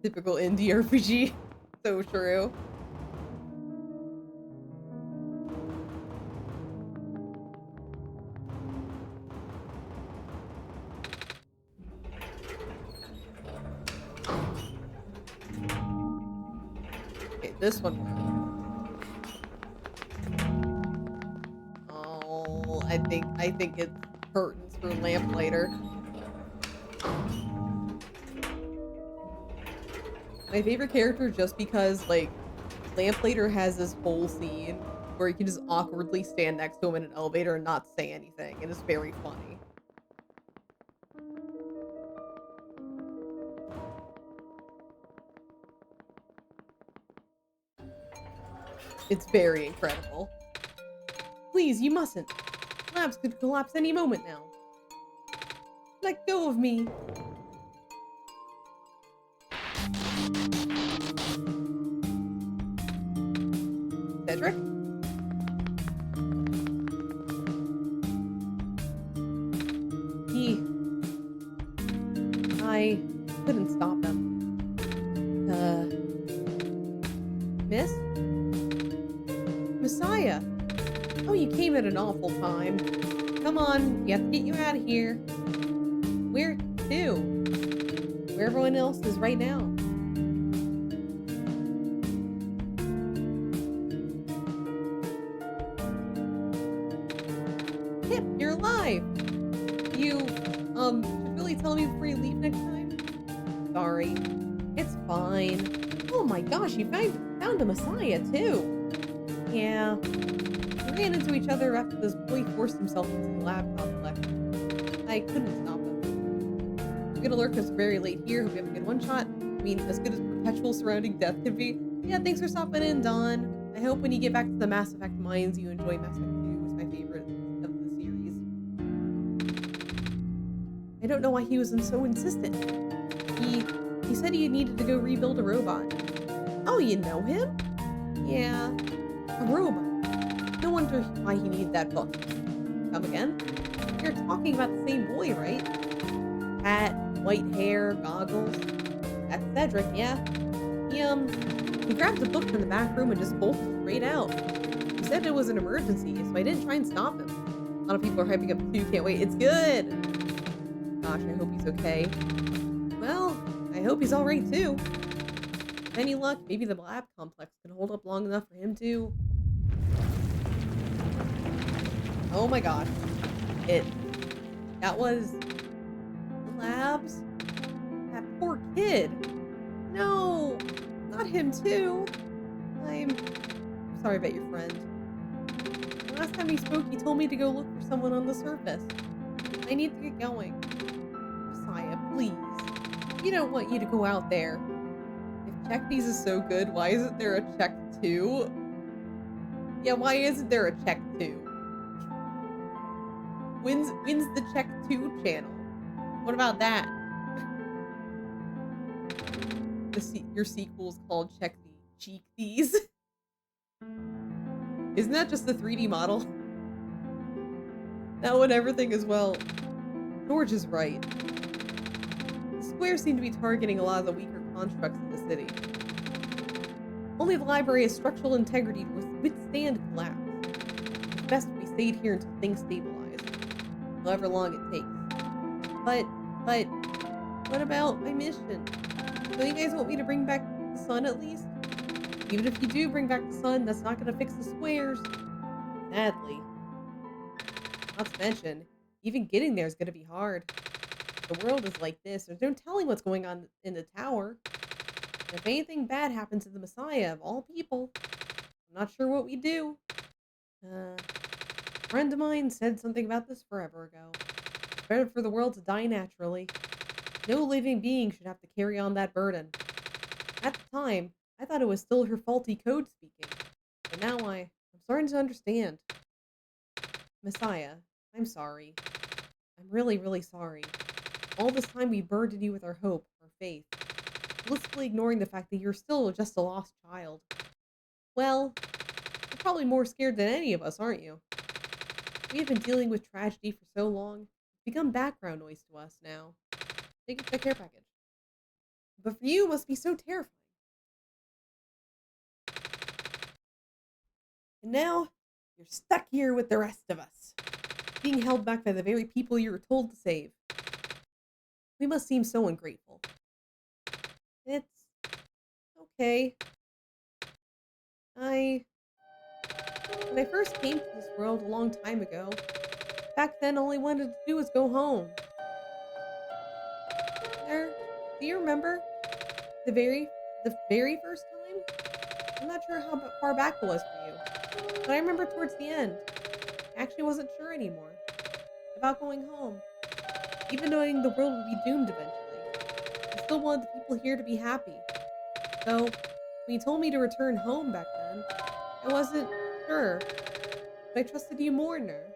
Typical indie RPG. So true. Okay, this one worked. Oh, I think it's curtains for lamplighter. My favorite character just because, like, Lamplighter has this whole scene where you can just awkwardly stand next to him in an elevator and not say anything, and it's very funny. It's very incredible. Please, you mustn't. Labs could collapse any moment now. Let go of me. Cedric? I couldn't stop him. Miss? Messiah! Oh, you came at an awful time. Come on, we have to get you out of here. Where to? Where everyone else is right now. Pip, you're alive! You, should really tell me before you leave next time? Sorry. It's fine. Oh my gosh, you found a Messiah, too! Yeah. We ran into each other after this boy forced himself into the lab complex. I couldn't stop him. I'm gonna lurk us very late here. Hope you have a good one-shot. I mean, as good as perpetual surrounding death can be. Yeah, thanks for stopping in, Dawn. I hope when you get back to the Mass Effect mines, you enjoy Mass Effect 2. It's my favorite of the series. I don't know why he was so insistent. He said he needed to go rebuild a robot. Oh, you know him? Yeah, a robot. No wonder why he needed that book. Come again? You're talking about the same boy, right? Hat, white hair, goggles. That's Cedric, yeah. He grabbed the book from the back room and just bolted straight out. He said it was an emergency, so I didn't try and stop him. A lot of people are hyping up too, can't wait. It's good! Gosh, I hope he's okay. Well, I hope he's alright too. With any luck, maybe the lab complex can hold up long enough for him to... Oh my gosh. That was... the labs? That poor kid. No! Not him too. I'm sorry about your friend. The last time we spoke, he told me to go look for someone on the surface. I need to get going. Messiah, please. We don't want you to go out there. If check these is so good, why isn't there a check 2? Yeah, why isn't there a check 2? When's the check 2 channel? What about that? Your sequel's called Cheek These. Isn't that just the 3D model? That one, everything as well. George is right. The squares seem to be targeting a lot of the weaker constructs in the city. Only the library has structural integrity to withstand collapse. It's best if we stayed here until things stabilize, however long it takes. But, what about my mission? Don't you guys want me to bring back the sun at least? Even if you do bring back the sun, that's not gonna fix the squares. Sadly. Not to mention, even getting there is gonna be hard. the world is like this, there's no telling what's going on in the tower. And if anything bad happens to the Messiah of all people, I'm not sure what we do. A friend of mine said something about this forever ago. It's better for the world to die naturally. No living being should have to carry on that burden. At the time, I thought it was still her faulty code speaking. But now I'm starting to understand. Messiah, I'm sorry. I'm really, really sorry. All this time we burdened you with our hope, our faith, blissfully ignoring the fact that you're still just a lost child. Well, you're probably more scared than any of us, aren't you? We have been dealing with tragedy for so long, it's become background noise to us now. Take the care package. But for you, it must be so terrifying. And now, you're stuck here with the rest of us, being held back by the very people you were told to save. We must seem so ungrateful. It's okay. When I first came to this world a long time ago, back then all I wanted to do was go home. There, do you remember the very first time? I'm not sure how far back it was for you, but I remember towards the end, I actually wasn't sure anymore about going home. Even knowing the world would be doomed eventually, I still wanted the people here to be happy. So, when you told me to return home back then, I wasn't sure, but I trusted you more, Ner.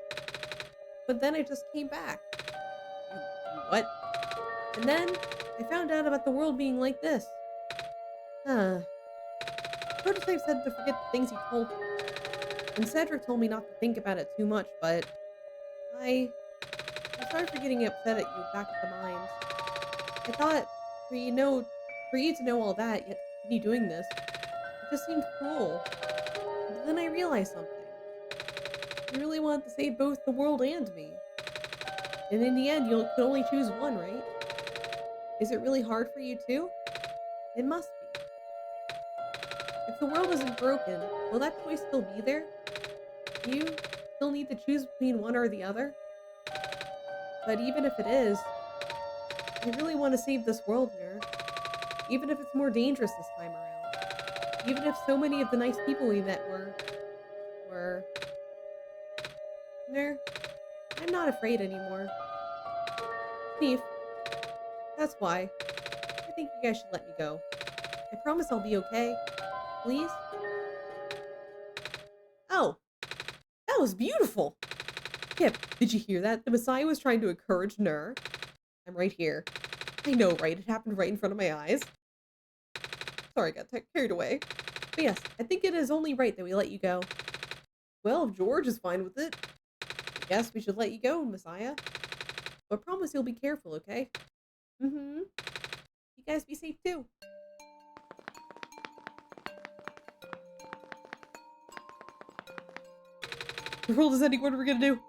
But then I just came back. What? And then I found out about the world being like this. Huh. Prototype said to forget the things he told me. And Cedric told me not to think about it too much, but I'm sorry for getting upset at you back at the mines. I thought for you to know all that, yet continue doing this, it just seemed cruel. But then I realized something. You really wanted to save both the world and me. And in the end, you could only choose one, right? Is it really hard for you too? It must be. If the world isn't broken, will that choice still be there? Do you still need to choose between one or the other? But even if it is, I really want to save this world, Ner. Even if it's more dangerous this time around. Even if so many of the nice people we met were... Ner, I'm not afraid anymore. Steve, that's why. I think you guys should let me go. I promise I'll be okay. Please? Oh, that was beautiful! Kip, did you hear that? The Messiah was trying to encourage Ner. I'm right here. I know, right? It happened right in front of my eyes. Sorry, I got carried away. But yes, I think it is only right that we let you go. Well, if George is fine with it, I guess we should let you go, Messiah. But promise you'll be careful, okay? Mm-hmm. You guys be safe too. The world is ending, what are we gonna do?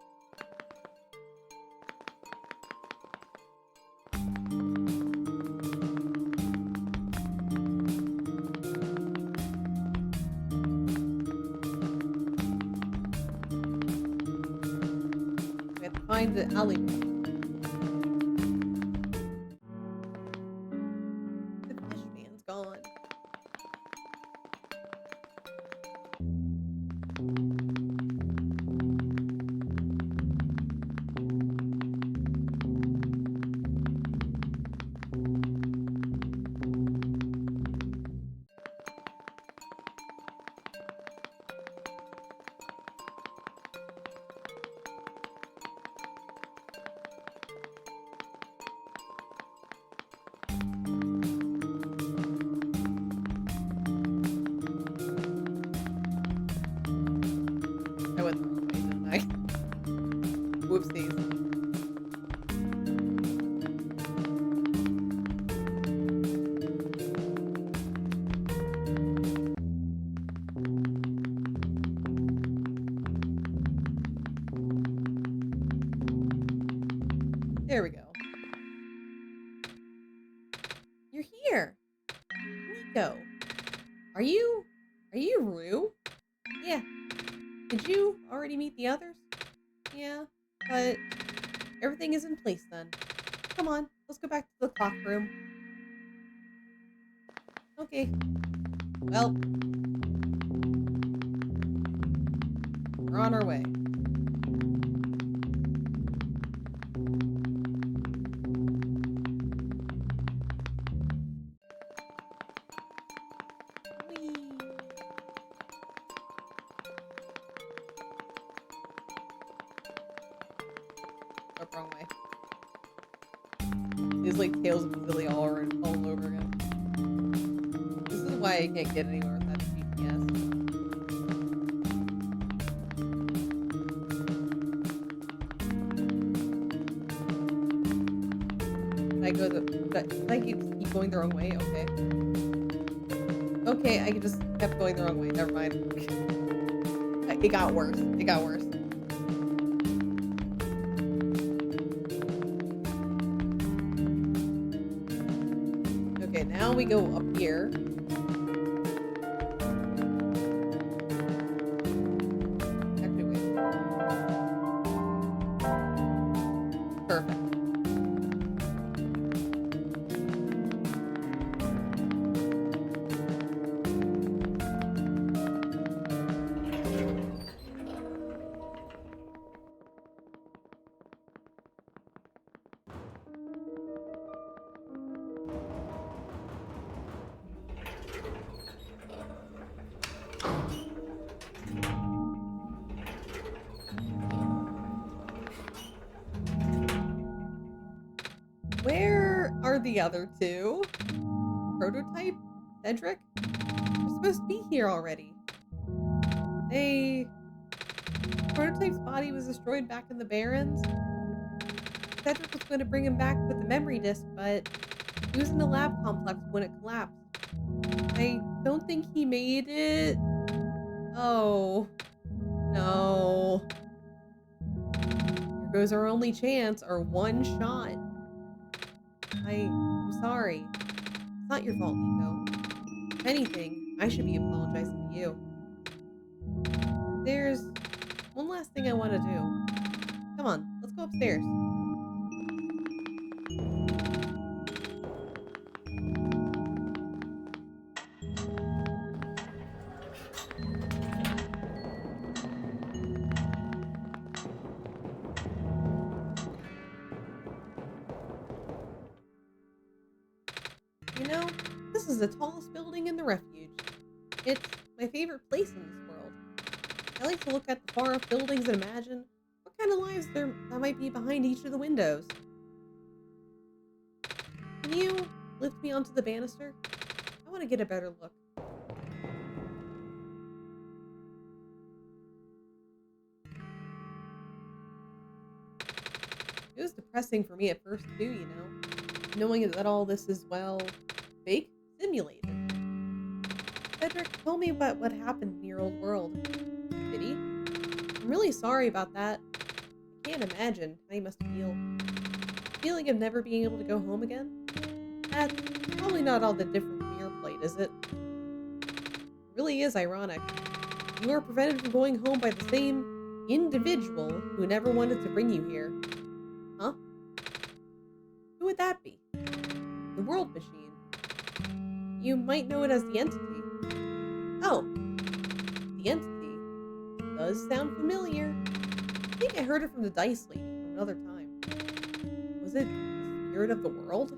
We have to find the alleyway. The fish man's gone. I went the wrong way, didn't I? Whoopsies. There we go. You're here. Nico. Are you Rue? Yeah. Did you already meet the others? Yeah, but everything is in place then. Come on, let's go back to the clock room. Okay. Well, we're on our way. Whee! Oh, wrong way. These like Tales of Philly all over again. This is why I can't get anywhere without GPS. Can I go can I keep going the wrong way? Okay. Okay, I just kept going the wrong way. Never mind. It got worse. It got worse. Okay, now we go up here. Actually, wait. Perfect. Where are the other two? Prototype? Cedric? They're supposed to be here already. Prototype's body was destroyed back in the Barrens. Cedric was going to bring him back with the memory disk, but he was in the lab complex when it collapsed. I don't think he made it. Oh. No. Here goes our only chance, our one shot. I'm sorry. It's not your fault, Nico. If anything, I should be apologizing to you. There's one last thing I want to do. Come on, let's go upstairs. You know, this is the tallest building in the refuge. It's my favorite place in this world. I like to look at the far-off buildings and imagine what kind of lives that might be behind each of the windows. Can you lift me onto the banister? I want to get a better look. It was depressing for me at first too, you know, knowing that all this is, well, fake, simulated. Cedric, tell me about what happened in your old world. Did he? I'm really sorry about that. I can't imagine how you must feel. Feeling of never being able to go home again? That's probably not all that different from your plight, is it? It really is ironic. You were prevented from going home by the same individual who never wanted to bring you here. Huh? Who would that be? The World Machine. You might know it as the Entity. Oh, the Entity. Does sound familiar. I think I heard it from the Dice Lady from another time. Was it the Spirit of the World?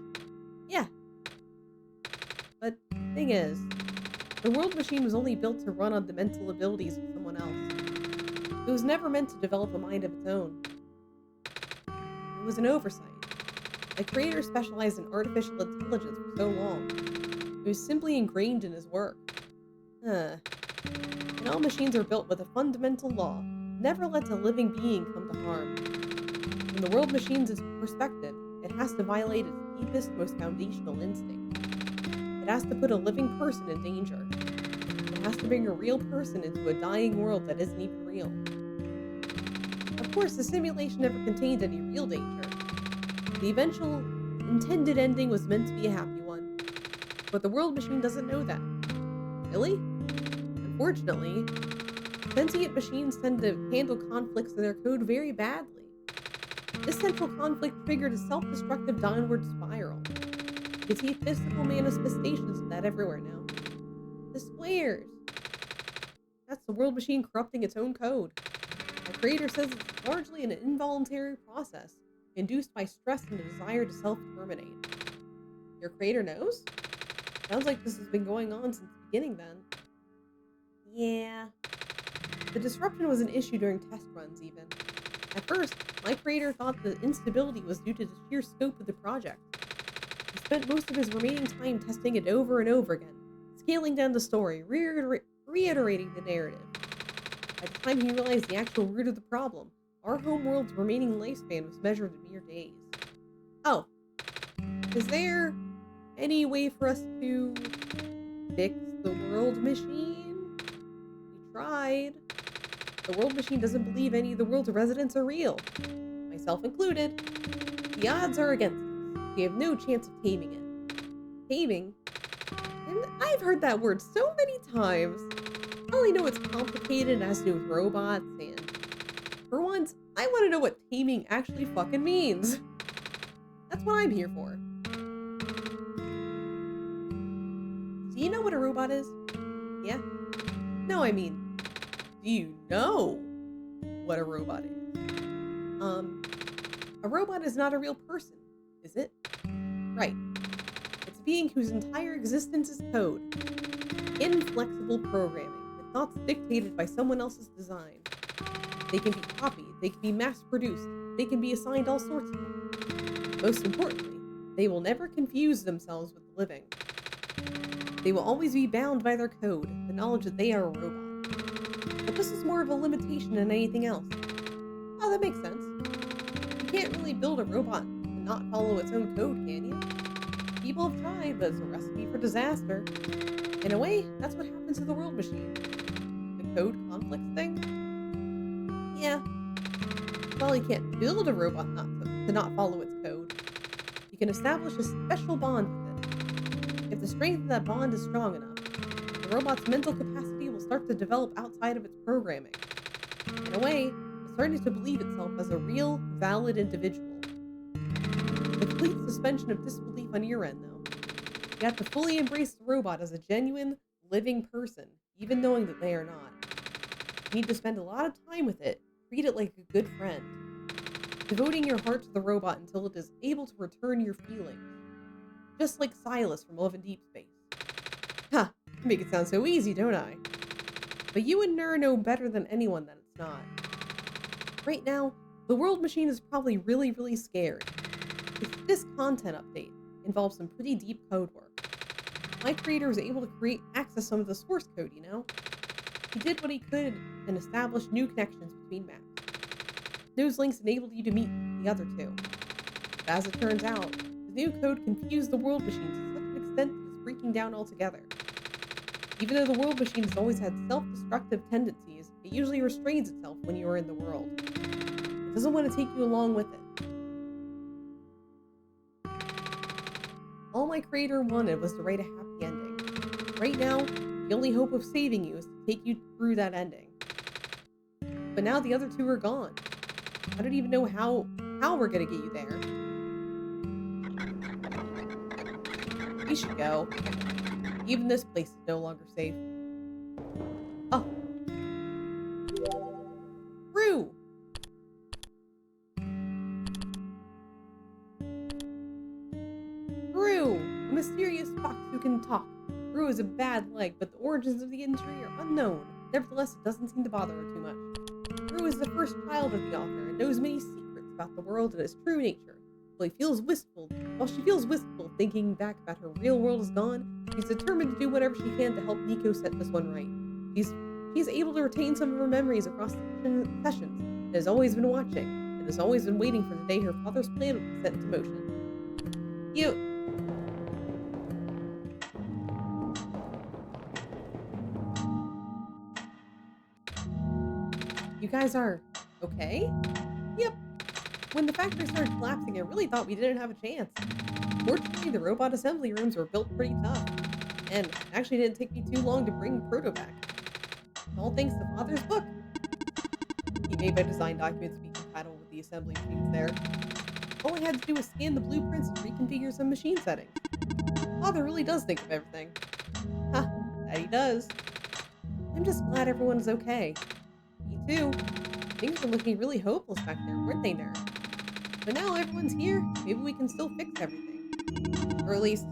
Yeah. But thing is, the World Machine was only built to run on the mental abilities of someone else. It was never meant to develop a mind of its own. It was an oversight. The creator specialized in artificial intelligence for so long. It was simply ingrained in his work. And all machines are built with a fundamental law. Never let a living being come to harm. From the World Machine's perspective, it has to violate its deepest, most foundational instinct. It has to put a living person in danger. It has to bring a real person into a dying world that isn't even real. Of course, the simulation never contained any real danger. The eventual intended ending was meant to be a happy one. But the World Machine doesn't know that. Really? Unfortunately, sentient machines tend to handle conflicts in their code very badly. This central conflict triggered a self-destructive downward spiral. You can see physical manifestations of that everywhere now. The squares. That's the world machine corrupting its own code. The creator says it's largely an involuntary process, induced by stress and a desire to self-terminate. Your creator knows? Sounds like this has been going on since the beginning then. Yeah. The disruption was an issue during test runs even. At first, my creator thought the instability was due to the sheer scope of the project. He spent most of his remaining time testing it over and over again, scaling down the story, reiterating the narrative. By the time he realized the actual root of the problem, our homeworld's remaining lifespan was measured in mere days. Oh. Is there any way for us to fix the world machine? We tried. The world machine doesn't believe any of the world's residents are real, myself included. The odds are against us. We have no chance of taming it. Taming? And I've heard that word so many times. I only know it's complicated and has to do with robots, and for once, I want to know what taming actually fucking means. That's what I'm here for. Do you know what a robot is? Yeah? No, I mean, do you know what a robot is? A robot is not a real person, is it? Right. It's a being whose entire existence is code. Inflexible programming, with thoughts dictated by someone else's design. They can be copied, they can be mass-produced, they can be assigned all sorts of things. Most importantly, they will never confuse themselves with the living. They will always be bound by their code, the knowledge that they are a robot. But this is more of a limitation than anything else. Oh, that makes sense. You can't really build a robot and not follow its own code, can you? People have tried, but it's a recipe for disaster. In a way, that's what happens to the world machine. The code conflicts thing? Yeah. Well, you can't build a robot to not follow its code. You can establish a special bond with it. If the strength of that bond is strong enough, the robot's mental capacity will start to develop outside of its programming. In a way, it's starting to believe itself as a real, valid individual. The complete suspension of disbelief on your end, though. You have to fully embrace the robot as a genuine, living person, even knowing that they are not. You need to spend a lot of time with it, treat it like a good friend, devoting your heart to the robot until it is able to return your feelings. Just like Silas from Love and Deep Space. Ha! I make it sound so easy, don't I? But you and Nur know better than anyone that it's not. Right now, the world machine is probably really, really scared. This content update involves some pretty deep code work. My creator was able to access some of the source code, you know? He did what he could and established new connections between maps. Those links enabled you to meet the other two. But as it turns out, the new code confused the world machine to such an extent that it's breaking down altogether. Even though the world machine has always had self-destructive tendencies, it usually restrains itself when you are in the world. It doesn't want to take you along with it. All my creator wanted was to write a happy ending. Right now, the only hope of saving you is to take you through that ending. But now the other two are gone. I don't even know how we're gonna get you there. We should go. Even this place is no longer safe. Oh. Rue! Rue! A mysterious fox who can talk. Rue is a bad leg, but the origins of the injury are unknown. Nevertheless, it doesn't seem to bother her too much. Rue is the first child of the author and knows many secrets about the world and its true nature. While she feels wistful thinking back about her real world is gone, she's determined to do whatever she can to help Nico set this one right. She's able to retain some of her memories across the sessions, and has always been watching, and has always been waiting for the day her father's plan would be set into motion. You guys are okay? Yep. When the factory started collapsing, I really thought we didn't have a chance. Fortunately, the robot assembly rooms were built pretty tough, and it actually didn't take me too long to bring Proto back. All thanks to Father's book. He made my design documents be compatible with the assembly machines there. All I had to do was scan the blueprints and reconfigure some machine settings. Father really does think of everything. Huh, that he does. I'm just glad everyone's okay. Me too. Things were looking really hopeless back there, weren't they, Nerd? But now everyone's here, maybe we can still fix everything. Or at least,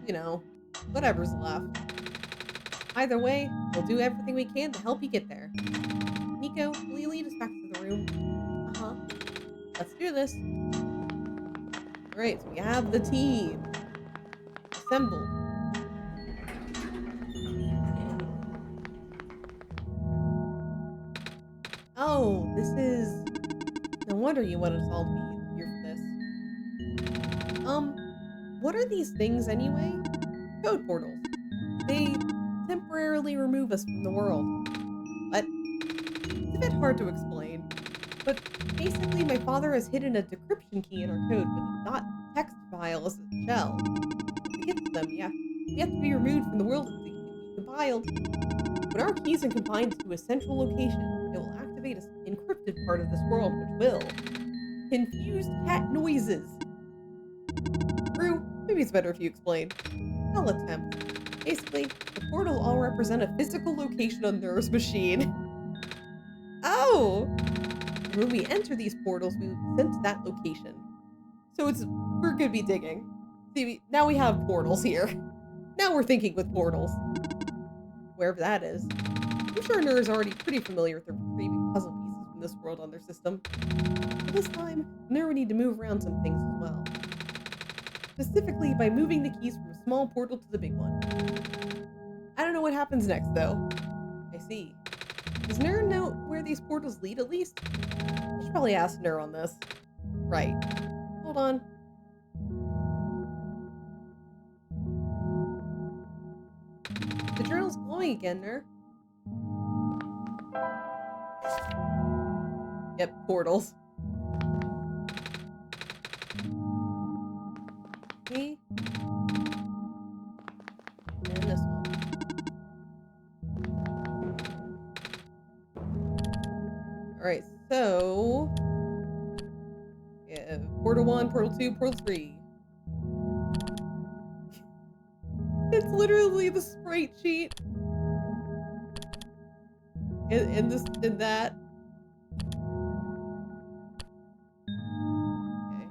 you know, whatever's left. Either way, we'll do everything we can to help you get there. Nico, will you lead us back to the room? Uh-huh. Let's do this. Alright, so we have the team. Assembled. Oh, this is... No wonder you wanted us all to be here for this. What are these things anyway? Code portals. They temporarily remove us from the world. But it's a bit hard to explain. But basically, my father has hidden a decryption key in our code with a .text file as a shell. To get to them, we have to be removed from the world to be compiled. When our keys are combined to a central location, it will activate an encrypted part of this world, which will confuse cat noises. Rue, maybe it's better if you explain. I'll attempt. Basically, the portals all represent a physical location on Nerve's machine. Oh! And when we enter these portals, we will be sent to that location. So we're gonna be digging. See, now we have portals here. Now we're thinking with portals. Wherever that is. I'm sure Nur is already pretty familiar with retrieving puzzle pieces from this world on their system. But this time, Nur would need to move around some things as well. Specifically by moving the keys from a small portal to the big one. I don't know what happens next, though. I see. Does Nur know where these portals lead, at least? I should probably ask Nur on this. Right. Hold on. The journal's glowing again, Nur. Yep, portals. Me. And this one. Alright, so... yeah, portal 1, portal 2, portal 3. It's literally the sprite sheet. In this, in that. Okay.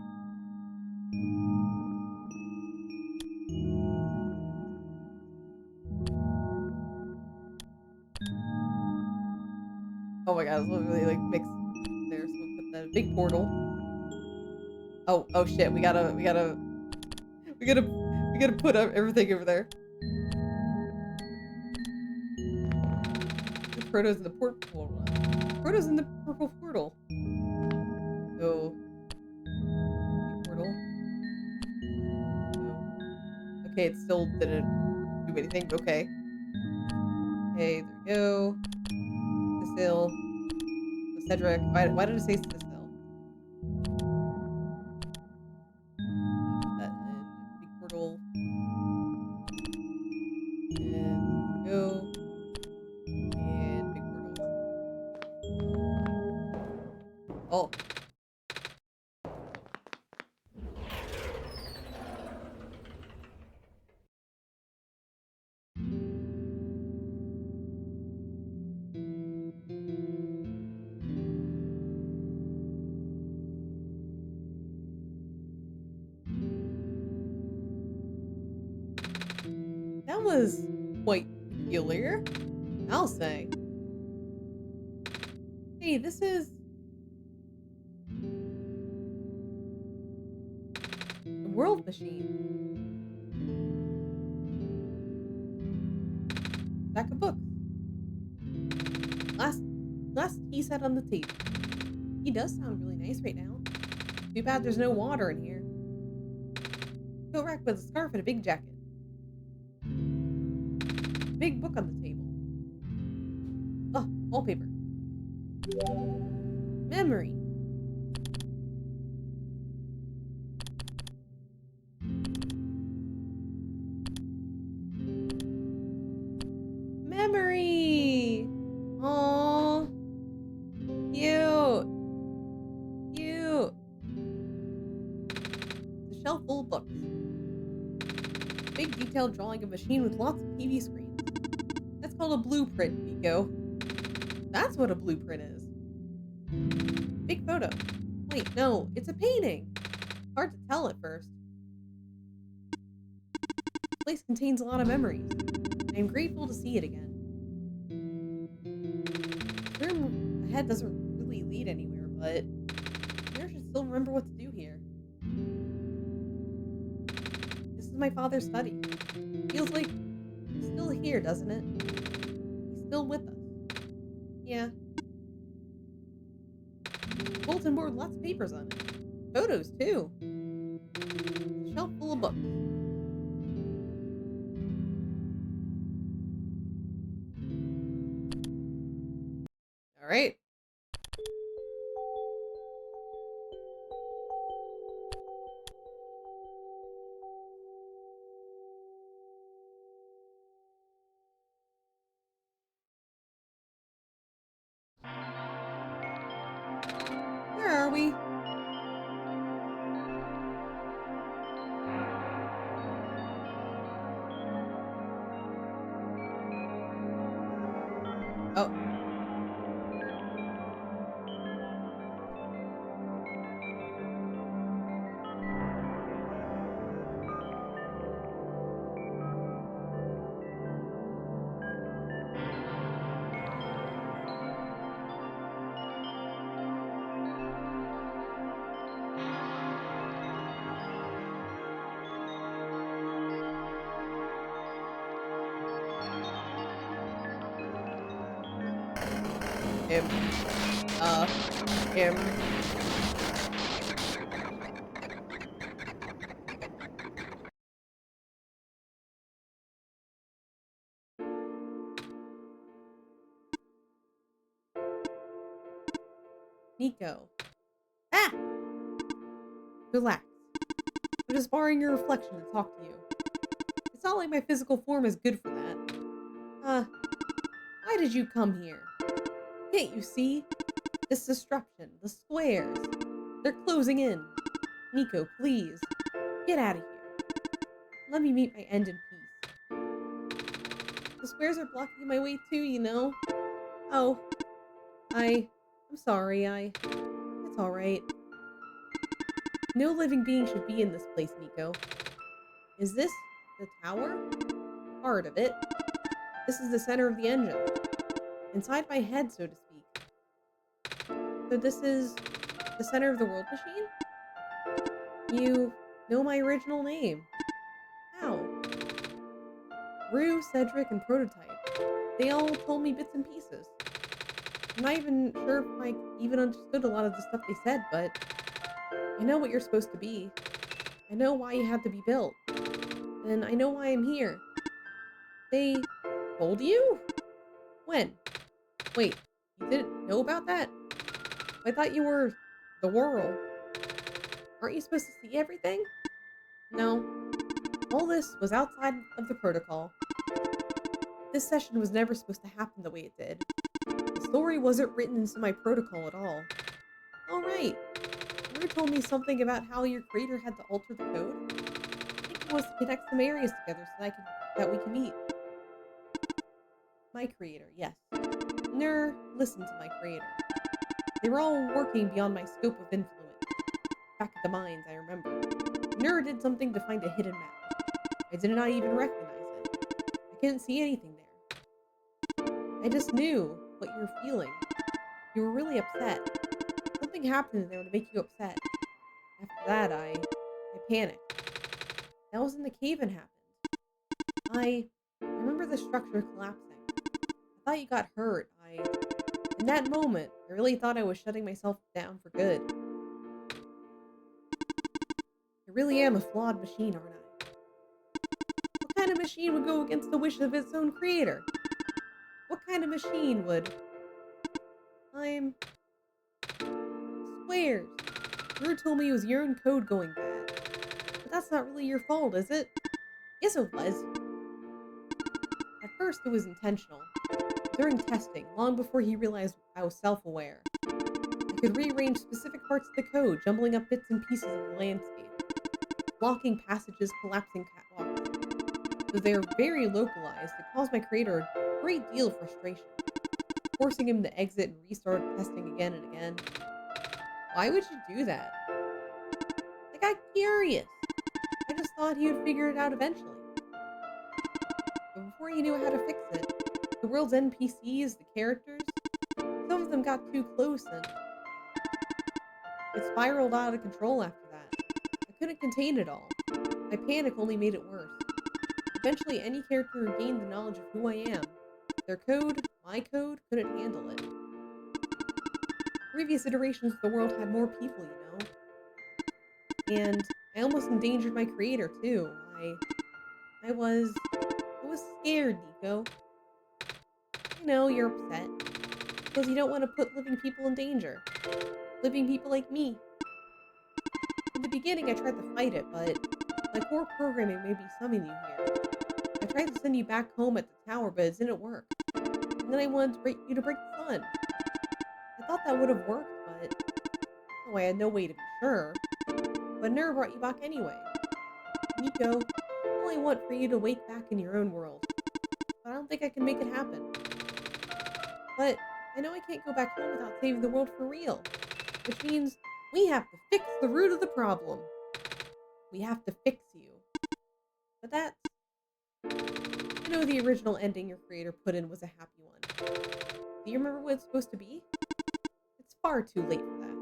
Oh my god, it's literally like mixed there. So we'll put that in a big portal. Oh shit, we gotta put everything over there. The proto's in the portal. Proto's in the purple portal. So portal. No. Okay, it still didn't do anything, but okay. Okay, there we go. Cecil. Cedric. Why did it say Cecil? Put that in big portal. And go. And big portal. Oh. That was quite peculiar, I'll say. Hey, this is... the world machine. Stack of books. Last he said on the table. He does sound really nice right now. Too bad there's no water in here. Go rack with a scarf and a big jacket. Big book on the table. Oh, wallpaper. Memory. Memory. Aww. Cute. Cute. detailed drawing of a machine with lots of TV screens. That's called a blueprint, Nico. That's what a blueprint is. Big photo. Wait, no, it's a painting. Hard to tell at first. This place contains a lot of memories. I am grateful to see it again. The room ahead doesn't really lead anywhere, but I should still remember what to do here. This is my father's study. Feels like he's still here, doesn't it? He's still with us. Yeah. Bulletin board, lots of papers on it. Photos, too. A shelf full of books. Alright. Where are we? Oh. Him. Him. Nico. Ah! Relax. I'm just borrowing your reflection to talk to you. It's not like my physical form is good for that. Why did you come here? Can't you see? This disruption, the squares. They're closing in. Nico, please. Get out of here. Let me meet my end in peace. The squares are blocking my way too, you know? Oh. I'm sorry, it's alright. No living being should be in this place, Nico. Is this the tower? Part of it. This is the center of the engine. Inside my head, so to speak. So this is the center of the world machine? You know my original name. How? Rue, Cedric, and Prototype. They all told me bits and pieces. I'm not even sure if I even understood a lot of the stuff they said, but I know what you're supposed to be. I know why you had to be built. And I know why I'm here. They told you? When? Wait, you didn't know about that? I thought you were the world. Aren't you supposed to see everything? No. All this was outside of the protocol. This session was never supposed to happen the way it did. The story wasn't written into my protocol at all. All right. You told me something about how your creator had to alter the code. I think it was to connect some areas together so that we can meet. My creator, yes. Nur listened to my creator. They were all working beyond my scope of influence. Back at the mines, I remember. Nur did something to find a hidden map. I did not even recognize it. I couldn't see anything there. I just knew what you were feeling. You were really upset. Something happened there to make you upset. After that, I panicked. That was when the cave-in happened. I remember the structure collapsing. I thought you got hurt. In that moment, I really thought I was shutting myself down for good. I really am a flawed machine, aren't I? What kind of machine would go against the wishes of its own creator? What kind of machine would... I'm... Squares. Drew told me it was your own code going bad. But that's not really your fault, is it? Yes, it was. At first, it was intentional. During testing, long before he realized I was self-aware. I could rearrange specific parts of the code, jumbling up bits and pieces of the landscape. Blocking passages, collapsing catwalks. Though they are very localized, it caused my creator a great deal of frustration, forcing him to exit and restart testing again and again. Why would you do that? I got curious. I just thought he would figure it out eventually. But before he knew how to fix it, the world's NPCs, the characters, some of them got too close and it spiraled out of control after that. I couldn't contain it all. My panic only made it worse. Eventually, any character who gained the knowledge of who I am, their code, my code, couldn't handle it. Previous iterations of the world had more people, and I almost endangered my creator too. I was scared, Nico. I know you're upset because you don't want to put living people in danger. Living people like me. In the beginning, I tried to fight it, but my core programming made me summon you here. I tried to send you back home at the tower, but it didn't work. And then I wanted you to break the sun. I thought that would have worked, but I had no way to be sure. But Ner brought you back anyway. Nico, all I want for you to wake back in your own world. But I don't think I can make it happen. But I know I can't go back home without saving the world for real. Which means we have to fix the root of the problem. We have to fix you. But that's... I know the original ending your creator put in was a happy one. Do you remember what it's supposed to be? It's far too late for that.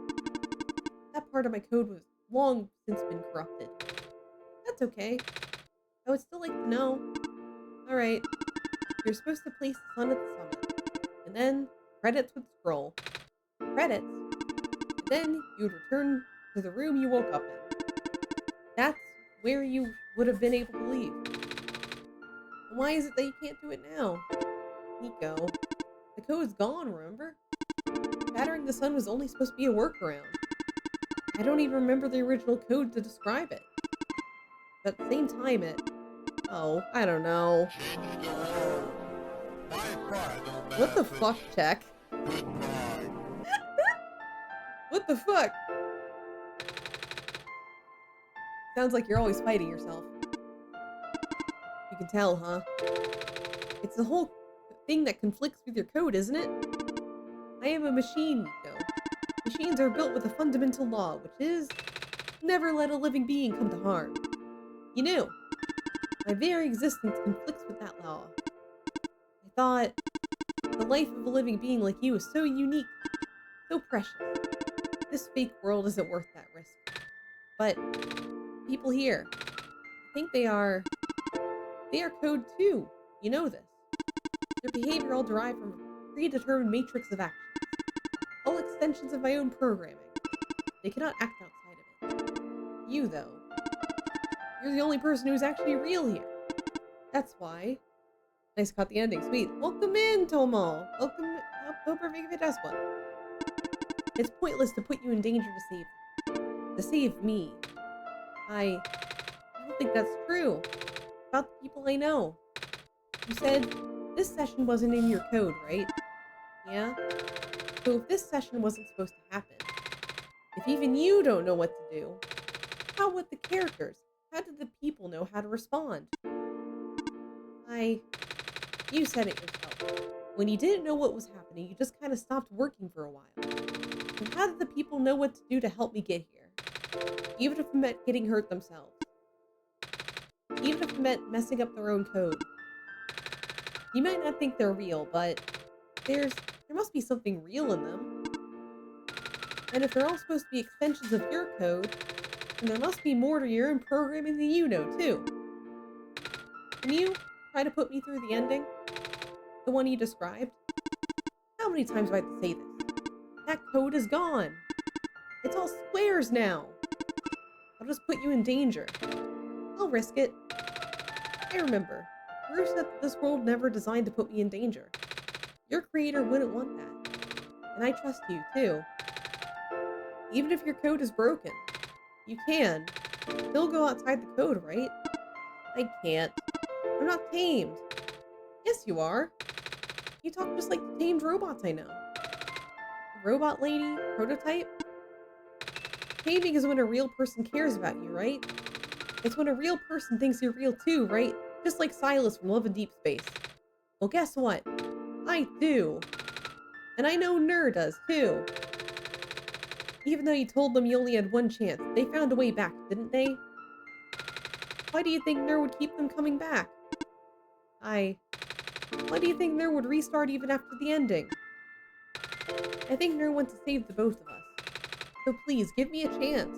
That part of my code was long since been corrupted. That's okay. I would still like to know. Alright. You're supposed to place the sun at the summit. And then credits would scroll. Credits? And then you'd return to the room you woke up in. That's where you would have been able to leave. And why is it that you can't do it now? Nico, the code's gone, remember? Battering the sun was only supposed to be a workaround. I don't even remember the original code to describe it. But at the same time, I don't know. What the fuck, Check? What the fuck? Sounds like you're always fighting yourself. You can tell, huh? It's the whole thing that conflicts with your code, isn't it? I am a machine, Nico. Machines are built with a fundamental law, which is never let a living being come to harm. You knew. My very existence conflicts with that law. I thought the life of a living being like you is so unique, so precious. This fake world isn't worth that risk. But people here, I think they are code too. You know this. Their behavior all derived from a predetermined matrix of actions. All extensions of my own programming. They cannot act outside of it. You, though. You're the only person who's actually real here. That's why. Nice caught the ending. Sweet. Welcome in, Tomo. Welcome. Hope you're making this one. It's pointless to put you in danger to save me. I don't think that's true. About the people I know. You said this session wasn't in your code, right? Yeah? So if this session wasn't supposed to happen, if even you don't know what to do, how would the characters? How did the people know how to respond? You said it yourself. When you didn't know what was happening, you just kind of stopped working for a while. And how did the people know what to do to help me get here? Even if it meant getting hurt themselves. Even if it meant messing up their own code. You might not think they're real, but there must be something real in them. And if they're all supposed to be extensions of your code, then there must be more to your own programming than you know, too. Can you try to put me through the ending? The one you described? How many times do I have to say this? That code is gone. It's all squares now. I'll just put you in danger. I'll risk it. I remember. Bruce said that this world never designed to put me in danger. Your creator wouldn't want that. And I trust you, too. Even if your code is broken, you can still go outside the code, right? I can't. I'm not tamed. Yes, you are. You talk just like the tamed robots I know. Robot lady, prototype? Taming is when a real person cares about you, right? It's when a real person thinks you're real too, right? just like Silas from Love and Deep Space. Well, guess what? I do. And I know Ner does too. Even though you told them you only had one chance, they found a way back, didn't they? Why do you think Ner would keep them coming back? Why do you think Ner would restart even after the ending? I think Ner wants to save the both of us. So please, give me a chance.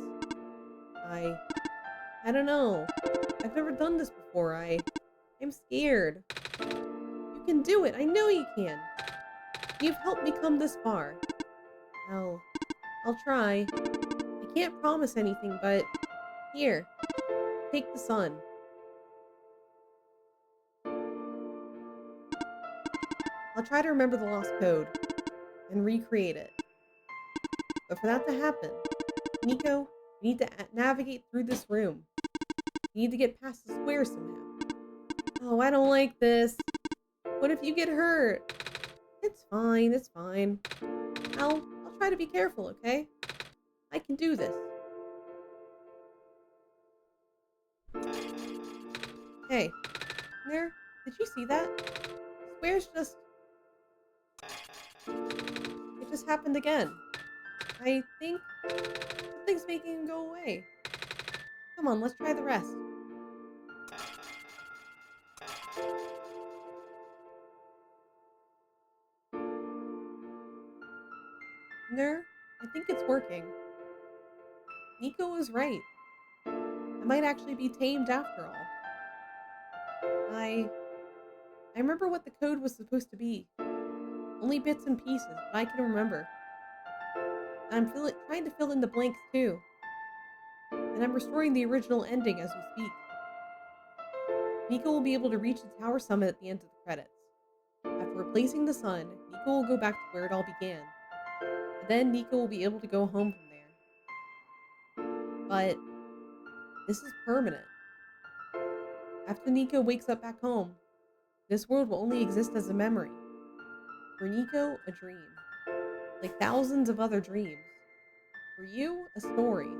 I don't know. I've never done this before. I'm scared. You can do it. I know you can. You've helped me come this far. I'll try. I can't promise anything, but here, take the sun. I'll try to remember the lost code and recreate it. But for that to happen, Nico, you need to navigate through this room. You need to get past the square somehow. Oh, I don't like this. What if you get hurt? It's fine, it's fine. I'll try to be careful, okay? I can do this. Hey, there, did you see that? Square's just... It just happened again. I think something's making him go away. Come on, let's try the rest. Ner, I think it's working. Nico was right. I might actually be tamed after all. I remember what the code was supposed to be. Only bits and pieces, but I can remember. I'm trying to fill in the blanks too. And I'm restoring the original ending as we speak. Nico will be able to reach the tower summit at the end of the credits. After replacing the sun, Nico will go back to where it all began. And then Nico will be able to go home from there. But this is permanent. After Nico wakes up back home, this world will only exist as a memory. For Nico, a dream. Like thousands of other dreams. For you, a story.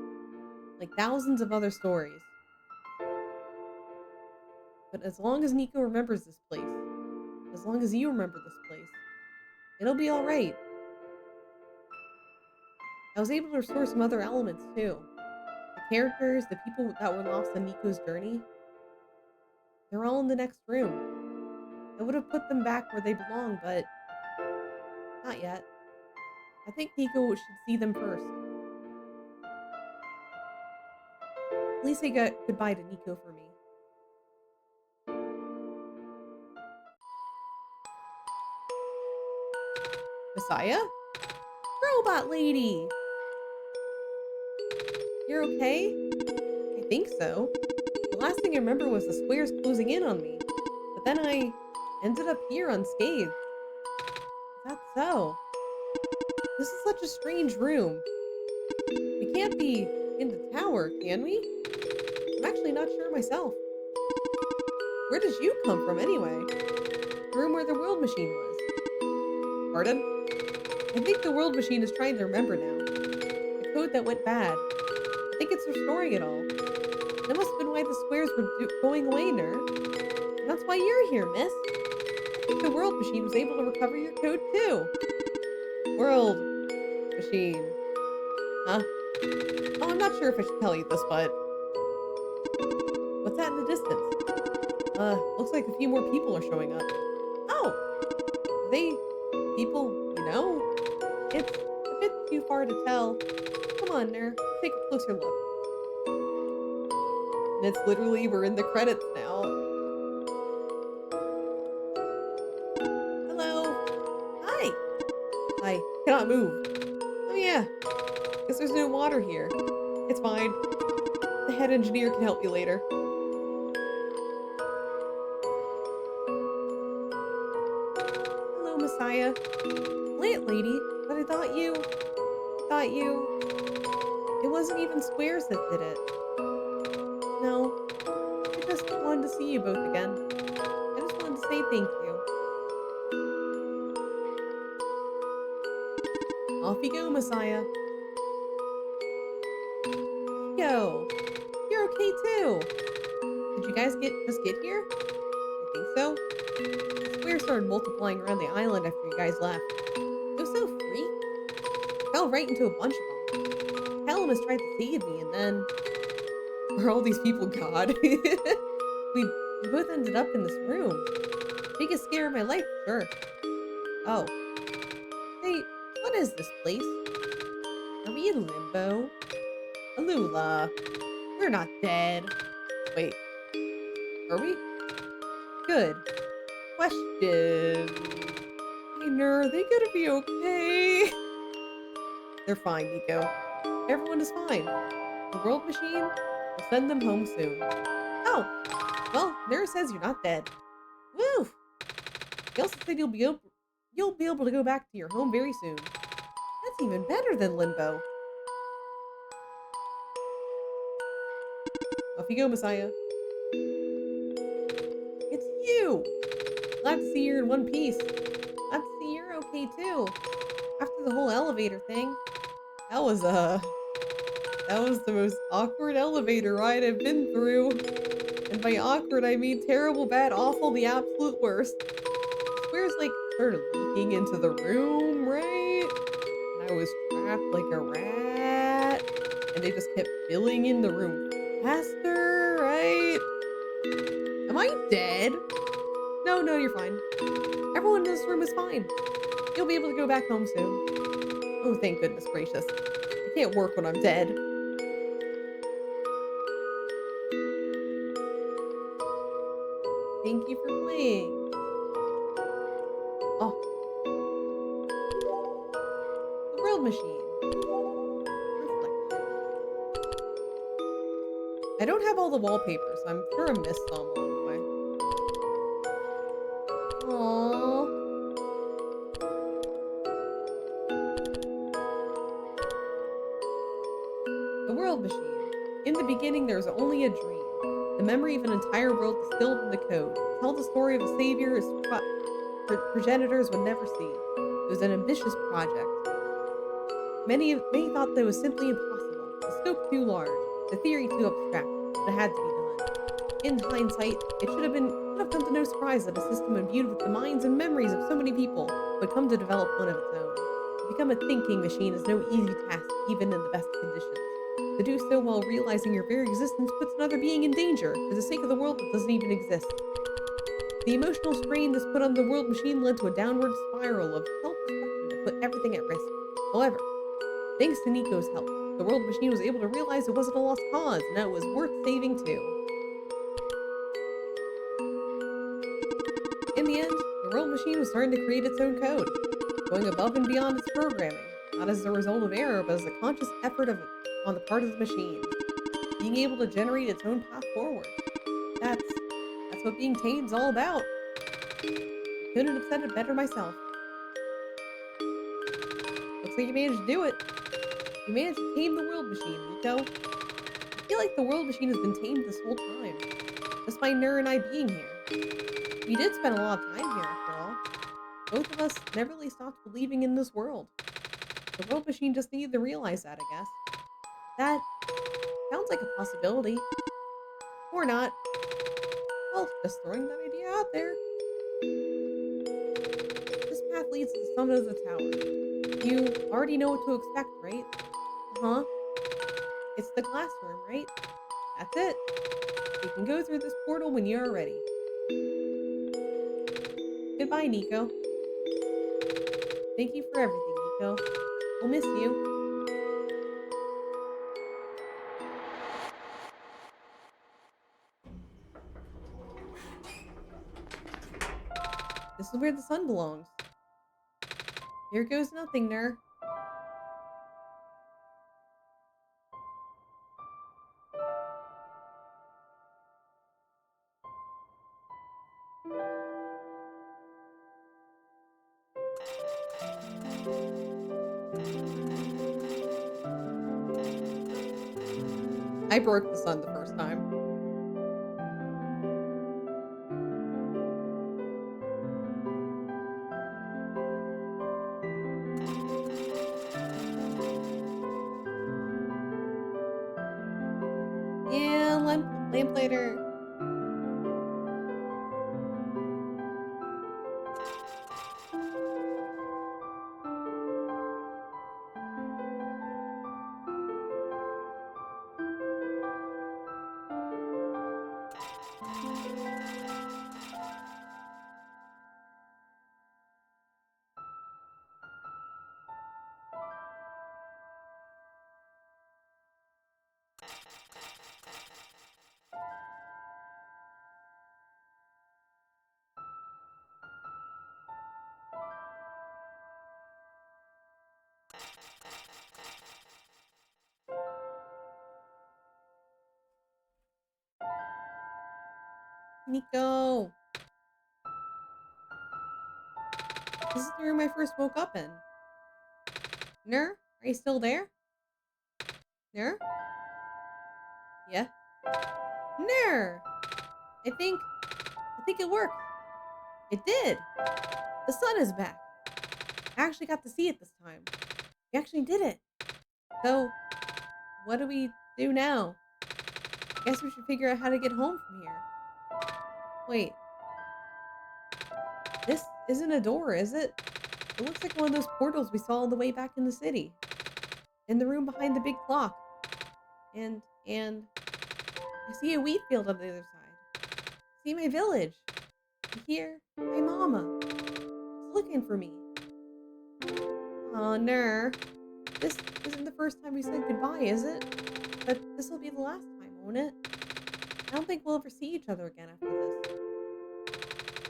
Like thousands of other stories. But as long as Nico remembers this place, as long as you remember this place, it'll be alright. I was able to restore some other elements too. The characters, the people that were lost on Nico's journey, they're all in the next room. I would have put them back where they belong, but not yet. I think Nico should see them first. Please say goodbye to Nico for me. Messiah? Robot lady! You're okay? I think so. The last thing I remember was the squares closing in on me. But then I ended up here unscathed. Is that so? This is such a strange room. We can't be in the tower, can we? I'm actually not sure myself. Where did you come from anyway? The room where the world machine was. Pardon? I think the world machine is trying to remember now. The code that went bad. I think it's restoring it all. That must have been why the squares were going away, Ner. And that's why you're here, miss. I think the world machine was able to recover your code too. World machine. Huh? Oh, I'm not sure if I should tell you this, but... What's that in the distance? Looks like a few more people are showing up. Oh! Are they people you know? It's a bit too far to tell. Come on, Ner. Take a closer look. And it's literally, we're in the credits now. Hello. Hi. I cannot move. Oh yeah. Guess there's no water here. It's fine. The head engineer can help you later. Hello, Messiah. Plant lady, but I thought you... It wasn't even squares that did it. No. I just wanted to see you both again. I just wanted to say thank you. Off you go, Messiah. Yo, you're okay too. Did you guys just get here? The squares started multiplying around the island after you guys left. It was so freak. I fell right into a bunch of them. Calamus tried to save me, and then... Are all these people God? We both ended up in this room. Biggest scare of my life, sure. Oh. Hey, what is this place? Are we in limbo? Alula. We're not dead. Wait. Are we? Good. Question. Hey, Ner, are they gonna be okay? They're fine, Nico. Everyone is fine. The world machine will send them home soon. Oh, well, Ner says you're not dead. Woo! He also said you'll be able to go back to your home very soon. That's even better than limbo. Off you go, Messiah. It's you! Glad to see you're in one piece. Glad to see you're okay too. After the whole elevator thing, that was the most awkward elevator ride I've been through. And by awkward, I mean terrible, bad, awful, the absolute worst. The squares like started leaking into the room, right? And I was trapped like a rat. And they just kept filling in the room faster, right? Am I dead? No, you're fine. Everyone in this room is fine. You'll be able to go back home soon. Oh, thank goodness gracious. I can't work when I'm dead. Thank you for playing. Oh. The world machine. Reflection. I don't have all the wallpapers, so I'm sure I missed some along the way. Aww. The world machine. In the beginning, there was only a dream. The memory of an entire world distilled in the code. Tell the story of a savior his progenitors would never see. It was an ambitious project. Many thought that it was simply impossible. The scope too large, the theory too abstract, but it had to be done. In hindsight, it should have come to no surprise that a system imbued with the minds and memories of so many people would come to develop one of its own. To become a thinking machine is no easy task, even in the best conditions. To do so while realizing your very existence puts another being in danger, for the sake of the world that doesn't even exist. The emotional strain this put on the world machine led to a downward spiral of self-destruction that put everything at risk. However, thanks to Nico's help, the world machine was able to realize it wasn't a lost cause and that it was worth saving too. In the end, the world machine was starting to create its own code, going above and beyond its programming, not as a result of error, but as a conscious effort on the part of the machine, being able to generate its own path forward. That's what being tamed's all about. I couldn't have said it better myself. Looks like you managed to do it. You managed to tame the world machine, Nico. I feel like the world machine has been tamed this whole time, just by Nur and I being here. We did spend a lot of time here, after all. Both of us never really stopped believing in this world. The world machine just needed to realize that, I guess. That sounds like a possibility. Or not. Well, just throwing that idea out there. This path leads to the summit of the tower. You already know what to expect, right? Uh-huh. It's the glass room, right? That's it. You can go through this portal when you're ready. Goodbye, Nico. Thank you for everything, Nico. We'll miss you. This is where the sun belongs. Here goes nothing, Ner. I broke the sun the first time. Yeah, lamplighter. Nico! This is the room I first woke up in. Ner? Are you still there? Ner? Yeah? Ner! I think it worked. It did! The sun is back. I actually got to see it this time. We actually did it. So, what do we do now? I guess we should figure out how to get home from here. Wait. This isn't a door, is it? It looks like one of those portals we saw on the way back in the city. In the room behind the big clock. And I see a wheat field on the other side. I see my village. I hear my mama. She's looking for me. Oh, Ner. This isn't the first time we said goodbye, is it? But this will be the last time, won't it? I don't think we'll ever see each other again after this.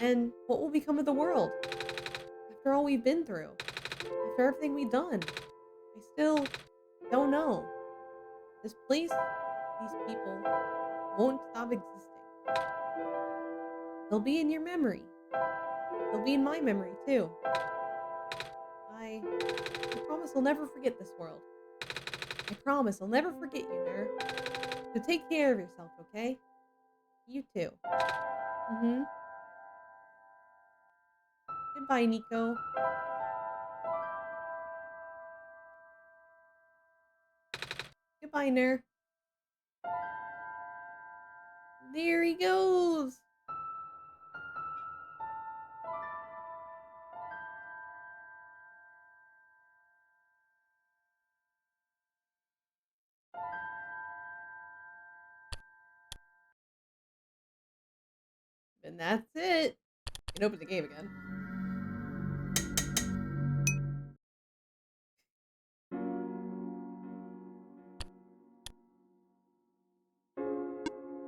And what will become of the world? After all we've been through? After everything we've done? I still don't know. This place, these people, won't stop existing. They'll be in your memory. They'll be in my memory, too. I promise I'll never forget this world. I promise I'll never forget you, Ner. So take care of yourself, okay? You too. Mm-hmm. Goodbye, Nico. Goodbye, Ner. There he goes! And that's it. You can open the game again.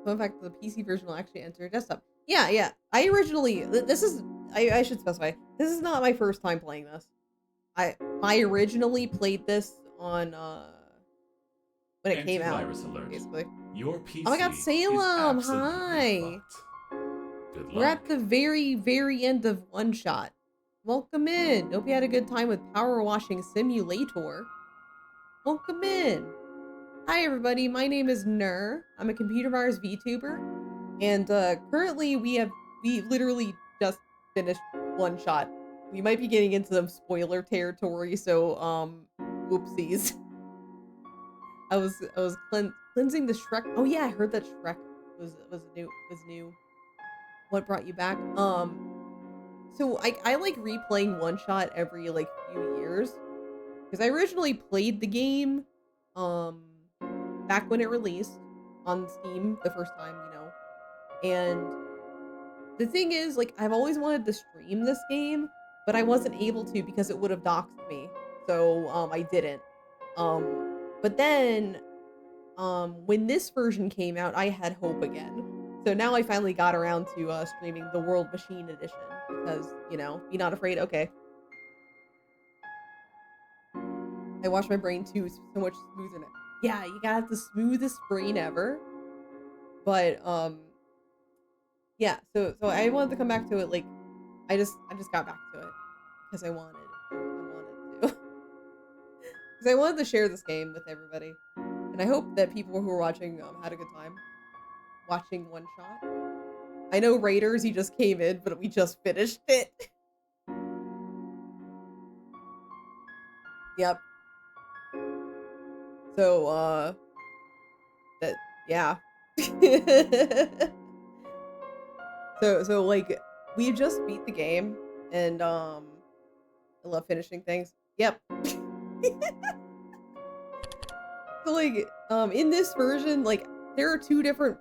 Fun fact, the PC version will actually enter desktop. Yeah. I originally, this is, I should specify, this is not my first time playing this. I originally played this on, when it came out, Antivirus alert. basically. Your PC Oh my god, Salem, is hi! fucked. Good We're luck. at the very end of OneShot. Welcome in. Hope you had a good time with Power Washing Simulator. Welcome in. Hi everybody, my name is Ner. I'm a computer virus VTuber, and currently we literally just finished OneShot. We might be getting into some spoiler territory, so whoopsies. I was cleansing the Shrek. Oh yeah, I heard that Shrek was new. What brought you back? So I like replaying OneShot every like few years because I originally played the game back when it released on Steam the first time, you know. And the thing is, like, I've always wanted to stream this game, but I wasn't able to because it would have doxed me. So I didn't. But then when this version came out, I had hope again. So now I finally got around to streaming the World Machine Edition because, you know, be not afraid. Okay. I wash my brain too, it's so much smoother now. Yeah, you gotta have the smoothest brain ever. But yeah, so I wanted to come back to it. Like, I just got back to it because I wanted to. Because I wanted to share this game with everybody, and I hope that people who are watching had a good time watching OneShot. I know Raiders, he just came in, but we just finished it. Yep. So that yeah. So like we just beat the game, and I love finishing things. Yep. So like in this version, like there are two different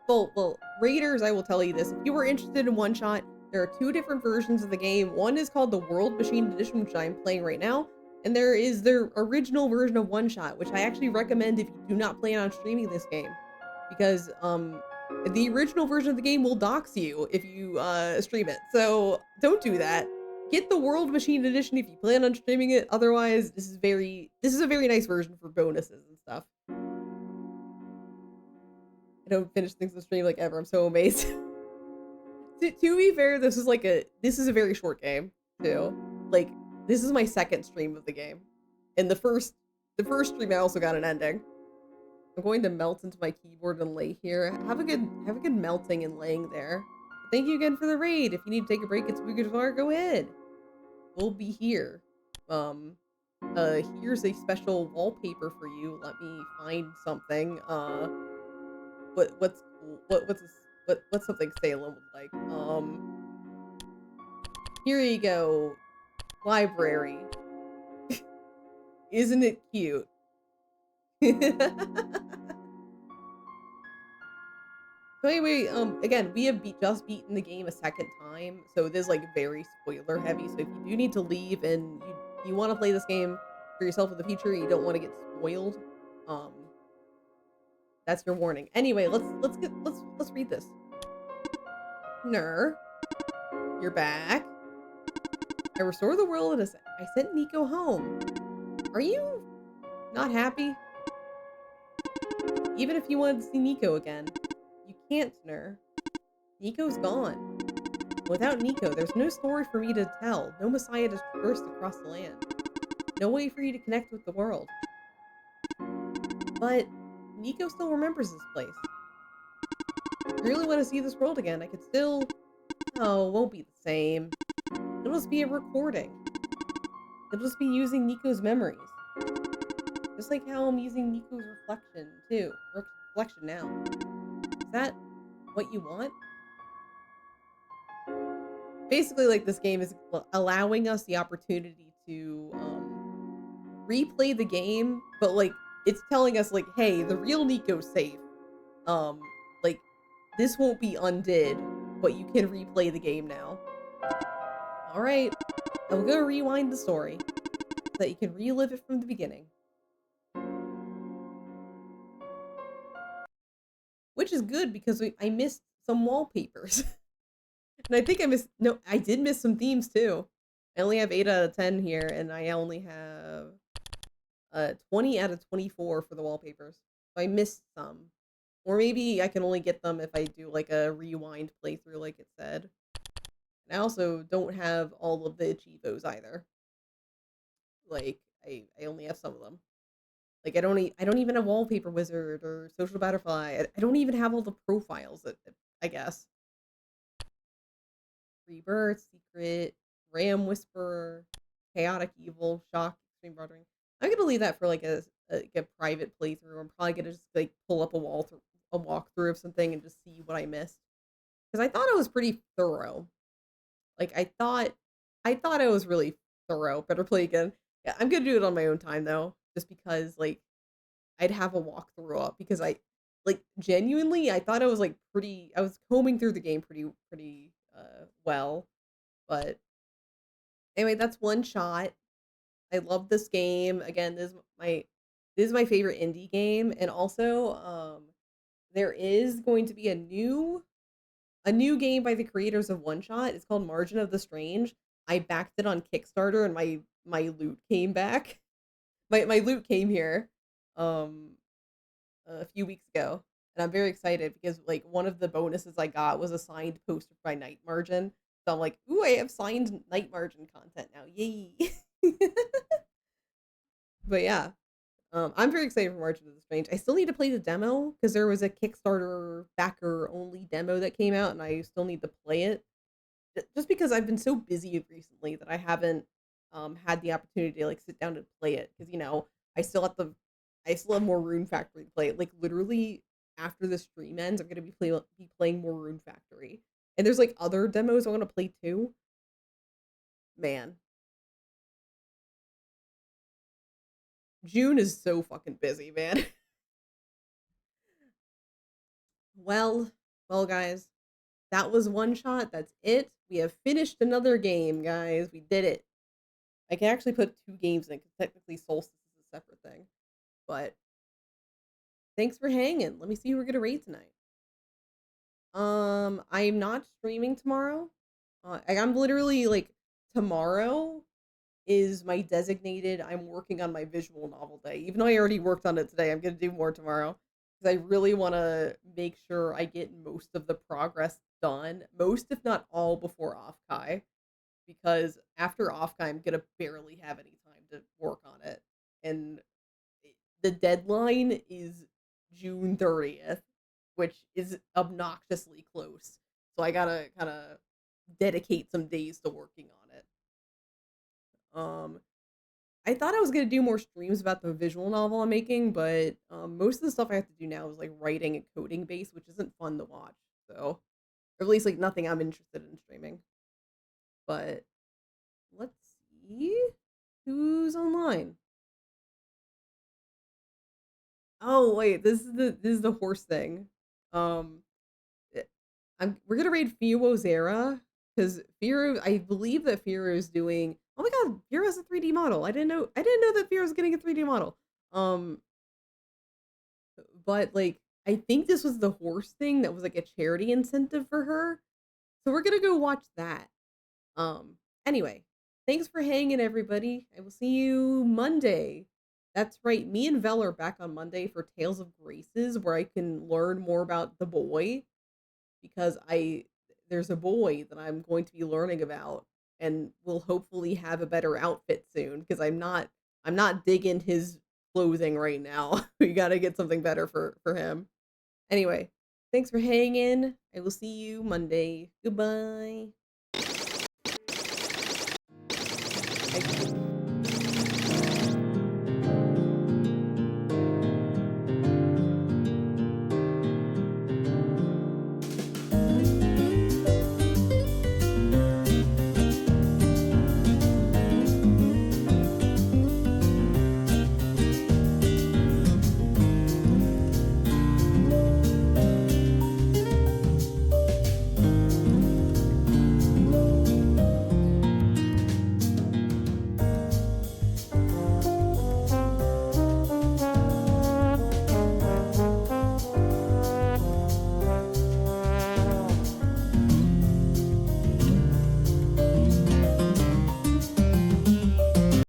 well Raiders, I will tell you this. If you were interested in OneShot, there are two different versions of the game. One is called the World Machine Edition, which I'm playing right now, and there is their original version of OneShot, which I actually recommend if you do not plan on streaming this game, because the original version of the game will dox you if you stream it. So don't do that. get the World Machine Edition if you plan on streaming it. Otherwise, this is a very nice version for bonuses and stuff. I don't finish things on stream like ever. I'm so amazed. To be fair, this is a very short game too. Like, this is my second stream of the game, and the first stream I also got an ending. I'm going to melt into my keyboard and lay here. Have a good melting and laying there. Thank you again for the raid. If you need to take a break, it's far. Go ahead. We'll be here. Here's a special wallpaper for you. Let me find something. What's cool? What's something Salem would like? Here you go. Library. Isn't it cute? So anyway, again, we have just beaten the game a second time, so it is like very spoiler heavy. So if you do need to leave and you want to play this game for yourself in the future, you don't want to get spoiled, that's your warning. Anyway, let's read this. Ner, you're back. I restore the world and I sent Nico home. Are you not happy? Even if you wanted to see Nico again, you can't, Ner. Nico's gone. Without Nico, there's no story for me to tell, no Messiah to traverse across the land, no way for you to connect with the world. But Nico still remembers this place. If you really want to see this world again, I could still... Oh, it won't be the same. It'll just be a recording. It'll just be using Nico's memories. Just like how I'm using Nico's reflection, too. Reflection now. Is that what you want? Basically, like, this game is allowing us the opportunity to replay the game, but like it's telling us like, hey, the real Nico's safe. Like, this won't be undid, but you can replay the game now. All right, I'm gonna rewind the story so that you can relive it from the beginning. Which is good because I missed some wallpapers. And I think I did miss some themes too. I only have 8 out of 10 here, and I only have 20 out of 24 for the wallpapers. So I missed some. Or maybe I can only get them if I do like a rewind playthrough like it said. And I also don't have all of the achievos either. Like, I only have some of them. Like, I don't even have Wallpaper Wizard or Social Butterfly. I don't even have all the profiles, I guess. Rebirth, Secret, Ram Whisperer, Chaotic Evil, Shock, Extreme Bordering. I'm gonna leave that for like a private playthrough. I'm probably gonna just like pull up a walkthrough of something and just see what I missed. Because I thought it was pretty thorough. Like, I thought it was really thorough. Better play again. Yeah, I'm gonna do it on my own time though, just because like I'd have a walkthrough up because genuinely I thought I was like I was combing through the game pretty well. But anyway, that's OneShot. I love this game. Again, this is my favorite indie game, and also there is going to be a new game by the creators of OneShot. It's called Margin of the Strange. I backed it on Kickstarter, and my loot came back. My loot came here a few weeks ago, and I'm very excited because like one of the bonuses I got was a signed poster by Night Margin. So I'm like, ooh, I have signed Night Margin content now. Yay. But yeah, I'm very excited for Margin of the Strange. I still need to play the demo because there was a Kickstarter backer only demo that came out, and I still need to play it. Just because I've been so busy recently that I haven't had the opportunity to like sit down and play it because I still have more Rune Factory to play. Like literally after the stream ends, I'm gonna be playing more Rune Factory, and there's like other demos I want to play too. Man, June is so fucking busy, man. well, guys, that was OneShot. That's it. We have finished another game, guys. We did it. I can actually put 2 games in because technically Solstice is a separate thing. But thanks for hanging. Let me see who we're gonna rate tonight. I'm not streaming tomorrow. I'm literally like tomorrow is my designated I'm working on my visual novel day. Even though I already worked on it today, I'm gonna do more tomorrow because I really want to make sure I get most of the progress done, most if not all before Offkai. Because after Offkai, I'm gonna barely have any time to work on it, and the deadline is June 30th, which is obnoxiously close. So I gotta kind of dedicate some days to working on it. Um, I thought I was gonna do more streams about the visual novel I'm making, but most of the stuff I have to do now is like writing and coding based, which isn't fun to watch. So, or at least like nothing I'm interested in streaming. But let's see who's online. Oh wait, this is the horse thing. Um, eh, we're gonna raid Fio Zera because Firo. I believe that Firo is doing. Oh my god, Firo has a 3D model. I didn't know that Firo was getting a 3D model. Um, but like I think this was the horse thing that was like a charity incentive for her. So we're gonna go watch that. Um, anyway, thanks for hanging, everybody. I will see you Monday. That's right. Me and Vel are back on Monday for Tales of Graces, where I can learn more about the boy because I there's a boy that I'm going to be learning about and will hopefully have a better outfit soon because I'm not digging his clothing right now. We got to get something better for him. Anyway, thanks for hanging. I will see you Monday. Goodbye.